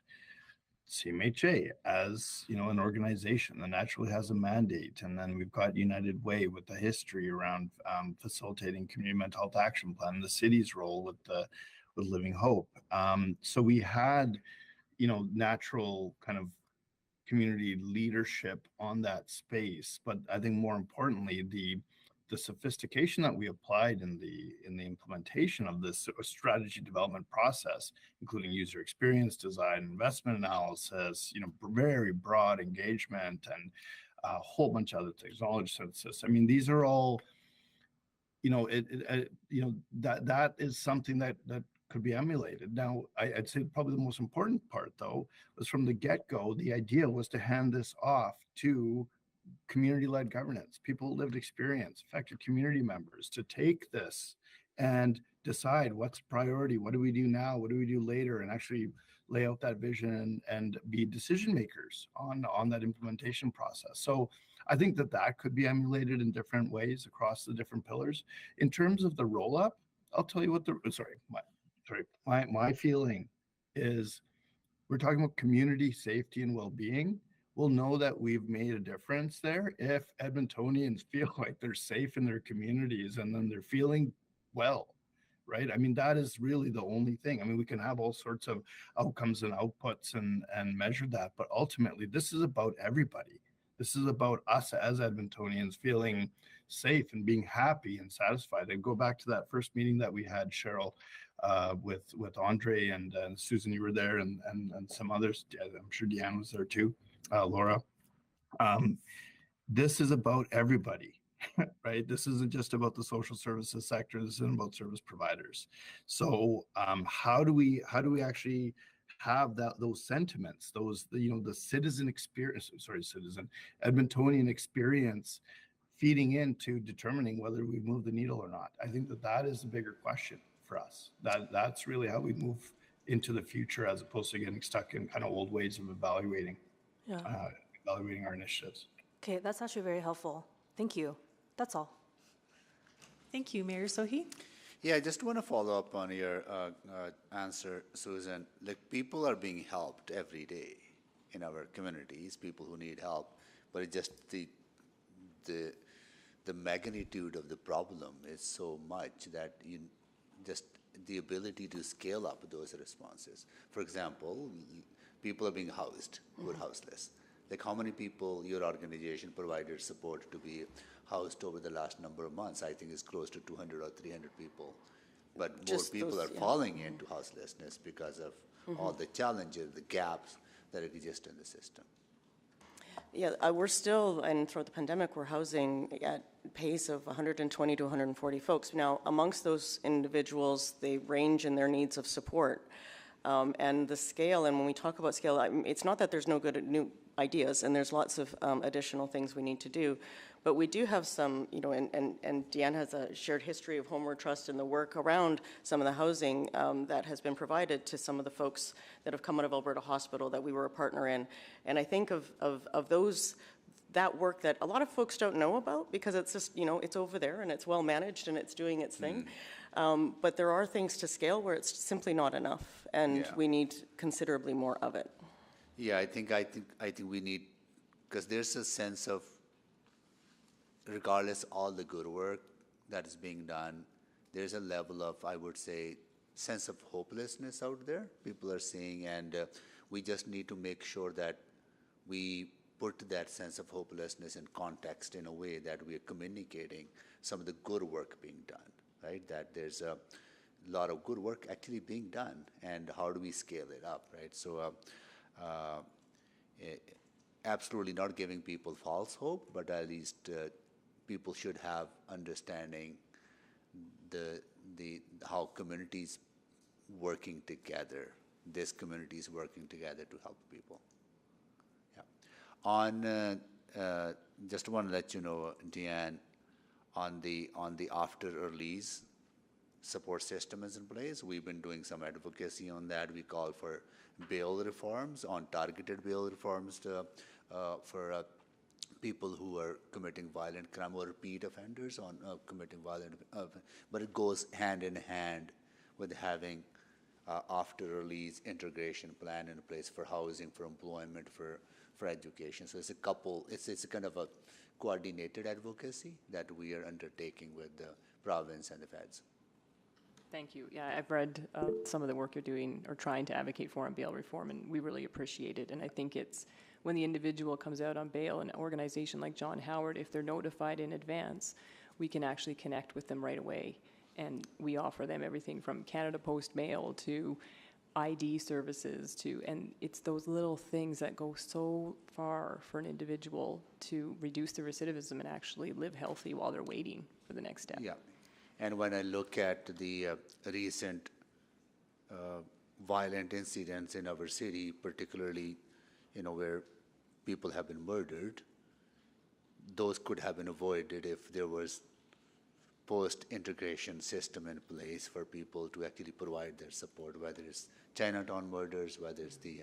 CMHA as, you know, an organization that naturally has a mandate, and then we've got United Way with the history around facilitating community mental health action plan, the city's role with Living Hope. So we had, you know, natural kind of community leadership on that space, but I think more importantly, the sophistication that we applied in the implementation of this strategy development process, including user experience design, investment analysis, you know, very broad engagement, and a whole bunch of other things, knowledge synthesis. I mean, these are all, you know, you know, that is something that could be emulated. Now, I'd say probably the most important part, though, was from the get-go, the idea was to hand this off to community-led governance, people with lived experience, affected community members, to take this and decide what's priority, what do we do now, what do we do later, and actually lay out that vision and be decision makers on that implementation process. So I think that could be emulated in different ways across the different pillars. In terms of the roll-up, I'll tell you what my feeling is. We're talking about community safety and well-being. We'll know that we've made a difference there if Edmontonians feel like they're safe in their communities and then they're feeling well, right? I mean, that is really the only thing. I mean, we can have all sorts of outcomes and outputs and measure that, but ultimately this is about everybody. This is about us as Edmontonians feeling safe and being happy and satisfied. And go back to that first meeting that we had, Cheryl, with Andre and Susan, you were there, and some others. I'm sure Deanne was there too. Laura, this is about everybody, right? This isn't just about the social services sector. This isn't about service providers. So how do we actually have those sentiments, those, you know, the citizen experience, Edmontonian experience feeding into determining whether we move the needle or not. I think that that is the bigger question for us. That's really how we move into the future, as opposed to getting stuck in kind of old ways of evaluating our initiatives. Okay, that's actually very helpful. Thank you. That's all. Thank you, Mayor Sohi. Yeah, I just want to follow up on your answer, Susan. Like, people are being helped every day in our communities, people who need help, but it just the magnitude of the problem is so much that just the ability to scale up those responses. For example, people are being housed who are houseless. Like, how many people your organization provided support to be housed over the last number of months? I think it's close to 200 or 300 people. But Just more people those, are falling into houselessness because of all the challenges, the gaps that exist in the system. Yeah, we're still, and throughout the pandemic, we're housing at a pace of 120 to 140 folks. Now, amongst those individuals, they range in their needs of support. And the scale, and when we talk about scale, it's not that there's no good new ideas, and there's lots of additional things we need to do. But we do have some, and Deanne has a shared history of Homeward Trust and the work around some of the housing that has been provided to some of the folks that have come out of Alberta Hospital that we were a partner in. And I think of those, that work that a lot of folks don't know about, because it's just, it's over there and it's well managed and it's doing its thing. But there are things to scale where it's simply not enough, and we need considerably more of it. Yeah, I think we need, because there's a sense of, regardless all the good work that is being done, there's a level of, I would say, sense of hopelessness out there people are seeing, and we just need to make sure that we put that sense of hopelessness in context in a way that we are communicating some of the good work being done, right? That there's a lot of good work actually being done, and how do we scale it up, right? So absolutely not giving people false hope, but at least people should have understanding how communities working together, this community is working together to help people. Yeah. Just want to let you know, Deanne, on the after release support system is in place. We've been doing some advocacy on that. We call for bail reforms, on targeted bail reforms for people who are committing violent crime or repeat offenders on committing violent, but it goes hand in hand with having after release integration plan in place for housing, for employment, for education. So it's it's a kind of a coordinated advocacy that we are undertaking with the province and the feds. Thank you. Yeah, I've read some of the work you're doing or trying to advocate for on bail reform, and we really appreciate it. And I think it's when the individual comes out on bail, an organization like John Howard, if they're notified in advance, we can actually connect with them right away. And we offer them everything from Canada Post mail to ID services and it's those little things that go so far for an individual to reduce the recidivism and actually live healthy while they're waiting for the next step. Yeah. And when I look at the recent violent incidents in our city, particularly, where people have been murdered, those could have been avoided if there was post-integration system in place for people to actually provide their support, whether it's Chinatown murders, whether it's the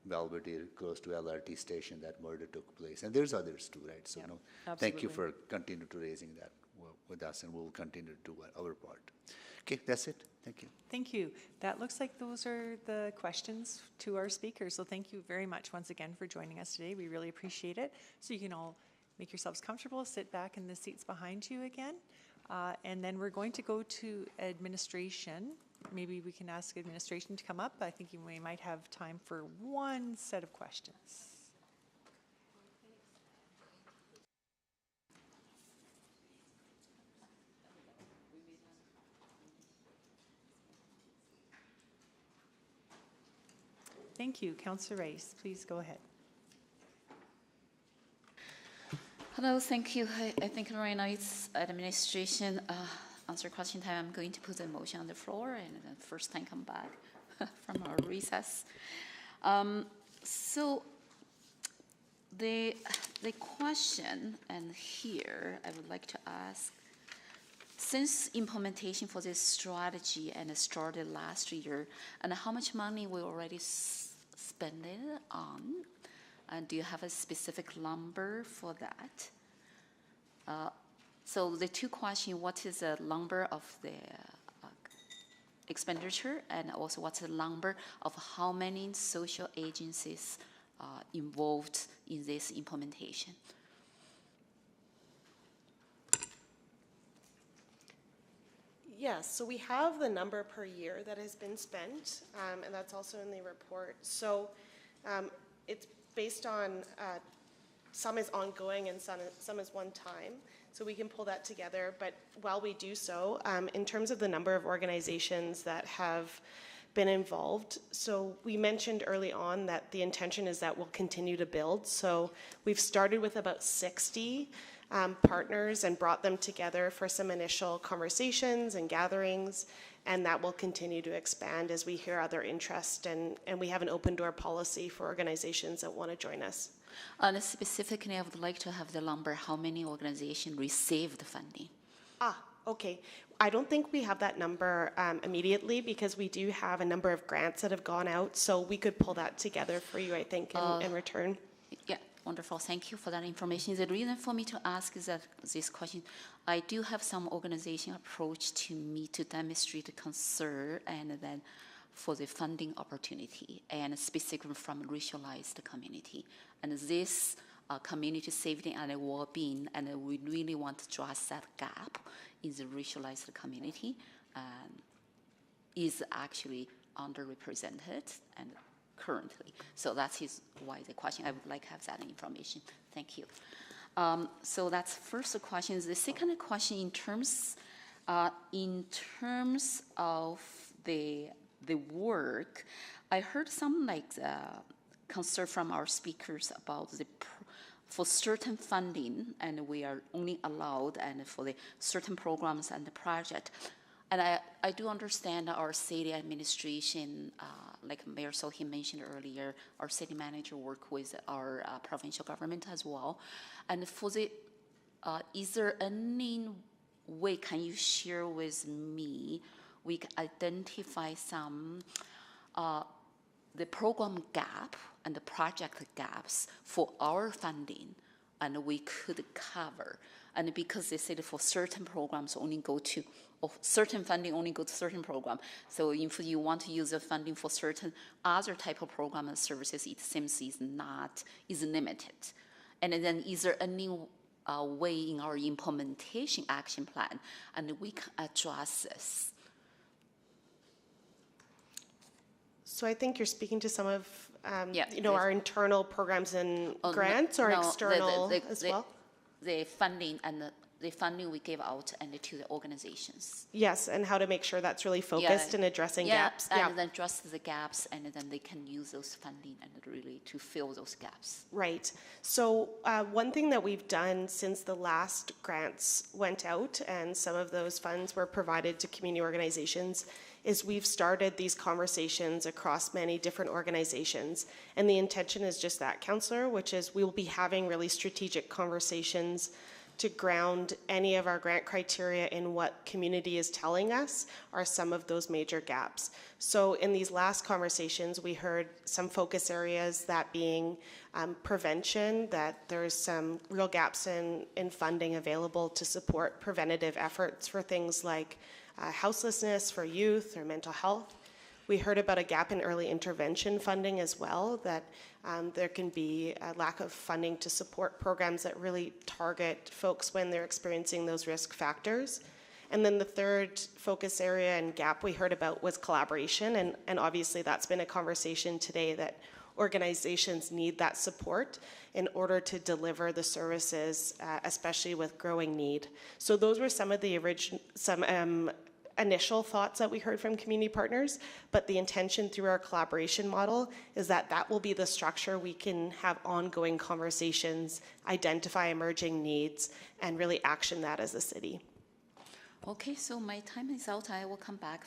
Belvedere close to LRT station that murder took place. And there's others too, right? So thank you for continuing to raising that with us, and we'll continue to do our part. Okay, that's it. Thank you. Thank you. That looks like those are the questions to our speakers. So thank you very much once again for joining us today. We really appreciate it. So you can all make yourselves comfortable, sit back in the seats behind you again. And then we're going to go to administration. Maybe we can ask administration to come up. I think we might have time for one set of questions. Thank you. Councillor Rice, please go ahead. Hello, thank you. I think right now it's administration answer question time. I'm going to put the motion on the floor, and the first time come back from our recess. So the question, and here I would like to ask, since implementation for this strategy and started last year, and how much money we already spent it on? And do you have a specific number for that? So the two questions, what is the number of the expenditure, and also what's the number of how many social agencies involved in this implementation? Yes, so we have the number per year that has been spent, and that's also in the report. So it's based on, some is ongoing and some is one time. So we can pull that together, but while we do so, in terms of the number of organizations that have been involved, so we mentioned early on that the intention is that we'll continue to build. So we've started with about 60 partners and brought them together for some initial conversations and gatherings, and that will continue to expand as we hear other interest, and we have an open door policy for organizations that want to join us. And specifically, I would like to have the number, how many organizations received funding? Okay. I don't think we have that number immediately, because we do have a number of grants that have gone out, so we could pull that together for you, I think, in return. Yeah, wonderful. Thank you for that information. The reason for me to ask is that this question, I do have some organization approach to me to demonstrate concern and then for the funding opportunity, and specifically from racialized community. And this community safety and well-being, and we really want to address that gap in the racialized community, is actually underrepresented and currently. So that is why the question, I would like to have that information. Thank you. So that's first question. The second question, in terms of the work, I heard some concern from our speakers about for certain funding, and we are only allowed and for the certain programs and the project. And I do understand our city administration, like Mayor Sohi mentioned earlier, our city manager work with our provincial government as well. And for the, is there any way, can you share with me, we can identify some the program gap and the project gaps for our funding, and we could cover. And because they said for certain programs only go to, or certain funding only go to certain program. So if you want to use the funding for certain other type of program and services, it seems is limited. And then is there any way in our implementation action plan, and we can address this? So I think you're speaking to some of, our internal programs and grants, or external as well? The funding and the funding we give out and to the organizations. Yes, and how to make sure that's really focused in addressing gaps. And then address the gaps, and then they can use those funding and really to fill those gaps. Right. So one thing that we've done since the last grants went out and some of those funds were provided to community organizations is we've started these conversations across many different organizations. And the intention is just that, Councillor, which is we will be having really strategic conversations to ground any of our grant criteria in what community is telling us are some of those major gaps. So in these last conversations, we heard some focus areas, that being prevention, that there's some real gaps in funding available to support preventative efforts for things like houselessness for youth or mental health. We heard about a gap in early intervention funding as well, that there can be a lack of funding to support programs that really target folks when they're experiencing those risk factors. And then the third focus area and gap we heard about was collaboration, and obviously that's been a conversation today, that organizations need that support in order to deliver the services, especially with growing need. So those were some of the initial thoughts that we heard from community partners, but the intention through our collaboration model is that that will be the structure we can have ongoing conversations, identify emerging needs, and really action that as a city. Okay, so my time is out. I will come back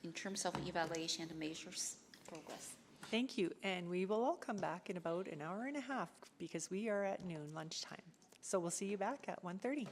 in terms of evaluation and measures progress. Thank you. And we will all come back in about an hour and a half because we are at noon lunchtime. So we'll see you back at 1:30.